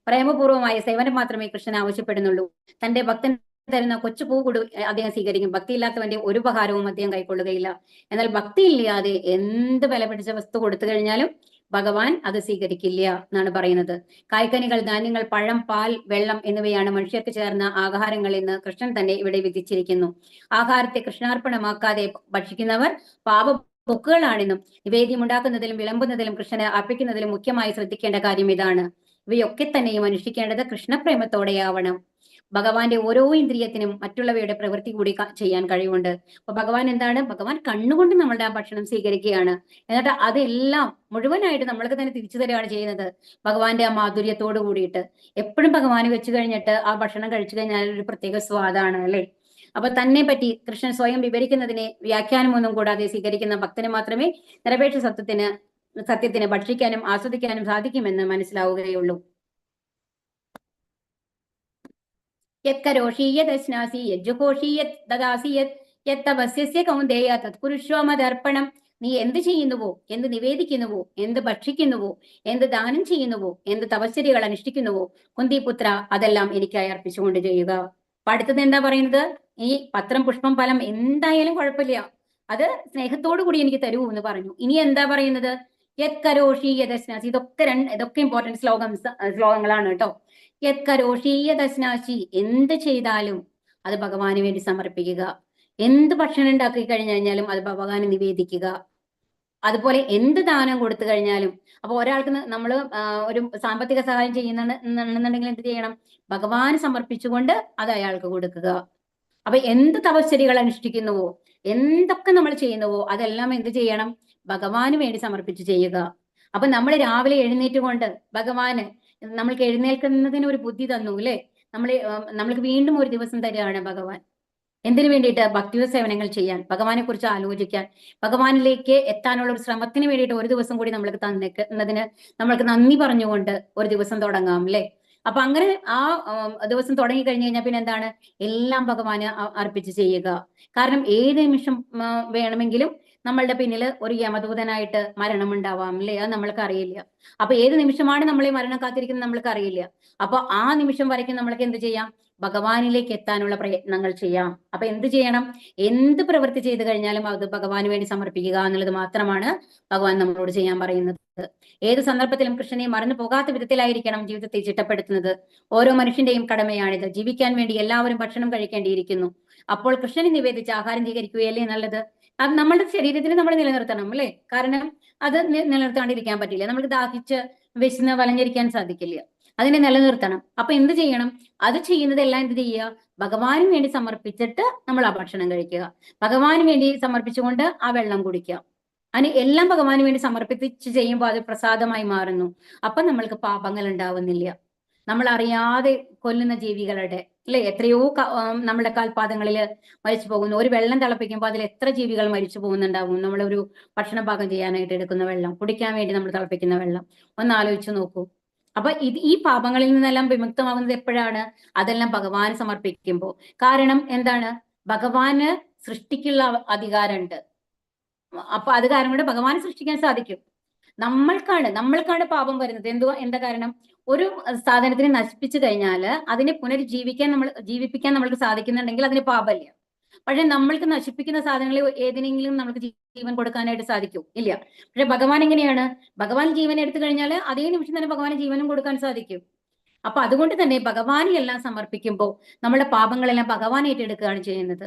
പ്രേമപൂർവമായ സേവനം മാത്രമേ കൃഷ്ണൻ ആവശ്യപ്പെടുന്നുള്ളൂ. തന്റെ ഭക്തൻ തരുന്ന കൊച്ചു പൂ കൂടി അദ്ദേഹം സ്വീകരിക്കും. ഭക്തിയില്ലാത്തവന്റെ ഒരു ഉപകാരവും അദ്ദേഹം കൈക്കൊള്ളുകയില്ല. എന്നാൽ ഭക്തിയില്ലാതെ എന്ത് വില പിടിച്ച വസ്തു കൊടുത്തു കഴിഞ്ഞാലും ഭഗവാൻ അത് സ്വീകരിക്കില്ല എന്നാണ് പറയുന്നത്. കായ്ക്കനികൾ, ധാന്യങ്ങൾ, പഴം, പാൽ, വെള്ളം എന്നിവയാണ് മനുഷ്യർക്ക് ചേർന്ന ആഹാരങ്ങൾ എന്ന് കൃഷ്ണൻ തന്നെ ഇവിടെ വിധിച്ചിരിക്കുന്നു. ആഹാരത്തെ കൃഷ്ണാർപ്പണമാക്കാതെ ഭക്ഷിക്കുന്നവർ പാപബുക്കുകളാണെന്നും നിവേദ്യം ഉണ്ടാക്കുന്നതിലും വിളമ്പുന്നതിലും കൃഷ്ണനെ അർപ്പിക്കുന്നതിലും മുഖ്യമായി ശ്രദ്ധിക്കേണ്ട കാര്യം ഇതാണ്. ഇവയൊക്കെ തന്നെയും അനുഷ്ഠിക്കേണ്ടത് കൃഷ്ണപ്രേമത്തോടെയാവണം. ഭഗവാന്റെ ഓരോ ഇന്ദ്രിയത്തിനും മറ്റുള്ളവയുടെ പ്രവൃത്തി കൂടി ചെയ്യാൻ കഴിവുണ്ട്. അപ്പൊ ഭഗവാൻ എന്താണ്, ഭഗവാൻ കണ്ണുകൊണ്ട് നമ്മളുടെ ആ ഭക്ഷണം സ്വീകരിക്കുകയാണ്. എന്നിട്ട് അതെല്ലാം മുഴുവനായിട്ട് നമ്മൾക്ക് തന്നെ തിരിച്ചു തരികയാണ് ചെയ്യുന്നത്, ഭഗവാന്റെ ആ മാധുര്യത്തോട് കൂടിയിട്ട്. എപ്പോഴും ഭഗവാന് വെച്ച് കഴിഞ്ഞിട്ട് ആ ഭക്ഷണം കഴിച്ചു കഴിഞ്ഞാൽ ഒരു പ്രത്യേക സ്വാദാണ് അല്ലെ. അപ്പൊ തന്നെ പറ്റി കൃഷ്ണൻ സ്വയം വിവരിക്കുന്നതിനെ വ്യാഖ്യാനമൊന്നും കൂടാതെ സ്വീകരിക്കുന്ന ഭക്തന് മാത്രമേ നിരപേക്ഷ സത്യത്തിന് ഭക്ഷിക്കാനും ആസ്വദിക്കാനും സാധിക്കുമെന്ന് മനസ്സിലാവുകയുള്ളൂ. യത്കരോഷി യദശ്നാസി യജ്ജുഘോഷി യത് ദദാസി യത് തപസ്യസ്യ കൗന്ദേയ തത്കുരുഷ്വ മദർപ്പണം. നീ എന്ത് ചെയ്യുന്നുവോ, എന്ത് നിവേദിക്കുന്നുവോ, എന്ത് ഭക്ഷിക്കുന്നുവോ, എന്ത് ദാനം ചെയ്യുന്നുവോ, എന്ത് തപശ്ചര്യകൾ അനുഷ്ഠിക്കുന്നുവോ കുന്തിപുത്ര, അതെല്ലാം എനിക്കായി അർപ്പിച്ചുകൊണ്ട് ചെയ്യുക. അപ്പൊ അടുത്തത് എന്താ പറയുന്നത്? ഈ പത്രം പുഷ്പം ഫലം എന്തായാലും കുഴപ്പമില്ല, അത് സ്നേഹത്തോടു കൂടി എനിക്ക് തരൂ എന്ന് പറഞ്ഞു. ഇനി എന്താ പറയുന്നത്? യത് കരോഷി യദശ്നാസി. ഇതൊക്കെ ഇമ്പോർട്ടന്റ് ശ്ലോകങ്ങളാണ് കേട്ടോ. യത് കരോഷി യദശ്നാസി, എന്ത് ചെയ്താലും അത് ഭഗവാന് വേണ്ടി സമർപ്പിക്കുക. എന്ത് ഭക്ഷണം ഉണ്ടാക്കി കഴിഞ്ഞാലും അത് ഭഗവാന് നിവേദിക്കുക. അതുപോലെ എന്ത് ദാനം കൊടുത്തു കഴിഞ്ഞാലും, അപ്പൊ ഒരാൾക്ക് നമ്മൾ ഒരു സാമ്പത്തിക സഹായം ചെയ്യുന്നുണ്ടെങ്കിൽ എന്ത് ചെയ്യണം? ഭഗവാന് സമർപ്പിച്ചുകൊണ്ട് അത് അയാൾക്ക് കൊടുക്കുക. അപ്പൊ എന്ത് തപശ്ചര്യകൾ അനുഷ്ഠിക്കുന്നുവോ, എന്തൊക്കെ നമ്മൾ ചെയ്യുന്നുവോ അതെല്ലാം എന്ത് ചെയ്യണം? ഭഗവാന് വേണ്ടി സമർപ്പിച്ച് ചെയ്യുക. അപ്പൊ നമ്മൾ രാവിലെ എഴുന്നേറ്റുകൊണ്ട് ഭഗവാന് നമ്മൾക്ക് എഴുന്നേൽക്കുന്നതിന് ഒരു ബുദ്ധി തന്നു അല്ലെ? നമ്മൾക്ക് വീണ്ടും ഒരു ദിവസം തരികയാണ് ഭഗവാൻ. എന്തിനു വേണ്ടിയിട്ട്? ഭക്തി സേവനങ്ങൾ ചെയ്യാൻ, ഭഗവാനെ കുറിച്ച് ആലോചിക്കാൻ, ഭഗവാനിലേക്ക് എത്താനുള്ള ഒരു ശ്രമത്തിന് വേണ്ടിയിട്ട് ഒരു ദിവസം കൂടി നമ്മൾക്ക് തന്നതിന് നമ്മൾക്ക് നന്ദി പറഞ്ഞുകൊണ്ട് ഒരു ദിവസം തുടങ്ങാം അല്ലെ? അപ്പൊ അങ്ങനെ ആ ദിവസം തുടങ്ങി കഴിഞ്ഞു കഴിഞ്ഞാൽ പിന്നെ എന്താണ്? എല്ലാം ഭഗവാന് അർപ്പിച്ച് ചെയ്യുക. കാരണം ഏത് നിമിഷം വേണമെങ്കിലും നമ്മളുടെ പിന്നിൽ ഒരു യമദൂതനായിട്ട് മരണം ഉണ്ടാവാം അല്ലേ? അത് നമ്മൾക്ക് അറിയില്ല. അപ്പൊ ഏത് നിമിഷമാണ് നമ്മളെ മരണം കാത്തിരിക്കുന്നത് നമ്മൾക്ക് അറിയില്ല. അപ്പൊ ആ നിമിഷം വരയ്ക്കും നമ്മൾക്ക് എന്ത് ചെയ്യാം? ഭഗവാനിലേക്ക് എത്താനുള്ള പ്രയത്നങ്ങൾ ചെയ്യാം. അപ്പൊ എന്ത് ചെയ്യണം? എന്ത് പ്രവൃത്തി ചെയ്തു കഴിഞ്ഞാലും അത് ഭഗവാന് വേണ്ടി സമർപ്പിക്കുക എന്നുള്ളത് മാത്രമാണ് ഭഗവാൻ നമ്മളോട് ചെയ്യാൻ പറയുന്നത്. ഏത് സന്ദർഭത്തിലും കൃഷ്ണനെ മറന്നു പോകാത്ത വിധത്തിലായിരിക്കണം ജീവിതത്തെ ചിട്ടപ്പെടുത്തുന്നത്. ഓരോ മനുഷ്യന്റെയും കടമയാണിത്. ജീവിക്കാൻ വേണ്ടി എല്ലാവരും ഭക്ഷണം കഴിക്കേണ്ടിയിരിക്കുന്നു. അപ്പോൾ കൃഷ്ണനെ നിവേദിച്ച് ആഹാരം സ്വീകരിക്കുകയല്ലേ നല്ലത്? അത് നമ്മുടെ ശരീരത്തിന് നമ്മൾ നിലനിർത്തണം അല്ലെ? കാരണം അത് നിലനിർത്താണ്ടിരിക്കാൻ പറ്റില്ല. നമുക്ക് ദാഹിച്ച് വിശന്ന് വലഞ്ഞിരിക്കാൻ സാധിക്കില്ല. അതിനെ നിലനിർത്തണം. അപ്പൊ എന്ത് ചെയ്യണം? അത് ചെയ്യുന്നതെല്ലാം എന്ത് ചെയ്യുക? ഭഗവാന് വേണ്ടി സമർപ്പിച്ചിട്ട് നമ്മൾ ആ ഭക്ഷണം കഴിക്കുക. ഭഗവാന് വേണ്ടി സമർപ്പിച്ചുകൊണ്ട് ആ വെള്ളം കുടിക്കുക. അതിന് എല്ലാം ഭഗവാന് വേണ്ടി സമർപ്പിച്ച് ചെയ്യുമ്പോൾ അത് പ്രസാദമായി മാറുന്നു. അപ്പൊ നമ്മൾക്ക് പാപങ്ങൾ ഉണ്ടാവുന്നില്ല. നമ്മൾ അറിയാതെ കൊല്ലുന്ന ജീവികളുടെ അല്ലെ എത്രയോ നമ്മുടെ കാൽപാദങ്ങളിൽ മരിച്ചു പോകുന്നു. ഒരു വെള്ളം തിളപ്പിക്കുമ്പോൾ അതിൽ എത്ര ജീവികൾ മരിച്ചു പോകുന്നുണ്ടാവും. നമ്മളൊരു ഭക്ഷണം പാകം ചെയ്യാനായിട്ട് എടുക്കുന്ന വെള്ളം, കുടിക്കാൻ വേണ്ടി നമ്മൾ തിളപ്പിക്കുന്ന വെള്ളം, ഒന്ന് ആലോചിച്ച് നോക്കൂ. അപ്പൊ ഈ പാപങ്ങളിൽ നിന്നെല്ലാം വിമുക്തമാകുന്നത് എപ്പോഴാണ്? അതെല്ലാം ഭഗവാന് സമർപ്പിക്കുമ്പോൾ. കാരണം എന്താണ്? ഭഗവാന് സൃഷ്ടിക്കുള്ള അധികാരമുണ്ട്. അപ്പൊ അത് കാരണം കൊണ്ട് ഭഗവാനെ സൃഷ്ടിക്കാൻ സാധിക്കും. നമ്മൾക്കാണ് പാപം വരുന്നത്. എന്താ കാരണം? ഒരു സാധനത്തിനെ നശിപ്പിച്ചു കഴിഞ്ഞാൽ അതിനെ ജീവിപ്പിക്കാൻ നമ്മൾക്ക് സാധിക്കുന്നുണ്ടെങ്കിൽ അതിന് പാപമില്ല. പക്ഷെ നമ്മൾക്ക് നശിപ്പിക്കുന്ന സാധനങ്ങളിൽ ഏതിനെങ്കിലും നമുക്ക് ജീവൻ കൊടുക്കാനായിട്ട് സാധിക്കും? ഇല്ല. പക്ഷെ ഭഗവാൻ എങ്ങനെയാണ്? ഭഗവാൻ ജീവൻ എടുത്തു കഴിഞ്ഞാൽ അതേ നിമിഷം തന്നെ ഭഗവാന് ജീവനും കൊടുക്കാൻ സാധിക്കും. അപ്പൊ അതുകൊണ്ട് തന്നെ ഭഗവാനെ എല്ലാം സമർപ്പിക്കുമ്പോൾ നമ്മുടെ പാപങ്ങളെല്ലാം ഭഗവാൻ ഏറ്റെടുക്കുകയാണ് ചെയ്യുന്നത്.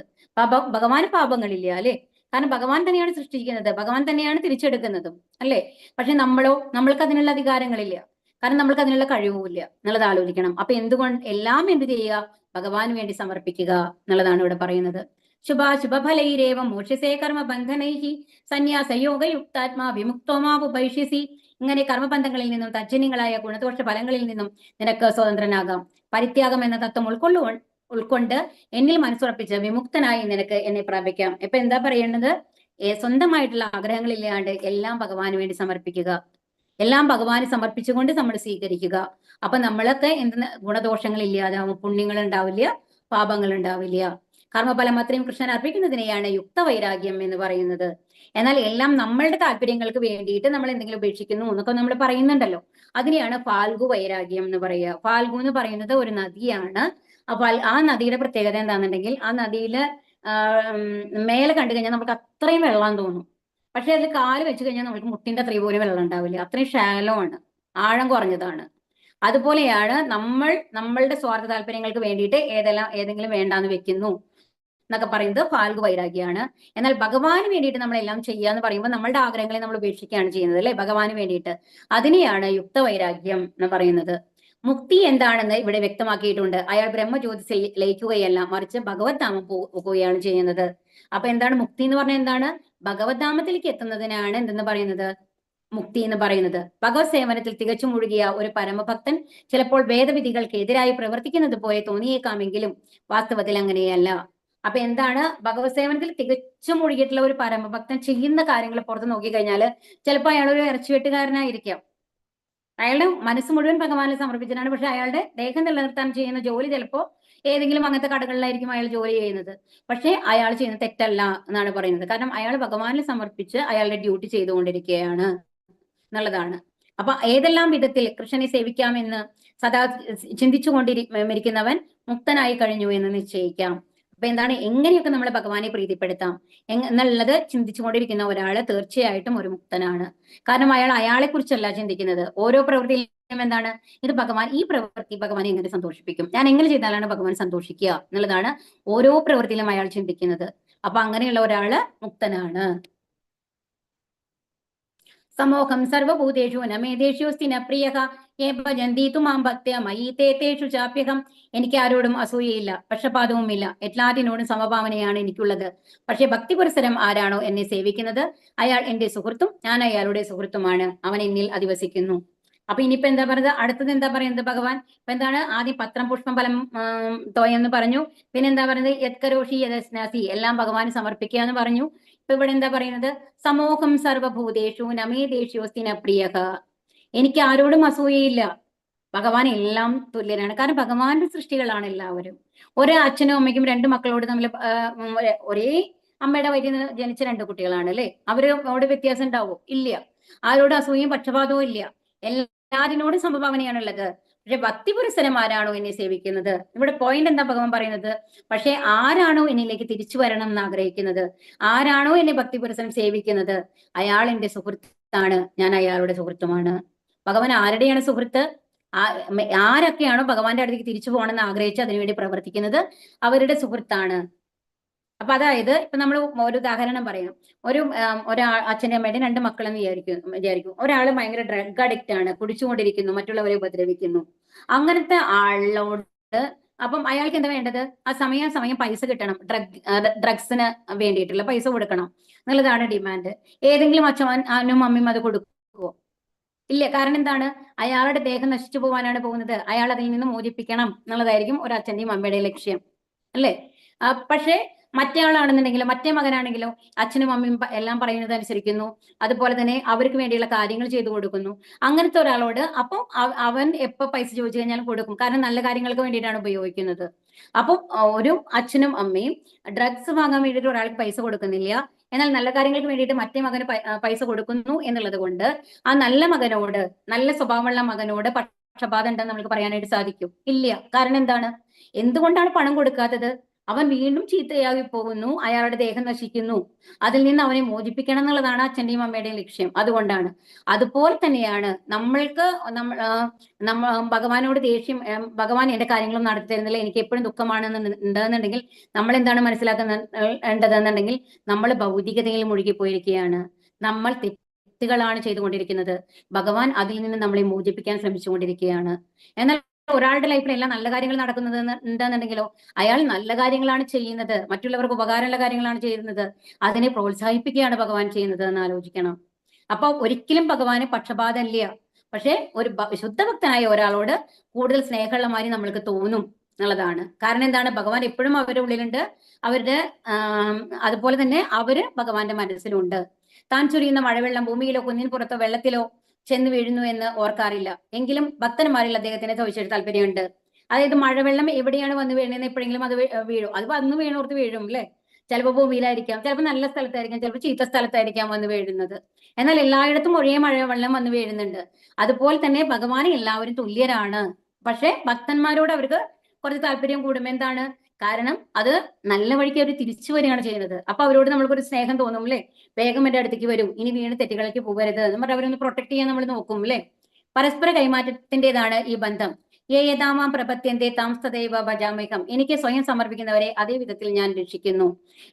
ഭഗവാന് പാപങ്ങളില്ല അല്ലെ? കാരണം ഭഗവാൻ തന്നെയാണ് സൃഷ്ടിക്കുന്നത്, ഭഗവാൻ തന്നെയാണ് തിരിച്ചെടുക്കുന്നതും അല്ലെ? പക്ഷെ നമ്മൾക്ക് അതിനുള്ള അധികാരങ്ങളില്ല. കാരണം നമ്മൾക്ക് അതിനുള്ള കഴിവുമില്ല എന്നുള്ളത് ആലോചിക്കണം. അപ്പൊ എല്ലാം എന്ത് ചെയ്യുക? ഭഗവാന് വേണ്ടി സമർപ്പിക്കുക എന്നുള്ളതാണ് ഇവിടെ പറയുന്നത്. ശുഭാശുഭഫലൈരേവം മോക്ഷ്യസേ കർമ്മ ബന്ധനൈഹി സന്യാസയോഗയുക്താത്മാ വിമുക്തോമാവു ഭൈഷ്യസി. ഇങ്ങനെ കർമ്മബന്ധങ്ങളിൽ നിന്നും തജ്ജന്യങ്ങളായ ഗുണദോഷ ഫലങ്ങളിൽ നിന്നും നിനക്ക് സ്വതന്ത്രനാകാം. പരിത്യാഗം എന്ന തത്വം ഉൾക്കൊണ്ട് എന്നിൽ മനസ്സുറപ്പിച്ച് വിമുക്തനായി നിനക്ക് എന്നെ പ്രാപിക്കാം. ഇപ്പൊ എന്താ പറയേണ്ടത്? സ്വന്തമായിട്ടുള്ള ആഗ്രഹങ്ങളില്ലാണ്ട് എല്ലാം ഭഗവാന് വേണ്ടി സമർപ്പിക്കുക. എല്ലാം ഭഗവാന് സമർപ്പിച്ചുകൊണ്ട് നമ്മൾ സ്വീകരിക്കുക. അപ്പൊ നമ്മളൊക്കെ ഗുണദോഷങ്ങൾ ഇല്ലാതാവും, പുണ്യങ്ങൾ ഉണ്ടാവില്ല, പാപങ്ങൾ ഉണ്ടാവില്ല. കർമ്മഫലം അത്രയും കൃഷ്ണൻ അർപ്പിക്കുന്നതിനെയാണ് യുക്തവൈരാഗ്യം എന്ന് പറയുന്നത്. എന്നാൽ എല്ലാം നമ്മളുടെ താല്പര്യങ്ങൾക്ക് വേണ്ടിയിട്ട് നമ്മൾ എന്തെങ്കിലും ഉപേക്ഷിക്കുന്നു എന്നൊക്കെ നമ്മൾ പറയുന്നുണ്ടല്ലോ, അതിനെയാണ് ഫാൽഗു വൈരാഗ്യം എന്ന് പറയുക. ഫാൽഗു എന്ന് പറയുന്നത് ഒരു നദിയാണ്. അപ്പൊ ആ നദിയുടെ പ്രത്യേകത എന്താണെന്നുണ്ടെങ്കിൽ ആ നദിയില് മേലെ കണ്ടു കഴിഞ്ഞാൽ നമുക്ക് അത്രയും വെള്ളം തോന്നും. പക്ഷെ അതിൽ കാല് വെച്ച് കഴിഞ്ഞാൽ നമുക്ക് മുട്ടിന്റെ അത്രയും പോലും വെള്ളം ഉണ്ടാവില്ല. അത്രയും ഷാലോ ആണ്, ആഴം കുറഞ്ഞതാണ്. അതുപോലെയാണ് നമ്മളുടെ സ്വാർത്ഥ താല്പര്യങ്ങൾക്ക് വേണ്ടിയിട്ട് ഏതെങ്കിലും വേണ്ടാന്ന് വെക്കുന്നു എന്നൊക്കെ പറയുന്നത് ഫാൽഗു വൈരാഗ്യമാണ്. എന്നാൽ ഭഗവാന് വേണ്ടിയിട്ട് നമ്മളെല്ലാം ചെയ്യാന്ന് പറയുമ്പോൾ നമ്മളുടെ ആഗ്രഹങ്ങളെ നമ്മൾ ഉപേക്ഷിക്കുകയാണ് ചെയ്യുന്നത് അല്ലെ? ഭഗവാന് വേണ്ടിയിട്ട്. അതിനെയാണ് യുക്ത വൈരാഗ്യം എന്ന് പറയുന്നത്. മുക്തി എന്താണെന്ന് ഇവിടെ വ്യക്തമാക്കിയിട്ടുണ്ട്. അയാൾ ബ്രഹ്മജ്യോതിസിൽ ലയിക്കുകയല്ല, മറിച്ച് ഭഗവത് ധാമം പോകുകയാണ് ചെയ്യുന്നത്. അപ്പൊ എന്താണ് മുക്തി എന്ന് പറഞ്ഞാൽ? എന്താണ്? ഭഗവത് ധാമത്തിലേക്ക് എത്തുന്നതിനാണ് എന്തെന്ന് പറയുന്നത്? മുക്തി എന്ന് പറയുന്നത്. ഭഗവത് സേവനത്തിൽ തികച്ചു മുഴുകിയ ഒരു പരമഭക്തൻ ചിലപ്പോൾ വേദവിധികൾക്ക് എതിരായി പ്രവർത്തിക്കുന്നത് പോലെ തോന്നിയേക്കാമെങ്കിലും വാസ്തവത്തിൽ അങ്ങനെയല്ല. അപ്പൊ എന്താണ്? ഭഗവത് സേവനത്തിൽ തികച്ചു മുഴുകിയിട്ടുള്ള ഒരു പരമഭക്തൻ ചെയ്യുന്ന കാര്യങ്ങൾ പുറത്ത് നോക്കിക്കഴിഞ്ഞാൽ ചിലപ്പോൾ അയാൾ ഒരു ഇറച്ചിവെട്ടുകാരനായിരിക്കാം. അയാളുടെ മനസ്സ് മുഴുവൻ ഭഗവാനെ സമർപ്പിച്ചിട്ടാണ്. പക്ഷെ അയാളുടെ ദേഹം നിലനിർത്താൻ ചെയ്യുന്ന ജോലി ചിലപ്പോ ഏതെങ്കിലും അങ്ങനത്തെ കടകളിലായിരിക്കും അയാൾ ജോലി ചെയ്യുന്നത്. പക്ഷേ അയാൾ ചെയ്യുന്നത് തെറ്റല്ല എന്നാണ് പറയുന്നത്. കാരണം അയാൾ ഭഗവാനിൽ സമർപ്പിച്ച് അയാളുടെ ഡ്യൂട്ടി ചെയ്തുകൊണ്ടിരിക്കുകയാണ് എന്നുള്ളതാണ്. അപ്പൊ ഏതെല്ലാം വിധത്തിൽ കൃഷ്ണനെ സേവിക്കാമെന്ന് സദാ ചിന്തിച്ചുകൊണ്ടിരിക്കുന്നവൻ മുക്തനായി കഴിഞ്ഞു എന്ന് നിശ്ചയിക്കാം. അപ്പൊ എന്താണ്, എങ്ങനെയൊക്കെ നമ്മൾ ഭഗവാനെ പ്രീതിപ്പെടുത്താം എന്നുള്ളത് ചിന്തിച്ചുകൊണ്ടിരിക്കുന്ന ഒരാള് തീർച്ചയായിട്ടും ഒരു മുക്തനാണ്. കാരണം അയാളെ കുറിച്ചല്ല ചിന്തിക്കുന്നത്. ഓരോ പ്രവൃത്തിയിലും എന്താണ്, ഇത് ഭഗവാൻ, ഈ പ്രവൃത്തി ഭഗവാനെ എങ്ങനെ സന്തോഷിപ്പിക്കും, ഞാൻ എങ്ങനെ ചെയ്താലാണ് ഭഗവാൻ സന്തോഷിക്കുക എന്നുള്ളതാണ് ഓരോ പ്രവൃത്തിയിലും അയാൾ ചിന്തിക്കുന്നത്. അപ്പൊ അങ്ങനെയുള്ള ഒരാള് മുക്തനാണ്. സമോഹം സർവഭൂതേഷു നമേദേഷ്യോസ്തി ന പ്രിയഃ യേ ഭജന്തി തു മാം ഭക്ത്യാ മയീ തേ തേഷു ചാപ്യഹം. എനിക്ക് ആരോടും അസൂയയില്ല, പക്ഷപാതവുമില്ല, എല്ലാത്തിനോടും സമഭാവനയാണ് എനിക്കുള്ളത്. പക്ഷെ ഭക്തി പുരസരം ആരാണോ എന്നെ സേവിക്കുന്നത് അയാൾ എന്റെ സുഹൃത്തും ഞാൻ അയാളുടെ സുഹൃത്തുമാണ്. അവൻ എന്നിൽ അധിവസിക്കുന്നു. അപ്പൊ ഇനിയിപ്പോ എന്താ പറയുന്നത്, അടുത്തത് എന്താ പറയുന്നത് ഭഗവാൻ? ഇപ്പൊ എന്താണ്, ആദ്യം പത്രം പുഷ്പം ഫലം തോയെന്ന് പറഞ്ഞു. പിന്നെ എന്താ പറയുന്നത്, യത്കരോഷി യദസ്നാസി, എല്ലാം ഭഗവാന് സമർപ്പിക്കുക എന്ന് പറഞ്ഞു. ഇപ്പൊ ഇവിടെ എന്താ പറയുന്നത്, സമോഹം സർവഭൂതേഷു നമേദേഷ്യോസ്തി ന പ്രിയഃ. എനിക്ക് ആരോടും അസൂയയില്ല, ഭഗവാൻ എല്ലാം തുല്യനാണ്. കാരണം ഭഗവാന്റെ സൃഷ്ടികളാണ് എല്ലാവരും. ഒരേ അച്ഛനും അമ്മയ്ക്കും രണ്ട് മക്കളോട് തമ്മിൽ ഒരേ അമ്മയുടെ വയറ്റിൽ നിന്ന് ജനിച്ച രണ്ട് കുട്ടികളാണ് അല്ലെ, അവരോട് വ്യത്യാസം ഉണ്ടാവോ? ഇല്ല. ആരോടും അസൂയയും പക്ഷപാതവും ഇല്ല, എല്ലാത്തിനോടും സമഭാവനയാണുള്ളത്. പക്ഷെ ഭക്തി പുരസരം ആരാണോ എന്നെ സേവിക്കുന്നത്, ഇവിടെ പോയിന്റ് എന്താ ഭഗവാൻ പറയുന്നത്, പക്ഷെ ആരാണോ എന്നിലേക്ക് തിരിച്ചു വരണം എന്ന് ആഗ്രഹിക്കുന്നത്, ആരാണോ എന്നെ ഭക്തി പുരസരം സേവിക്കുന്നത് അയാൾ എന്റെ സുഹൃത്താണ്, ഞാൻ അയാളുടെ സുഹൃത്തുമാണ്. ഭഗവാൻ ആരുടെയാണ് സുഹൃത്ത്? ആരൊക്കെയാണോ ഭഗവാന്റെ അടുത്തേക്ക് തിരിച്ചു പോകണമെന്ന് ആഗ്രഹിച്ച് അതിനുവേണ്ടി പ്രവർത്തിക്കുന്നത് അവരുടെ സുഹൃത്താണ്. അപ്പൊ അതായത് ഇപ്പൊ നമ്മൾ ഒരു ഉദാഹരണം പറയാം. ഒരു അച്ഛൻ്റെ അമ്മയുടെ രണ്ട് മക്കളെന്ന് വിചാരിക്കും. ഒരാൾ ഭയങ്കര ഡ്രഗ് അഡിക്റ്റ് ആണ്, കുടിച്ചുകൊണ്ടിരിക്കുന്നു, മറ്റുള്ളവരെ ഉപദ്രവിക്കുന്നു. അങ്ങനത്തെ ആളിനോട് അപ്പം അയാൾക്ക് എന്താ വേണ്ടത്, ആ സമയം പൈസ കിട്ടണം, ഡ്രഗ്സിന് വേണ്ടിയിട്ടുള്ള പൈസ കൊടുക്കണം എന്നുള്ളതാണ് ഡിമാൻഡ്. ഏതെങ്കിലും അച്ഛനും അമ്മയും അത് കൊടുക്കുമോ? ഇല്ല. കാരണം എന്താണ്, അയാളുടെ ദേഹം നശിച്ചു പോകാനാണ് പോകുന്നത്. അയാൾ അതിൽ നിന്ന് മോചിപ്പിക്കണം എന്നുള്ളതായിരിക്കും ഒരു അച്ഛന്റെയും അമ്മയുടെയും ലക്ഷ്യം അല്ലേ. പക്ഷേ മറ്റേ ആളാണെന്നുണ്ടെങ്കിലോ, മറ്റേ മകനാണെങ്കിലോ അച്ഛനും അമ്മയും എല്ലാം പറയുന്നത് അനുസരിക്കുന്നു, അതുപോലെ തന്നെ അവർക്ക് വേണ്ടിയുള്ള കാര്യങ്ങൾ ചെയ്തു കൊടുക്കുന്നു. അങ്ങനത്തെ ഒരാളോട് അപ്പം അവൻ എപ്പോ പൈസ ചോദിച്ചു കഴിഞ്ഞാലും കൊടുക്കും, കാരണം നല്ല കാര്യങ്ങൾക്ക് വേണ്ടിയിട്ടാണ് ഉപയോഗിക്കുന്നത്. അപ്പം ഒരു അച്ഛനും അമ്മയും ഡ്രഗ്സ് വാങ്ങാൻ വേണ്ടിയിട്ട് ഒരാൾക്ക് പൈസ കൊടുക്കുന്നില്ല, എന്നാൽ നല്ല കാര്യങ്ങൾക്ക് വേണ്ടിയിട്ട് മറ്റേ മകന് പൈസ കൊടുക്കുന്നു എന്നുള്ളത് കൊണ്ട് ആ നല്ല മകനോട്, നല്ല സ്വഭാവമുള്ള മകനോട് പക്ഷപാതം ഉണ്ടെന്ന് നമുക്ക് പറയാനായിട്ട് സാധിക്കും? ഇല്ല. കാരണം എന്താണ്, എന്തുകൊണ്ടാണ് പണം കൊടുക്കാത്തത്? അവൻ വീണ്ടും ചീത്തയായി പോകുന്നു, അയാളുടെ ദേഹം നശിക്കുന്നു, അതിൽ നിന്ന് അവനെ മോചിപ്പിക്കണം എന്നുള്ളതാണ് അച്ഛന്റെയും അമ്മയുടെയും ലക്ഷ്യം. അതുകൊണ്ടാണ്. അതുപോലെ തന്നെയാണ് നമ്മ ഭഗവാനോട് ദേഷ്യം, ഭഗവാൻ എന്റെ കാര്യങ്ങളും നടത്തി തരുന്നില്ല, എനിക്ക് എപ്പോഴും ദുഃഖമാണെന്നുണ്ടെങ്കിൽ നമ്മൾ എന്താണ് മനസ്സിലാക്കേണ്ടതെന്നുണ്ടെങ്കിൽ നമ്മൾ ഭൗതികതയിൽ മുഴുകിപ്പോയിരിക്കുകയാണ്, നമ്മൾ തെറ്റുകളാണ് ചെയ്തുകൊണ്ടിരിക്കുന്നത്. ഭഗവാൻ അതിൽ നിന്ന് നമ്മളെ മോചിപ്പിക്കാൻ ശ്രമിച്ചുകൊണ്ടിരിക്കുകയാണ്. എന്നാൽ ഒരാളുടെ ലൈഫിൽ എല്ലാം നല്ല കാര്യങ്ങൾ നടക്കുന്നത് ഉണ്ടെന്നുണ്ടെങ്കിലോ അയാൾ നല്ല കാര്യങ്ങളാണ് ചെയ്യുന്നത്, മറ്റുള്ളവർക്ക് ഉപകാരമുള്ള കാര്യങ്ങളാണ് ചെയ്യുന്നത്, അതിനെ പ്രോത്സാഹിപ്പിക്കുകയാണ് ഭഗവാൻ ചെയ്യുന്നത് എന്ന് ആലോചിക്കണം. അപ്പൊ ഒരിക്കലും ഭഗവാന് പക്ഷപാതമില്ല. പക്ഷെ ഒരു ശുദ്ധഭക്തനായ ഒരാളോട് കൂടുതൽ സ്നേഹമുള്ള മാതിരി നമ്മൾക്ക് തോന്നും എന്നുള്ളതാണ്. കാരണം എന്താണ്, ഭഗവാൻ എപ്പോഴും അവരുടെ ഉള്ളിലുണ്ട്, അവരുടെ അതുപോലെ തന്നെ അവര് ഭഗവാന്റെ മനസ്സിലുണ്ട്. താൻ ചൊരിയുന്ന മഴവെള്ളം ഭൂമിയിലോ കുന്നിൻ പുറത്തോ വെള്ളത്തിലോ ചെന്ന് വീഴുന്നു എന്ന് ഓർക്കാറില്ല, എങ്കിലും ഭക്തന്മാരിൽ അദ്ദേഹത്തിന് ചോദിച്ചൊരു താല്പര്യമുണ്ട്. അതായത് മഴവെള്ളം എവിടെയാണ് വന്ന് വീഴുന്നത്, എപ്പോഴെങ്കിലും അത് വീഴും, അത് വന്ന് വീണോർത്ത് വീഴും അല്ലെ. ചിലപ്പോൾ ഭൂമിയിലായിരിക്കാം, ചിലപ്പോൾ നല്ല സ്ഥലത്തായിരിക്കാം, ചിലപ്പോൾ ചീത്ത സ്ഥലത്തായിരിക്കാം വന്ന് വീഴുന്നത്. എന്നാൽ എല്ലായിടത്തും ഒരേ മഴവെള്ളം വന്ന് വീഴുന്നുണ്ട്. അതുപോലെ തന്നെ ഭഗവാന് എല്ലാവരും തുല്യരാണ്. പക്ഷെ ഭക്തന്മാരോട് അവർക്ക് കുറച്ച് താല്പര്യം കൂടും. എന്താണ് കാരണം, അത് നല്ല വഴിക്ക് അവർ തിരിച്ചു വരികയാണ് ചെയ്യുന്നത്. അപ്പൊ അവരോട് നമ്മൾക്കൊരു സ്നേഹം തോന്നും അല്ലെ, വേഗം എന്റെ അടുത്തേക്ക് വരും, ഇനി വീണ് തെറ്റുകളിലേക്ക് പോകരുത് എന്ന് പറഞ്ഞ് അവരൊന്ന് പ്രൊട്ടക്ട് ചെയ്യാൻ നമ്മൾ നോക്കും അല്ലെ. പരസ്പര കൈമാറ്റത്തിൻ്റെതാണ് ഈ ബന്ധം. യേതാമാം പ്രപത്യന്തേ താം തദൈവ ഭജാമ്യഹം. എനിക്ക് സ്വയം സമർപ്പിക്കുന്നവരെ അതേ വിധത്തിൽ ഞാൻ രക്ഷിക്കുന്നു.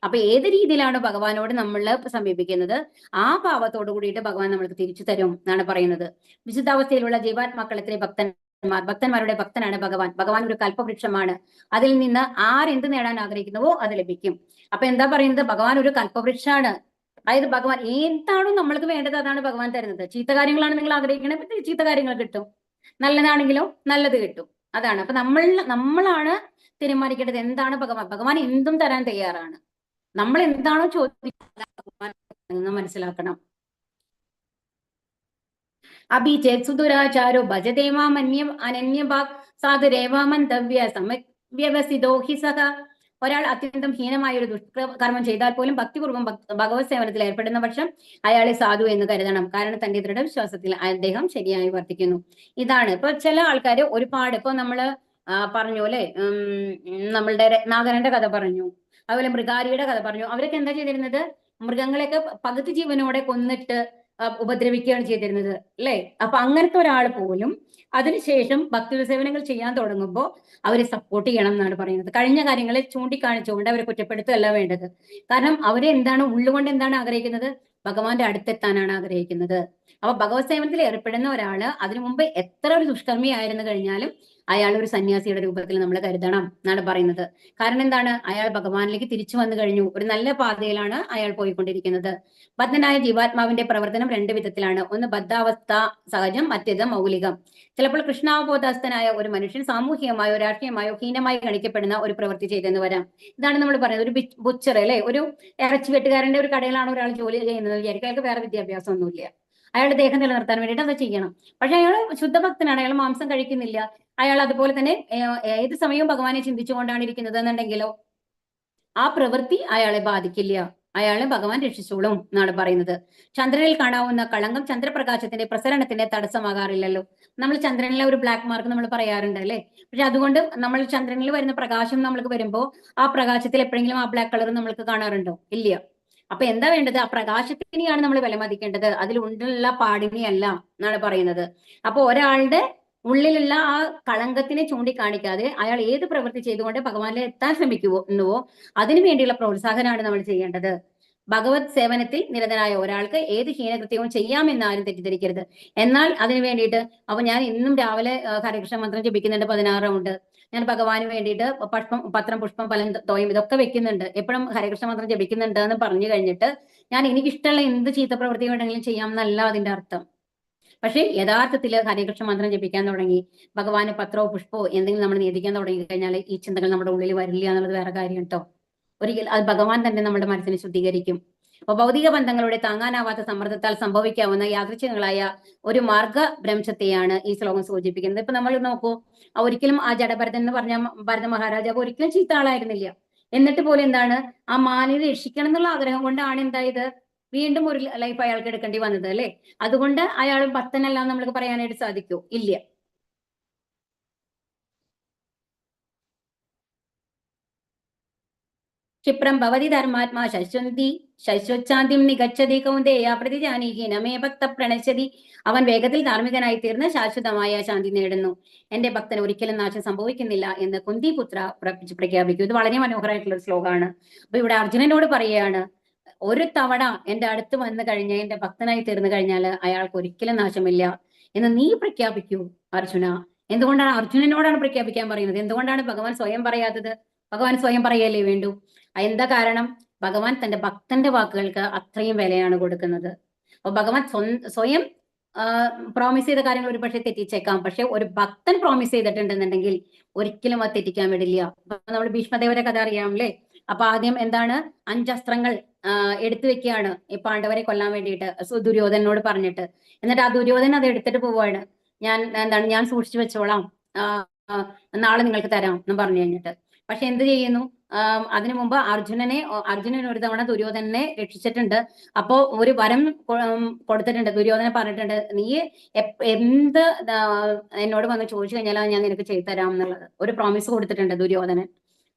അപ്പൊ ഏത് രീതിയിലാണ് ഭഗവാനോട് നമ്മൾ സമീപിക്കുന്നത് ആ ഭാവത്തോടു കൂടിയിട്ട് ഭഗവാൻ നമ്മൾക്ക് തിരിച്ചു തരും എന്നാണ് പറയുന്നത്. വിശുദ്ധാവസ്ഥയിലുള്ള ജീവാത്മാക്കളത്തിലെ ഭക്തന്മാരുടെ ഭക്തനാണ് ഭഗവാൻ. ഭഗവാൻ ഒരു കൽപ്പവൃക്ഷമാണ്, അതിൽ നിന്ന് ആരെന്ത് നേടാൻ ആഗ്രഹിക്കുന്നുവോ അത് ലഭിക്കും. അപ്പൊ എന്താ പറയുന്നത്, ഭഗവാൻ ഒരു കൽപ്പവൃക്ഷമാണ്. അതായത് ഭഗവാൻ എന്താണോ നമ്മൾക്ക് വേണ്ടത് അതാണ് ഭഗവാൻ തരുന്നത്. ചീത്ത കാര്യങ്ങളാണ് നിങ്ങൾ ആഗ്രഹിക്കണത്, ചീത്ത കാര്യങ്ങൾ കിട്ടും, നല്ലതാണെങ്കിലോ നല്ലത് കിട്ടും. അതാണ്. അപ്പൊ നമ്മളാണ് തീരുമാനിക്കേണ്ടത് എന്താണ് ഭഗവാൻ എന്തും തരാൻ തയ്യാറാണ്. നമ്മൾ എന്താണോ ചോദിക്കുന്നത് മനസ്സിലാക്കണം. അഭിചേത് സുദുരാചാരോ ഭജതേമാമന്യം അനന്യഭാഗ് സാധുരേവാമന്തവ്യ വ്യവസിതോ ഹി സഹ. ഒരാൾ അത്യന്തം ഹീനമായ ഒരു ദുഷ്കർമ്മം ചെയ്താൽ പോലും ഭക്തിപൂർവ്വം ഭഗവത് സേവനത്തിൽ ഏർപ്പെടുന്ന പക്ഷം അയാളെ സാധു എന്ന് കരുതണം. കാരണം തന്റെ ദൃഢവിശ്വാസത്തിൽ അദ്ദേഹം ശരിയായി വർത്തിക്കുന്നു. ഇതാണ് ഇപ്പൊ ചില ആൾക്കാർ ഒരുപാട്, ഇപ്പൊ നമ്മള് പറഞ്ഞു അല്ലെ, നമ്മളുടെ രത്നാകരന്റെ കഥ പറഞ്ഞു, അതുപോലെ മൃഗാരിയുടെ കഥ പറഞ്ഞു. അവരൊക്കെ എന്താ ചെയ്തിരുന്നത്? മൃഗങ്ങളെയൊക്കെ പകുതി ജീവനോടെ കൊന്നിട്ട് ഉപദ്രവിക്കുകയാണ് ചെയ്തിരുന്നത് അല്ലെ. അപ്പൊ അങ്ങനത്തെ ഒരാൾ പോലും അതിനുശേഷം ഭക്തി സേവനങ്ങൾ ചെയ്യാൻ തുടങ്ങുമ്പോൾ അവരെ സപ്പോർട്ട് ചെയ്യണം എന്നാണ് പറയുന്നത്. കഴിഞ്ഞ കാര്യങ്ങളെ ചൂണ്ടിക്കാണിച്ചുകൊണ്ട് അവരെ കുറ്റപ്പെടുത്തുകയല്ല വേണ്ടത്. കാരണം അവരെ എന്താണ് ഉള്ളുകൊണ്ട് എന്താണ് ആഗ്രഹിക്കുന്നത്? ഭഗവാന്റെ അടുത്തെത്താനാണ് ആഗ്രഹിക്കുന്നത്. അപ്പൊ ഭഗവത് സേവനത്തിൽ ഏർപ്പെടുന്ന ഒരാള് അതിനു മുമ്പ് എത്ര ഒരു ദുഷ്കർമ്മിയായിരുന്നു കഴിഞ്ഞാലും അയാൾ ഒരു സന്യാസിയുടെ രൂപത്തിൽ നമ്മൾ കരുതണം എന്നാണ് പറയുന്നത്. കാരണം എന്താണ്? അയാൾ ഭഗവാനിലേക്ക് തിരിച്ചു വന്നു കഴിഞ്ഞു. ഒരു നല്ല പാതയിലാണ് അയാൾ പോയിക്കൊണ്ടിരിക്കുന്നത്. ബദ്ധനായ ജീവാത്മാവിന്റെ പ്രവർത്തനം രണ്ട് വിധത്തിലാണ്. ഒന്ന് ബദ്ധാവസ്ഥ സഹജം, മറ്റേത് മൗലികം. ചിലപ്പോൾ കൃഷ്ണാവബോധസ്ഥനായ ഒരു മനുഷ്യൻ സാമൂഹികമായോ രാഷ്ട്രീയമായോ ഹീനമായി ഗണിക്കപ്പെടുന്ന ഒരു പ്രവൃത്തി ചെയ്തെന്ന് വരാം. ഇതാണ് നമ്മൾ പറയുന്നത്. ഒരു ബുച്ചർ അല്ലെ, ഒരു ഇറച്ചി വെട്ടുകാരന്റെ ഒരു കടയിലാണ് ഒരാൾ ജോലി ചെയ്യുന്നത് വിചാരിക്കും. അയാൾക്ക് വേറെ വിദ്യാഭ്യാസം ഒന്നുമില്ല. അയാളുടെ ദേഹം നിലനിർത്താൻ വേണ്ടിയിട്ട് അത് ചെയ്യണം. പക്ഷെ അയാൾ ശുദ്ധഭക്തനാണ്, അയാൾ മാംസം കഴിക്കുന്നില്ല. അയാൾ അതുപോലെ തന്നെ ഏത് സമയവും ഭഗവാനെ ചിന്തിച്ചുകൊണ്ടാണ് ഇരിക്കുന്നത് എന്നുണ്ടെങ്കിലോ ആ പ്രവൃത്തി അയാളെ ബാധിക്കില്ല. അയാളെ ഭഗവാൻ രക്ഷിച്ചോളും എന്നാണ് പറയുന്നത്. ചന്ദ്രനിൽ കാണാവുന്ന കളങ്കം ചന്ദ്രപ്രകാശത്തിന്റെ പ്രസരണത്തിന്റെ തടസ്സമാകാറില്ലല്ലോ. നമ്മൾ ചന്ദ്രനിലെ ഒരു ബ്ലാക്ക് മാർക്ക് നമ്മൾ പറയാറുണ്ട് അല്ലെ. പക്ഷെ അതുകൊണ്ട് നമ്മൾ ചന്ദ്രനിൽ വരുന്ന പ്രകാശം നമ്മൾക്ക് വരുമ്പോൾ ആ പ്രകാശത്തിൽ എപ്പോഴെങ്കിലും ആ ബ്ലാക്ക് കളർ നമ്മൾക്ക് കാണാറുണ്ടോ? ഇല്ല. അപ്പൊ എന്താ വേണ്ടത്? ആ പ്രകാശത്തിനെയാണ് നമ്മൾ വിലമതിക്കേണ്ടത്, അതിൽ ഉള്ളിലുള്ള പാടിനെയല്ല എന്നാണ് പറയുന്നത്. അപ്പൊ ഒരാളുടെ ഉള്ളിലുള്ള ആ കളങ്കത്തിനെ ചൂണ്ടിക്കാണിക്കാതെ അയാൾ ഏത് പ്രവൃത്തി ചെയ്തുകൊണ്ട് ഭഗവാനിൽ എത്താൻ ശ്രമിക്കുന്നുവോ അതിനു വേണ്ടിയുള്ള പ്രോത്സാഹനമാണ് നമ്മൾ ചെയ്യേണ്ടത്. ഭഗവത് സേവനത്തിൽ നിരതനായ ഒരാൾക്ക് ഏത് ഹീനകൃത്യവും ചെയ്യാമെന്ന് ആരും തെറ്റിദ്ധരിക്കരുത്. എന്നാൽ അതിനു വേണ്ടിയിട്ട് അപ്പൊ ഞാൻ ഇന്നും രാവിലെ ഹരകൃഷ്ണ മന്ത്രം ജപിക്കുന്നുണ്ട് 16 റൗണ്ട്. ഞാൻ ഭഗവാന് വേണ്ടിയിട്ട് പത്രം പുഷ്പം ഫലം തോയും ഇതൊക്കെ വെക്കുന്നുണ്ട്. എപ്പോഴും ഹരകൃഷ്ണ മന്ത്രം ജപിക്കുന്നുണ്ട് എന്ന് പറഞ്ഞു കഴിഞ്ഞിട്ട് ഞാൻ എനിക്കിഷ്ടമുള്ള എന്ത് ചീത്ത പ്രവൃത്തി വേണമെങ്കിലും ചെയ്യാം എന്നല്ല അതിന്റെ അർത്ഥം. പക്ഷെ യഥാർത്ഥത്തിൽ ഹരകൃഷ്ണ മന്ത്രം ജപിക്കാൻ തുടങ്ങി, ഭഗവാന് പത്രമോ പുഷ്പമോ എന്തെങ്കിലും നമ്മൾ നീതിക്കാൻ തുടങ്ങി കഴിഞ്ഞാൽ ഈ ചിന്തകൾ നമ്മുടെ ഉള്ളിൽ വരില്ല എന്നുള്ളത് വേറെ കാര്യം കേട്ടോ. ഒരിക്കൽ അത് ഭഗവാൻ തന്നെ നമ്മുടെ മനസ്സിനെ ശുദ്ധീകരിക്കും. അപ്പൊ ഭൗതിക ബന്ധങ്ങളുടെ താങ്ങാനാവാത്ത സമ്മർദ്ദത്താൽ സംഭവിക്കാവുന്ന യാദൃച്ഛികങ്ങളായ ഒരു മാർഗഭ്രംശത്തെയാണ് ഈ ശ്ലോകം സൂചിപ്പിക്കുന്നത്. ഇപ്പൊ നമ്മൾ നോക്കൂ, ഒരിക്കലും ആ ജഡഭരതൻ എന്ന് പറഞ്ഞ ഭരത മഹാരാജാവ് ഒരിക്കലും ചീത്ത ആളായിരുന്നില്ല. എന്നിട്ട് പോലും എന്താണ്, ആ മാനിനെ രക്ഷിക്കണം എന്നുള്ള ആഗ്രഹം കൊണ്ടാണ് എന്തായത് വീണ്ടും ഒരു ലൈഫ് അയാൾക്ക് എടുക്കേണ്ടി വന്നത് അല്ലെ. അതുകൊണ്ട് അയാൾ ഭക്തനല്ല എന്ന് നമ്മൾക്ക് പറയാനായിട്ട് സാധിക്കൂ? ഇല്ല. ക്ഷിപ്രം ഭവതി ധർമാത്മാ ശശ്വച്ഛാന്തിം നിഗച്ഛതി കൗന്ദേയ പ്രതിജാനീഹി നമേ ഭക്ത പ്രണശ്യതി. അവൻ വേഗത്തിൽ ധാർമ്മികനായി തീർന്ന് ശാശ്വതമായ ശാന്തി നേടുന്നു. എന്റെ ഭക്തന് ഒരിക്കലും നാശം സംഭവിക്കുന്നില്ല എന്ന് കുന്തിപുത്ര പ്രഖ്യാപിക്കും. ഇത് വളരെ മനോഹരമായിട്ടുള്ള ഒരു ശ്ലോകമാണ്. അപ്പൊ ഇവിടെ അർജുനനോട് പറയുകയാണ്, ഒരു തവണ എന്റെ അടുത്ത് വന്നു കഴിഞ്ഞ എന്റെ ഭക്തനായി തീർന്നു കഴിഞ്ഞാൽ അയാൾക്ക് ഒരിക്കലും നാശമില്ല എന്ന് നീ പ്രഖ്യാപിക്കൂ അർജുന. എന്തുകൊണ്ടാണ് അർജുനനോടാണ് പ്രഖ്യാപിക്കാൻ പറയുന്നത്? എന്തുകൊണ്ടാണ് ഭഗവാൻ സ്വയം പറയാത്തത്? ഭഗവാൻ സ്വയം പറയല്ലേ വേണ്ടു. എന്താ കാരണം? ഭഗവാൻ തന്റെ ഭക്തന്റെ വാക്കുകൾക്ക് അത്രയും വിലയാണ് കൊടുക്കുന്നത്. അപ്പൊ ഭഗവാൻ സ്വയം പ്രോമിസ് ചെയ്ത കാര്യങ്ങൾ ഒരു പക്ഷെ തെറ്റിച്ചേക്കാം. പക്ഷെ ഒരു ഭക്തൻ പ്രോമിസ് ചെയ്തിട്ടുണ്ടെന്നുണ്ടെങ്കിൽ ഒരിക്കലും അത് തെറ്റിക്കാൻ വിടില്ല. നമ്മൾ ഭീഷ്മദേവരെ കഥ അറിയാം അല്ലേ. അപ്പൊ ആദ്യം എന്താണ്, 5 അസ്ത്രങ്ങൾ എടുത്തു വെക്കുകയാണ് ഈ പാണ്ഡവരെ കൊല്ലാൻ വേണ്ടിയിട്ട് ദുര്യോധനോട് പറഞ്ഞിട്ട്. എന്നിട്ട് ആ ദുര്യോധനൻ അത് എടുത്തിട്ട് പോവാണ്. ഞാൻ സൂക്ഷിച്ചു വെച്ചോളാം, നാളെ നിങ്ങൾക്ക് തരാം എന്ന് പറഞ്ഞു കഴിഞ്ഞിട്ട്. പക്ഷെ എന്ത് ചെയ്യുന്നു, അതിനു മുമ്പ് അർജുനൻ ഒരു തവണ ദുര്യോധനെ രക്ഷിച്ചിട്ടുണ്ട്. അപ്പോ ഒരു വരം കൊടുത്തിട്ടുണ്ട്. ദുര്യോധനൻ പറഞ്ഞിട്ടുണ്ട്, നീ എന്ത് എന്നോട് വന്ന് ചോദിച്ചു കഴിഞ്ഞാൽ ഞാൻ നിനക്ക് ചെയ്തു തരാം എന്നുള്ളത് ഒരു പ്രോമിസ് കൊടുത്തിട്ടുണ്ട് ദുര്യോധനൻ,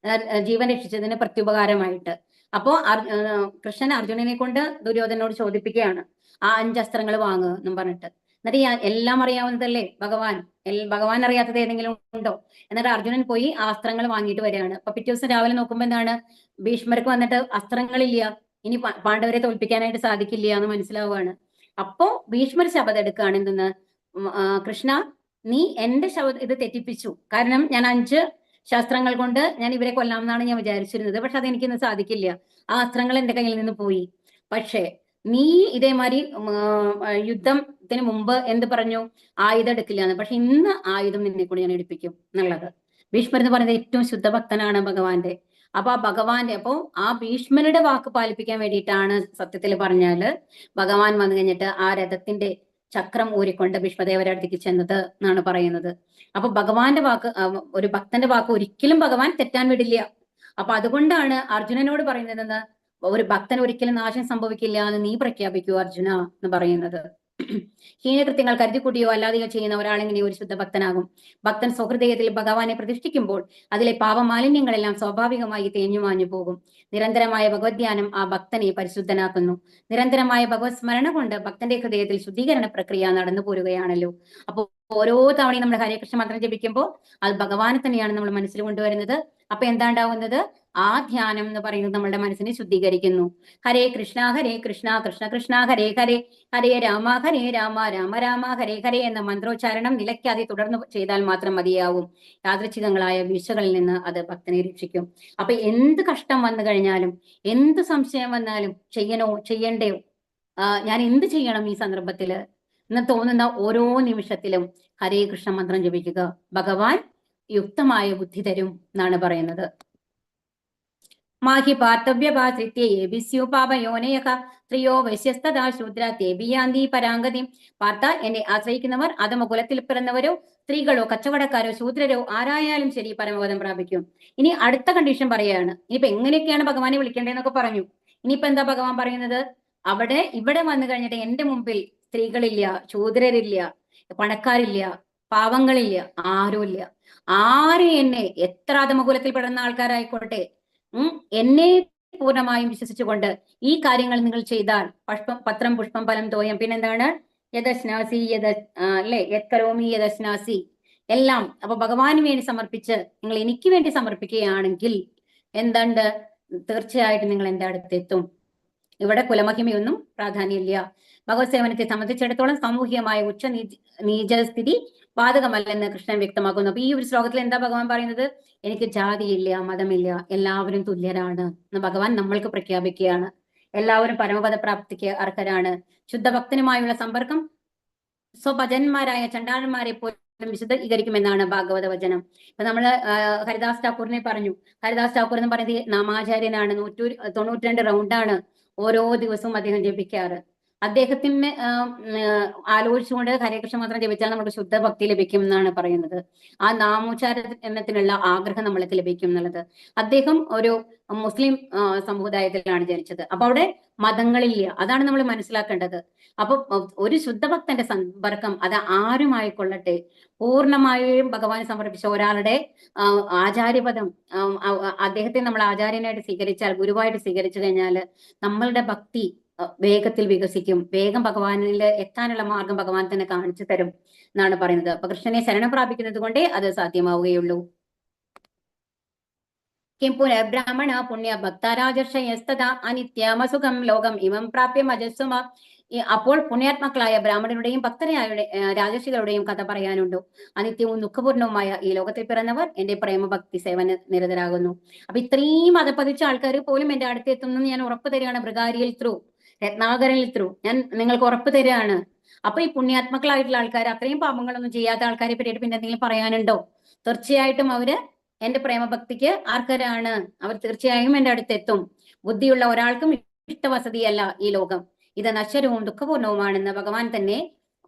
ജീവൻ രക്ഷിച്ചതിന് പ്രത്യുപകാരമായിട്ട്. അപ്പോ കൃഷ്ണൻ അർജുനനെ കൊണ്ട് ദുര്യോധനോട് ചോദിപ്പിക്കുകയാണ്, ആ 5 അസ്ത്രങ്ങൾ വാങ്ങുക എന്നും പറഞ്ഞിട്ട്. എന്നിട്ട് എല്ലാം അറിയാവുന്നതല്ലേ ഭഗവാൻ അറിയാത്തത് ഏതെങ്കിലും ഉണ്ടോ? എന്നിട്ട് അർജുനൻ പോയി ആ അസ്ത്രങ്ങൾ വാങ്ങിയിട്ട് വരികയാണ്. അപ്പൊ പിറ്റേ ദിവസം രാവിലെ നോക്കുമ്പോ എന്താണ്, ഭീഷ്മർക്ക് വന്നിട്ട് അസ്ത്രങ്ങളില്ല, ഇനി പാണ്ഡവരെ തോൽപ്പിക്കാനായിട്ട് സാധിക്കില്ല എന്ന് മനസ്സിലാവുകയാണ്. അപ്പോ ഭീഷ്മർ ശപഥം എടുക്കുകയാണ്, എന്തെന്ന്, കൃഷ്ണ നീ എന്റെ ഇത് തെറ്റിപ്പിച്ചു. കാരണം ഞാൻ 5 ശാസ്ത്രങ്ങൾ കൊണ്ട് ഞാൻ ഇവരെ കൊല്ലാമെന്നാണ് ഞാൻ വിചാരിച്ചിരുന്നത്. പക്ഷെ അതെനിക്കിന്ന് സാധിക്കില്ല. ആ അസ്ത്രങ്ങൾ എന്റെ കയ്യിൽ നിന്ന് പോയി. പക്ഷേ നീ ഇതേമാതിരി യുദ്ധത്തിന് മുമ്പ് എന്ത് പറഞ്ഞു, ആയുധം എടുക്കില്ല എന്ന്. പക്ഷെ ഇന്ന് ആയുധം നിന്നെ കൂടി ഞാൻ എടുപ്പിക്കും എന്നുള്ളത്. ഭീഷ്മർ എന്ന് പറയുന്നത് ഏറ്റവും ശുദ്ധഭക്തനാണ് ഭഗവാന്റെ. അപ്പൊ ആ ഭീഷ്മരുടെ വാക്ക് പാലിപ്പിക്കാൻ വേണ്ടിയിട്ടാണ് സത്യത്തിൽ പറഞ്ഞാല് ഭഗവാൻ വന്നു കഴിഞ്ഞിട്ട് ആ രഥത്തിന്റെ ചക്രം ഊരിക്കൊണ്ട് ഭീഷ്മദേവരുടെ അടുത്തേക്ക് ചെന്നത് എന്നാണ് പറയുന്നത്. അപ്പൊ ഭഗവാന്റെ വാക്ക്, ഒരു ഭക്തന്റെ വാക്ക് ഒരിക്കലും ഭഗവാൻ തെറ്റാൻ വിടില്ല. അപ്പൊ അതുകൊണ്ടാണ് അർജുനനോട് പറയുന്നതെന്ന്, ഒരു ഭക്തൻ ഒരിക്കലും നാശം സംഭവിക്കില്ല എന്ന് നീ പ്രഖ്യാപിക്കൂ അർജുന എന്ന് പറയുന്നത്. ഹീനകൃത്യങ്ങൾ കരുതിക്കൂട്ടിയോ അല്ലാതെയോ ചെയ്യുന്ന ഒരാളെങ്ങനെ ഒരു ശുദ്ധ ഭക്തനാകും? ഭക്തൻ സ്വഹൃദയത്തിൽ ഭഗവാനെ പ്രതിഷ്ഠിക്കുമ്പോൾ അതിലെ പാപമാലിന്യങ്ങളെല്ലാം സ്വാഭാവികമായി തേഞ്ഞു മാഞ്ഞു പോകും. നിരന്തരമായ ഭഗവദ്ധ്യാനം ആ ഭക്തനെ പരിശുദ്ധനാക്കുന്നു. നിരന്തരമായ ഭഗവത് സ്മരണ കൊണ്ട് ഭക്തന്റെ ഹൃദയത്തിൽ ശുദ്ധീകരണ പ്രക്രിയ നടന്നു പോരുകയാണല്ലോ. അപ്പോൾ ഓരോ തവണയും നമ്മൾ ഹരേ കൃഷ്ണ മന്ത്രം ജപിക്കുമ്പോൾ അത് ഭഗവാനെ തന്നെയാണ് നമ്മൾ മനസ്സിൽ കൊണ്ടുവരുന്നത്. അപ്പൊ എന്താ ഉണ്ടാവുന്നത്? ആ ധ്യാനം എന്ന് പറയുന്നത് നമ്മുടെ മനസ്സിനെ ശുദ്ധീകരിക്കുന്നു. ഹരേ കൃഷ്ണ കൃഷ്ണ കൃഷ്ണ ഹരേ ഹരേ, ഹരേ രാമ രാമ രാമ ഹരേ ഹരേ എന്ന മന്ത്രോച്ചാരണം നിലയ്ക്കാതെ തുടർന്ന് ചെയ്താൽ മാത്രം മതിയാവും. യാദൃച്ഛികങ്ങളായ വീഴ്ചകളിൽ നിന്ന് അത് ഭക്തനെ രക്ഷിക്കും. അപ്പൊ എന്ത് കഷ്ടം വന്നു കഴിഞ്ഞാലും, എന്ത് സംശയം വന്നാലും, ചെയ്യണോ ചെയ്യണ്ടയോ, ഞാൻ എന്ത് ചെയ്യണം ഈ സന്ദർഭത്തില് എന്ന് തോന്നുന്ന ഓരോ നിമിഷത്തിലും ഹരേ കൃഷ്ണ മന്ത്രം ജപിക്കുക. ഭഗവാൻ യുക്തമായ ബുദ്ധി തരും എന്നാണ് പറയുന്നത്. മാഹി പാർത്തവ്യപാശ്രിത്യേ യേഭിസ്യു പാപയോനയഃ സ്ത്രീയോ വൈശ്യസ്തദാ ശൂദ്ര തേബിയാന്തി പരാംഗതി. പാർത്ത, എന്നെ ആശ്രയിക്കുന്നവർ അധമകുലത്തിൽ പിറന്നവരോ സ്ത്രീകളോ കച്ചവടക്കാരോ ശൂദ്രരോ ആരായാലും ശരി പരമപദം പ്രാപിക്കും. ഇനി അടുത്ത കണ്ടീഷൻ പറയാണ്. ഇനിയിപ്പോ എങ്ങനെയൊക്കെയാണ് ഭഗവാനെ വിളിക്കേണ്ടതെന്നൊക്കെ പറഞ്ഞു. ഇനിയിപ്പോ എന്താ ഭഗവാൻ പറയുന്നത്? ഇവിടെ വന്നു കഴിഞ്ഞിട്ട് എന്റെ മുമ്പിൽ സ്ത്രീകളില്ല, ശൂദ്രരില്ല, പണക്കാരില്ല, പാവങ്ങളില്ല, ആരുമില്ല. ആരും എന്നെ, എത്ര അധമകുലത്തിൽ പെടുന്ന ആൾക്കാരായിക്കോട്ടെ, എന്നെ പൂർണ്ണമായും വിശ്വസിച്ചുകൊണ്ട് ഈ കാര്യങ്ങൾ നിങ്ങൾ ചെയ്താൽ പത്രം പുഷ്പം ഫലം തോയം, പിന്നെന്താണ്, യദശ്നാസി അല്ലെ, യത്കരോമി യദശ്നാസി, എല്ലാം. അപ്പൊ ഭഗവാന് വേണ്ടി സമർപ്പിച്ച് നിങ്ങൾ എനിക്ക് വേണ്ടി സമർപ്പിക്കുകയാണെങ്കിൽ എന്തുണ്ട്, തീർച്ചയായിട്ടും നിങ്ങൾ എന്റെ അടുത്തെത്തും. ഇവിടെ കുലമഹിമയൊന്നും പ്രാധാന്യമില്ല. ഭഗവത് സേവനത്തെ സംബന്ധിച്ചിടത്തോളം സാമൂഹികമായ ഉച്ച നീചസ്ഥിതി ബാധകമല്ലെന്ന് കൃഷ്ണൻ വ്യക്തമാക്കുന്നു. അപ്പൊ ഈ ഒരു ശ്ലോകത്തിൽ എന്താ ഭഗവാൻ പറയുന്നത്? എനിക്ക് ജാതിയില്ല, മതമില്ല, എല്ലാവരും തുല്യരാണ് എന്ന് ഭഗവാൻ നമ്മൾക്ക് പ്രഖ്യാപിക്കുകയാണ്. എല്ലാവരും പരമപദ പ്രാപ്തിക്ക് അർഹരാണ്. ശുദ്ധഭക്തനുമായുള്ള സമ്പർക്കം സ്വഭജന്മാരായ ചണ്ടാളന്മാരെ പോലും വിശദീകരിക്കുമെന്നാണ് ഭാഗവത വചനം. ഇപ്പൊ നമ്മള് ഹരിദാസ് ഠാക്കൂറിനെ പറഞ്ഞു. ഹരിദാസ് ഠാക്കൂർ എന്ന് പറയുന്നത് നാമാചാര്യനാണ്. 192 റൗണ്ടാണ് ഓരോ ദിവസവും അദ്ദേഹം ജപിക്കാറ്. അദ്ദേഹത്തിന് ആലോചിച്ചുകൊണ്ട് ഹരേകൃഷ്ണ മന്ത്രം ജപിച്ചാൽ നമുക്ക് ശുദ്ധ ഭക്തി ലഭിക്കും എന്നാണ് പറയുന്നത്. ആ നാമോച്ചാരണത്തിനുള്ള ആഗ്രഹം നമ്മൾക്ക് ലഭിക്കും എന്നുള്ളത്. അദ്ദേഹം ഒരു മുസ്ലിം സമുദായത്തിലാണ് ജനിച്ചത്. അപ്പൊ അവിടെ മതങ്ങളില്ല, അതാണ് നമ്മൾ മനസ്സിലാക്കേണ്ടത്. അപ്പൊ ഒരു ശുദ്ധഭക്തന്റെ സമ്പർക്കം അത് ആരുമായിക്കൊള്ളട്ടെ, പൂർണ്ണമായും ഭഗവാൻ സമർപ്പിച്ച ഒരാളുടെ ആചാര്യപദം, അദ്ദേഹത്തെ നമ്മൾ ആചാര്യനായിട്ട് സ്വീകരിച്ചാൽ, ഗുരുവായിട്ട് സ്വീകരിച്ചു കഴിഞ്ഞാൽ നമ്മളുടെ ഭക്തി വേഗത്തിൽ വികസിക്കും. വേഗം ഭഗവാനിൽ എത്താനുള്ള മാർഗം ഭഗവാൻ തന്നെ കാണിച്ചു തരും എന്നാണ് പറയുന്നത്. അപ്പൊ കൃഷ്ണനെ ശരണം പ്രാപിക്കുന്നത് കൊണ്ടേ അത് സാധ്യമാവുകയുള്ളൂ. കിം പുനഃബ്രാഹ്മണ പുണ്യ ഭക്തരാജർഷയസ്തദാ അനിത്യമസുഖം ലോകം ഇമം പ്രാപ്യം അജസ്സുമ. അപ്പോൾ പുണ്യാത്മാക്കളായ ബ്രാഹ്മണരുടെയും ഭക്തരായ രാജർഷികളുടെയും കഥ പറയാനുണ്ടോ? അനിത്യവും ദുഃഖപൂർണവുമായ ഈ ലോകത്തിൽ പിറന്നവർ എന്റെ പ്രേമഭക്തി സേവന നിരതരാകുന്നു. അപ്പൊ ഇത്രയും അതപ്പതിച്ച ആൾക്കാർ പോലും എന്റെ അടുത്ത് എത്തുന്നു ഞാൻ ഉറപ്പ് തരികയാണ്. ബ്രിഗാരിയൽ ത്രൂ, രത്നാകരനിൽ ത്രൂ ഞാൻ നിങ്ങൾക്ക് ഉറപ്പ് തരികയാണ്. അപ്പൊ ഈ പുണ്യാത്മക്കളായിട്ടുള്ള ആൾക്കാർ, അത്രയും പാപങ്ങളൊന്നും ചെയ്യാത്ത ആൾക്കാരെ പറ്റിയിട്ട് പിന്നെ എന്തെങ്കിലും പറയാനുണ്ടോ? തീർച്ചയായിട്ടും അവര് എന്റെ പ്രേമഭക്തിക്ക് ആർക്കരാണ്. അവർ തീർച്ചയായും എന്റെ അടുത്തെത്തും. ബുദ്ധിയുള്ള ഒരാൾക്കും ഇഷ്ടവസതിയല്ല ഈ ലോകം. ഇത് നശ്വരവും ദുഃഖപൂർണവുമാണെന്ന് ഭഗവാൻ തന്നെ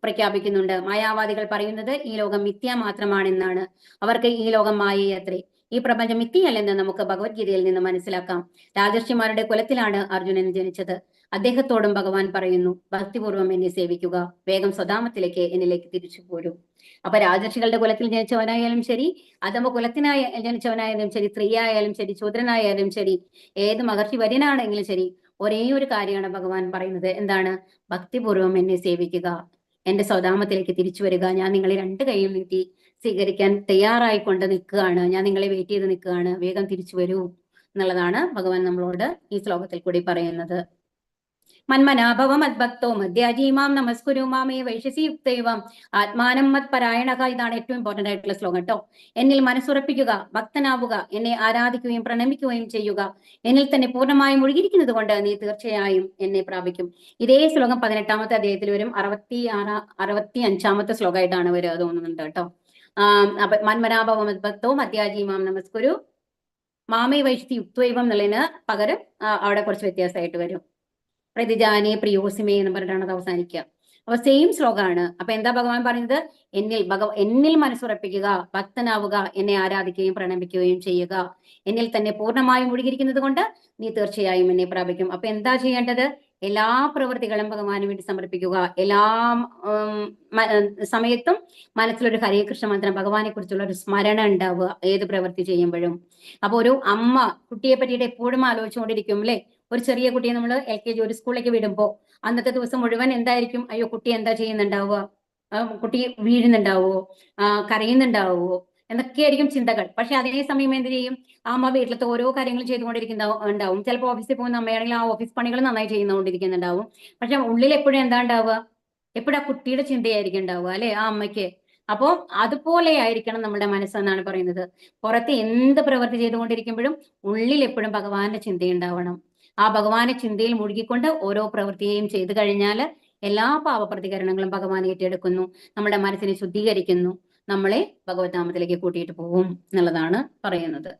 പ്രഖ്യാപിക്കുന്നുണ്ട്. മായാവാദികൾ പറയുന്നത് ഈ ലോകം മിഥ്യ മാത്രമാണെന്നാണ്. അവർക്ക് ഈ ലോകം മായയത്രേ. ഈ പ്രപഞ്ചം മിഥ്യയല്ലെന്ന് നമുക്ക് ഭഗവത്ഗീതയിൽ നിന്ന് മനസ്സിലാക്കാം. രാജർഷിമാരുടെ കുലത്തിലാണ് അർജുനൻ ജനിച്ചത്. അദ്ദേഹത്തോടും ഭഗവാൻ പറയുന്നു, ഭക്തിപൂർവ്വം എന്നെ സേവിക്കുക, വേഗം സ്വധാമത്തിലേക്ക് എന്നിലേക്ക് തിരിച്ചു പോരൂ. അപ്പൊ രാജർഷികളുടെ കുലത്തിൽ ജനിച്ചവനായാലും ശരി, അധമ കുലത്തിനായ ജനിച്ചവനായാലും ശരി, സ്ത്രീയായാലും ശരി, ശൂദ്രനായാലും ശരി, ഏത് മഹർഷി വര്യനാണെങ്കിലും ശരി, ഒരേ ഒരു കാര്യമാണ് ഭഗവാൻ പറയുന്നത്. എന്താണ്? ഭക്തിപൂർവ്വം എന്നെ സേവിക്കുക, എന്റെ സ്വധാമത്തിലേക്ക് തിരിച്ചു വരിക. ഞാൻ നിങ്ങളെ 2 കൈയും നീട്ടി സ്വീകരിക്കാൻ തയ്യാറായിക്കൊണ്ട് നിൽക്കുകയാണ്. ഞാൻ നിങ്ങളെ വെയിറ്റ് ചെയ്ത് നിൽക്കുകയാണ്. വേഗം തിരിച്ചു വരൂ എന്നുള്ളതാണ് ഭഗവാൻ നമ്മളോട് ഈ ശ്ലോകത്തിൽ കൂടി പറയുന്നത്. മന്മനാഭവ മദ്ഭക്തോ മദ്യാജീമാം നമസ്കുരു മാമേ വൈശസി യുക്തൈവം ആത്മാനം മത് പരായണക. ഇതാണ് ഏറ്റവും ഇമ്പോർട്ടന്റ് ആയിട്ടുള്ള ശ്ലോകം കേട്ടോ. എന്നിൽ മനസ്സുറപ്പിക്കുക, ഭക്തനാവുക, എന്നെ ആരാധിക്കുകയും പ്രണമിക്കുകയും ചെയ്യുക. എന്നിൽ തന്നെ പൂർണ്ണമായും മുഴുകിയിരിക്കുന്നത് കൊണ്ട് നീ തീർച്ചയായും എന്നെ പ്രാപിക്കും. ഇതേ ശ്ലോകം 18ാമത്തെ അധ്യായത്തിൽ വരും. 65ാമത്തെ ശ്ലോകമായിട്ടാണ് വരിക തോന്നുന്നുണ്ട് കേട്ടോ. അപ്പൊ മന്മനാഭവ മദ്ഭക്തോ മദ്യാജീമാം നമസ്കുരു മാമേ വൈശസി യുക്തൈവം എന്നുള്ളതിന് പകരം അവിടെ കുറച്ച് വ്യത്യാസമായിട്ട് വരും. പ്രതിജാനെ പ്രിയോസിമേ എന്ന് പറഞ്ഞിട്ടാണ് അത് അവസാനിക്കുക. അപ്പൊ സെയിം ശ്ലോകമാണ്. അപ്പൊ എന്താ ഭഗവാൻ പറയുന്നത്? എന്നിൽ മനസ്സുറപ്പിക്കുക, ഭക്തനാവുക, എന്നെ ആരാധിക്കുകയും പ്രണമിക്കുകയും ചെയ്യുക. എന്നിൽ തന്നെ പൂർണ്ണമായും മുഴുകിയിരിക്കുന്നത് കൊണ്ട് നീ തീർച്ചയായും എന്നെ പ്രാപിക്കും. അപ്പൊ എന്താ ചെയ്യേണ്ടത്? എല്ലാ പ്രവൃത്തികളും ഭഗവാന് വേണ്ടി സമർപ്പിക്കുക. എല്ലാ സമയത്തും മനസ്സിലൊരു ഹരേ കൃഷ്ണ മന്ത്രം, ഭഗവാനെ കുറിച്ചുള്ള ഒരു സ്മരണ ഉണ്ടാവുക ഏത് പ്രവൃത്തി ചെയ്യുമ്പോഴും. അപ്പൊ ഒരു അമ്മ കുട്ടിയെ പറ്റിയിട്ട് എപ്പോഴും ആലോചിച്ചുകൊണ്ടിരിക്കും അല്ലെ? ഒരു ചെറിയ കുട്ടിയെ നമ്മൾ LKG ഒരു സ്കൂളിലേക്ക് വിടുമ്പോൾ അന്നത്തെ ദിവസം മുഴുവൻ എന്തായിരിക്കും? അയ്യോ, കുട്ടി എന്താ ചെയ്യുന്നുണ്ടാവുക? കുട്ടി വീഴുന്നുണ്ടാവോ? കരയുന്നുണ്ടാവോ? എന്നൊക്കെയായിരിക്കും ചിന്തകൾ. പക്ഷെ അതേ സമയം എന്ത് ചെയ്യും? ആ അമ്മ വീട്ടിലത്തെ ഓരോ കാര്യങ്ങളും ചെയ്തുകൊണ്ടിരിക്കുന്നുണ്ടാവും. ചിലപ്പോൾ ഓഫീസിൽ പോകുന്ന അമ്മയാണെങ്കിൽ ആ ഓഫീസ് പണികൾ നന്നായി ചെയ്യുന്നുകൊണ്ടിരിക്കുന്നുണ്ടാവും. പക്ഷെ ഉള്ളിൽ എപ്പോഴും എന്താ ഉണ്ടാവുക? എപ്പോഴും ആ കുട്ടിയുടെ ചിന്തയായിരിക്കും ഉണ്ടാവുക അല്ലെ ആ അമ്മയ്ക്ക്. അപ്പോ അതുപോലെ ആയിരിക്കണം നമ്മുടെ മനസ്സെന്നാണ് പറയുന്നത്. പുറത്ത് എന്ത് പ്രവൃത്തി ചെയ്തുകൊണ്ടിരിക്കുമ്പോഴും ഉള്ളിൽ എപ്പോഴും ഭഗവാന്റെ ചിന്തയുണ്ടാവണം. ആ ഭഗവാന്റെ ചിന്തയിൽ മുഴുകിക്കൊണ്ട് ഓരോ പ്രവൃത്തിയെയും ചെയ്തു കഴിഞ്ഞാൽ എല്ലാ പാപപ്രതികരണങ്ങളും ഭഗവാൻ ഏറ്റെടുക്കുന്നു, നമ്മുടെ മനസ്സിനെ ശുദ്ധീകരിക്കുന്നു, നമ്മളെ ഭഗവത്നാമത്തിലേക്ക് കൂട്ടിയിട്ട് പോകും എന്നുള്ളതാണ് പറയുന്നത്.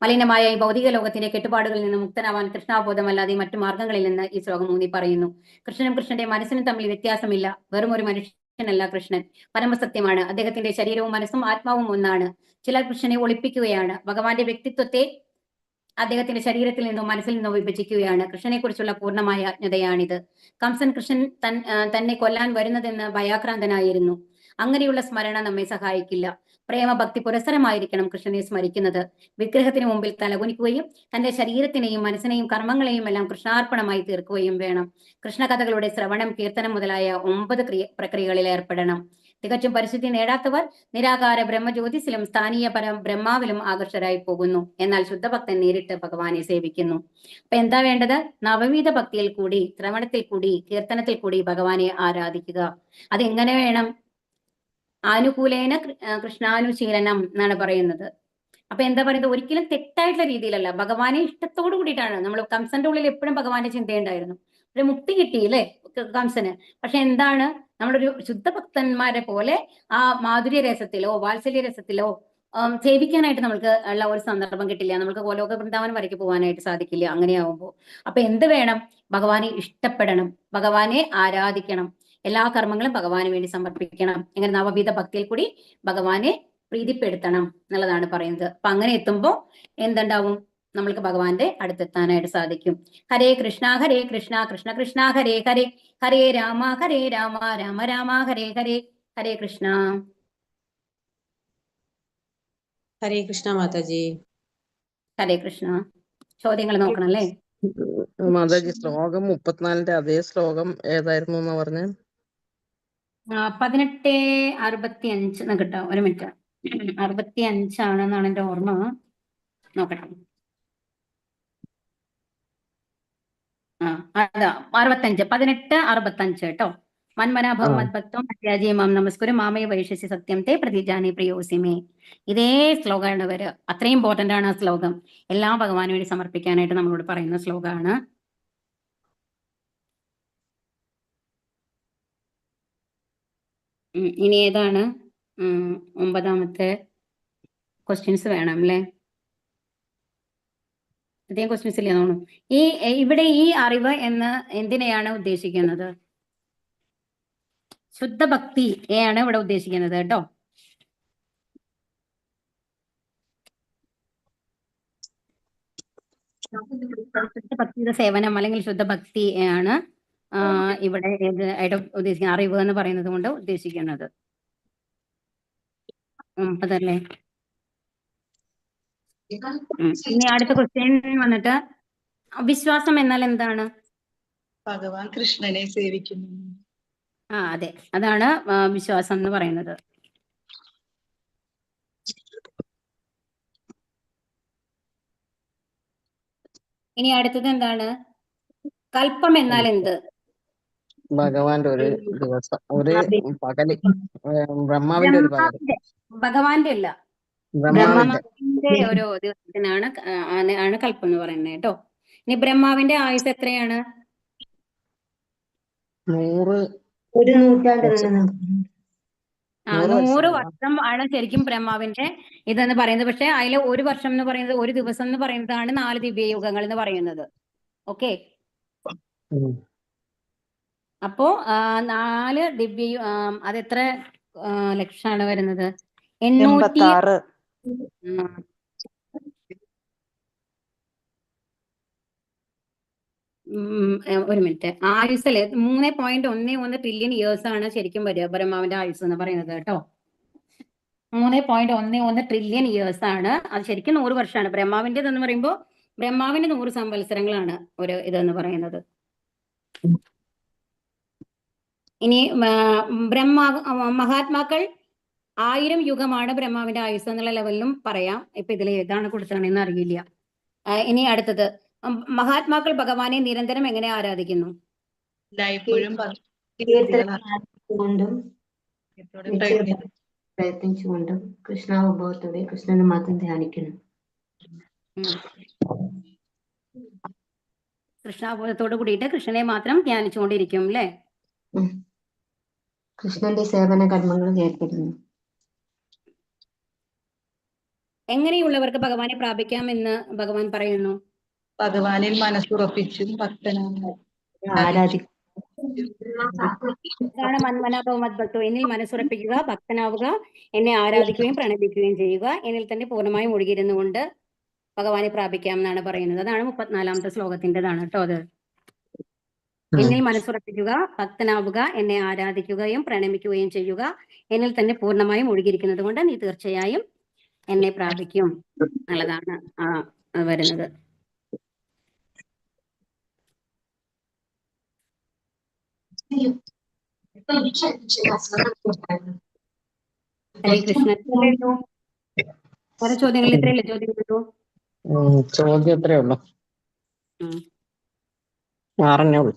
മലിനമായ ഈ ഭൗതിക ലോകത്തിന്റെ കെട്ടുപാടുകളിൽ നിന്ന് മുക്തനാവാൻ കൃഷ്ണാബോധമല്ലാതെ മറ്റു മാർഗങ്ങളിൽ നിന്ന് ഈ ശ്ലോകം ഊന്നി പറയുന്നു. കൃഷ്ണനും കൃഷ്ണന്റെ മനസ്സിനും തമ്മിൽ വ്യത്യാസമില്ല. വെറും ഒരു മനുഷ്യനല്ല കൃഷ്ണൻ, പരമസത്യമാണ്. അദ്ദേഹത്തിന്റെ ശരീരവും മനസ്സും ആത്മാവും ഒന്നാണ്. ചിലർ കൃഷ്ണനെ ഒളിപ്പിക്കുകയാണ്. ഭഗവാന്റെ വ്യക്തിത്വത്തെ അദ്ദേഹത്തിന്റെ ശരീരത്തിൽ നിന്നോ മനസ്സിൽ നിന്നോ വിഭജിക്കുകയാണ്. കൃഷ്ണനെ കുറിച്ചുള്ള പൂർണ്ണമായ അജ്ഞതയാണിത്. കംസൻ കൃഷ്ണൻ തന്നെ കൊല്ലാൻ വരുന്നതെന്ന് ഭയാക്രാന്തനായിരുന്നു. അങ്ങനെയുള്ള സ്മരണ നമ്മെ സഹായിക്കില്ല. പ്രേമഭക്തി പുരസ്സരമായിരിക്കണം കൃഷ്ണനെ സ്മരിക്കുന്നത്. വിഗ്രഹത്തിന് മുമ്പിൽ തലകുനിക്കുകയും തന്റെ ശരീരത്തിനെയും മനസ്സിനെയും കർമ്മങ്ങളെയും എല്ലാം കൃഷ്ണാർപ്പണമായി തീർക്കുകയും വേണം. കൃഷ്ണകഥകളുടെ ശ്രവണം, കീർത്തനം മുതലായ 9 പ്രക്രിയകളിൽ ഏർപ്പെടണം. തികച്ചും പരിശുദ്ധി നേടാത്തവർ നിരാകാര ബ്രഹ്മജ്യോതിസിലും സ്ഥാനീയ ബ്രഹ്മാവിലും ആകർഷരായി പോകുന്നു. എന്നാൽ ശുദ്ധഭക്തൻ നേരിട്ട് ഭഗവാനെ സേവിക്കുന്നു. അപ്പൊ എന്താ വേണ്ടത്? നവവിധ ഭക്തിയിൽ കൂടി, ശ്രവണത്തിൽ കൂടി, കീർത്തനത്തിൽ കൂടി ഭഗവാനെ ആരാധിക്കുക. അതെങ്ങനെ വേണം? ആനുകൂലേന കൃഷ്ണാനുശീലനം എന്നാണ് പറയുന്നത്. അപ്പൊ എന്താ പറയുന്നത്? ഒരിക്കലും തെറ്റായിട്ടുള്ള രീതിയിലല്ല, ഭഗവാനെ ഇഷ്ടത്തോടു കൂടിയിട്ടാണ്. നമ്മൾ കംസന്റെ ഉള്ളിൽ എപ്പോഴും ഭഗവാന്റെ ചിന്തയുണ്ടായിരുന്നു. ഒരു മുക്തി കിട്ടിയില്ലേ കംസന്. പക്ഷെ എന്താണ്, നമ്മളൊരു ശുദ്ധഭക്തന്മാരെ പോലെ ആ മാധുര്യ രസത്തിലോ വാത്സല്യ രസത്തിലോ സേവിക്കാനായിട്ട് നമുക്ക് ഉള്ള ഒരു സന്ദർഭം കിട്ടില്ല. നമുക്ക് ഗോലോക വൃന്ദാവനം വരയ്ക്ക് പോകാനായിട്ട് സാധിക്കില്ല അങ്ങനെയാവുമ്പോൾ. അപ്പൊ എന്ത് വേണം? ഭഗവാനെ ഇഷ്ടപ്പെടണം, ഭഗവാനെ ആരാധിക്കണം, എല്ലാ കർമ്മങ്ങളും ഭഗവാന് വേണ്ടി സമർപ്പിക്കണം. ഇങ്ങനെ നവവിധ ഭക്തിയിൽ കൂടി ഭഗവാനെ പ്രീതിപ്പെടുത്തണം എന്നുള്ളതാണ് പറയുന്നത്. അപ്പൊ അങ്ങനെ എത്തുമ്പോൾ എന്തുണ്ടാവും? നമ്മൾക്ക് ഭഗവാന്റെ അടുത്തെത്താനായിട്ട് സാധിക്കും. ഹരേ കൃഷ്ണ കൃഷ്ണ കൃഷ്ണ ഹരേ ഹരേ, ഹരേ രാമ രാമ രാമ ഹരേ ഹരേ. ഹരേ കൃഷ്ണ. ഹരേ കൃഷ്ണ മാതാജി. ഹരേ കൃഷ്ണ. ചോദ്യങ്ങൾ നോക്കണം അല്ലേ മാതാജി? ശ്ലോകം 34ന്റെ അതേ ശ്ലോകം ഏതായിരുന്നു എന്ന് പറഞ്ഞ? 1865 കേട്ടോ. ഒരു മിനിറ്റ്. 65 ആണെന്നാണ് എന്റെ ഓർമ്മ. നോക്കട്ടെ. അതാ 65, 1865 കേട്ടോ. മന്മനാഭവ മദ്ഭക്തം അത്യാജീമാം നമസ്കുരം മാമേ വൈശ്യസി സത്യം തേ പ്രതിജാനി പ്രിയോസിമേ. ഇതേ ശ്ലോകമാണ് വരിക. അത്രയും ഇമ്പോർട്ടന്റ് ആണ് ആ ശ്ലോകം. എല്ലാം ഭഗവാന് വേണ്ടി സമർപ്പിക്കാനായിട്ട് നമ്മളോട് പറയുന്ന ശ്ലോകമാണ്. ഇനി ഏതാണ്? 9ാമത്തെ ക്വസ്റ്റ്യൻസ് വേണം അല്ലേ? അധികം ക്വസ്റ്റ്യൻസ് ഇല്ല തോന്നുന്നു. ഇവിടെ ഈ അറിവ് എന്ന് എന്തിനെയാണ് ഉദ്ദേശിക്കുന്നത്? ശുദ്ധഭക്തിയെയാണ് ഇവിടെ ഉദ്ദേശിക്കുന്നത് കേട്ടോ. ശുദ്ധഭക്തിയുടെ സേവനം അല്ലെങ്കിൽ ശുദ്ധഭക്തി ആണ് ഇവിടെ ഉദ്ദേശിക്കുന്നത്. അറിവ് എന്ന് പറയുന്നത് കൊണ്ട് ഉദ്ദേശിക്കുന്നത്. അതല്ലേ. ഇനി അടുത്ത ക്വസ്റ്റ്യൻ വന്നിട്ട്, വിശ്വാസം എന്നാൽ എന്താണ്? ഭഗവാൻ കൃഷ്ണനെ സേവിക്കുന്നു. അതെ, അതാണ് വിശ്വാസം എന്ന് പറയുന്നത്. ഇനി അടുത്തത് എന്താണ്? കൽപ്പം എന്നാൽ എന്ത്? ഭഗവാന്റെ ഒരു ദിവസം, ഒരു പകല്, ബ്രഹ്മാവിന്റെ ഒരു പകല്. ഭഗവാന്റെ അല്ല, ബ്രഹ്മാവിന്റെ ഒരു ദിവസത്തിനാണ് ആണ് കൽപ്പം എന്ന് പറയുന്നത് കേട്ടോ. ഇനി ബ്രഹ്മാവിന്റെ ആയുസ് എത്രയാണ്? 100 വർഷം ആണ് ശരിക്കും ബ്രഹ്മാവിന്റെ ഇതെന്ന് പറയുന്നത്. പക്ഷെ അതിൽ ഒരു വർഷം എന്ന് പറയുന്നത്, ഒരു ദിവസം എന്ന് പറയുന്നതാണ് 4 ദിവ്യയുഗങ്ങൾ എന്ന് പറയുന്നത്. ഓക്കെ. അപ്പോ 4 ദിവ്യ അതെത്ര ലക്ഷമാണ് വരുന്നത്? 800. 86. ഒരു മിനിറ്റ്. ആയുസ്സില് 3.11 ട്രില്യൺ ഇയേഴ്സ് ആണ് ശരിക്കും വരിക ബ്രഹ്മാവിന്റെ ആയുസ് എന്ന് പറയുന്നത് കേട്ടോ. 3.11 ട്രില്യൺ ഇയേഴ്സ് ആണ്. അത് ശരിക്കും 100 വർഷമാണ്. ബ്രഹ്മാവിന്റെ എന്ന് പറയുമ്പോൾ ബ്രഹ്മാവിന്റെ 100 സംവത്സരങ്ങളാണ് ഒരു ഇതെന്ന് പറയുന്നത്. ഇനി മഹാത്മാക്കൾ 1000 യുഗമാണ് ബ്രഹ്മാവിന്റെ ആയുസ് എന്നുള്ള ലെവലിലും പറയാം. ഇപ്പൊ ഇതിൽ ഏതാണ് കൊടുത്തതെന്ന് അറിയില്ല. ഇനി അടുത്തത്, മഹാത്മാക്കൾ ഭഗവാനെ നിരന്തരം എങ്ങനെ ആരാധിക്കുന്നു? എല്ലായ്പ്പോഴും കൊണ്ടും പ്രയത്നിച്ചുകൊണ്ടും കൃഷ്ണാവബോധത്തോടെ കൃഷ്ണനെ മാത്രം ധ്യാനിക്കുന്നു. കൃഷ്ണാബോധത്തോട് കൂടിയിട്ട് കൃഷ്ണനെ മാത്രം ധ്യാനിച്ചുകൊണ്ടിരിക്കും അല്ലേ? കൃഷ്ണന്റെ സേവന കർമ്മങ്ങളിൽ ഏർപ്പെടുന്നു. എങ്ങനെയുള്ളവർക്ക് ഭഗവാനെ പ്രാപിക്കാമെന്ന് ഭഗവാൻ പറയുന്നു? ഭഗവാനിൽ മനസ്സുറപ്പിച്ചും ഭക്തനാണ് ആരാധിക്കുന്നു. എന്നിൽ മനസ്സുറപ്പിക്കുക, ഭക്തനാവുക, എന്നെ ആരാധിക്കുകയും പ്രണമിക്കുകയും ചെയ്യുക, എന്നിൽ തന്നെ പൂർണ്ണമായും ഒഴുകിയിരുന്നു കൊണ്ട് ഭഗവാനെ പ്രാപിക്കാം എന്നാണ് പറയുന്നത്. അതാണ് 34ാമത്തെ ശ്ലോകത്തിൻ്റെതാണ് കേട്ടോ അത്. എന്നിൽ മനസ്സുറപ്പിക്കുക, ഭക്തനാവുക, എന്നെ ആരാധിക്കുകയും പ്രണമിക്കുകയും ചെയ്യുക, എന്നിൽ തന്നെ പൂർണ്ണമായും ഒഴുകിയിരിക്കുന്നത് കൊണ്ട് നീ തീർച്ചയായും എന്നെ പ്രാപിക്കും എന്നുള്ളതാണ് വരുന്നത്. ഹരേ കൃഷ്ണ. വേറെ ചോദ്യങ്ങൾ? ഇത്രയല്ലേ ചോദ്യങ്ങളുള്ളൂ? ചോദ്യം എത്രയേ ഉള്ളൂ? 6 ഉള്ളൂ.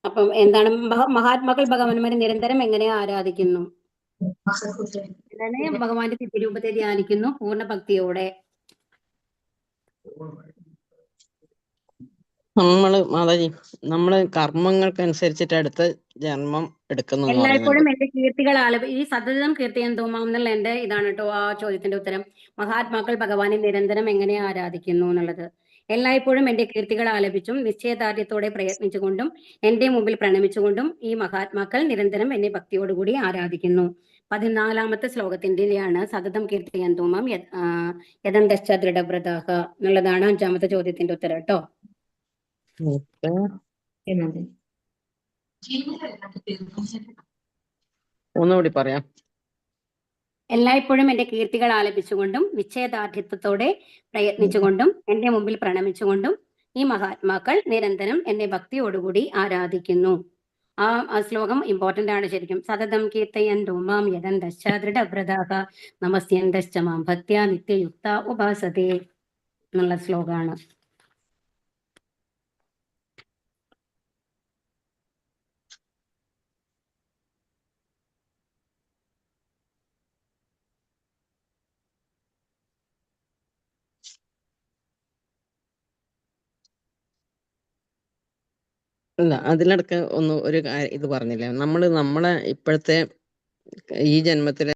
അപ്പം എന്താണ് മഹാത്മാക്കൾ ഭഗവാന്മാരെ നിരന്തരം എങ്ങനെ ആരാധിക്കുന്നു? ഭഗവാന്റെ ദിവ്യരൂപത്തെ ധ്യാനിക്കുന്നു പൂർണ്ണ ഭക്തിയോടെ. നമ്മള് കർമ്മങ്ങൾക്കനുസരിച്ചിട്ട് അടുത്ത ജന്മം എടുക്കുന്നു. എല്ലായ്പ്പോഴും എന്റെ കീർത്തികൾ ഈ സതതം കീർത്തിയാൻ തോന്നാമെന്നുള്ള എന്റെ ഇതാണ് കേട്ടോ ആ ചോദ്യത്തിന്റെ ഉത്തരം. മഹാത്മാക്കൾ ഭഗവാനെ നിരന്തരം എങ്ങനെ ആരാധിക്കുന്നു എന്നുള്ളത്. എല്ലായ്പ്പോഴും എന്റെ കീർത്തികൾ ആലപിച്ചും നിശ്ചയദാർഢ്യത്തോടെ പ്രയത്നിച്ചുകൊണ്ടും എന്റെ മുമ്പിൽ പ്രണമിച്ചുകൊണ്ടും ഈ മഹാത്മാക്കൾ നിരന്തരം എന്നെ ഭക്തിയോടുകൂടി ആരാധിക്കുന്നു. 14ാമത്തെ ശ്ലോകത്തിന്റെയാണ് സതതം കീർത്തിയാൻ തോമാം യദന്തശ്ച ദൃഢവ്രതാഹ എന്നുള്ളതാണ് 5ാമത്തെ ചോദ്യത്തിന്റെ ഉത്തരം കേട്ടോ. ഒന്നുകൂടി പറയാം. എല്ലായ്പ്പോഴും എന്റെ കീർത്തികൾ ആലപിച്ചുകൊണ്ടും നിശ്ചയദാർഢ്യത്തോടെ പ്രയത്നിച്ചുകൊണ്ടും എന്റെ മുമ്പിൽ പ്രണമിച്ചുകൊണ്ടും ഈ മഹാത്മാക്കൾ നിരന്തരം എന്നെ ഭക്തിയോടുകൂടി ആരാധിക്കുന്നു. ആ ശ്ലോകം ഇമ്പോർട്ടന്റ് ആണ് ശരിക്കും. സതതം കീർത്തയന്തോ മാം യദന്തശ്ച ദൃഢവ്രതാഹ നമസ്യന്തശ്ച മാം ഭക്ത്യാ നിത്യയുക്ത ഉപാസതേ എന്നുള്ള ശ്ലോകമാണ്. അല്ല, അതിലിടക്ക് ഒരു ഇത് പറഞ്ഞില്ലേ, നമ്മളെ ഇപ്പോഴത്തെ ഈ ജന്മത്തിലെ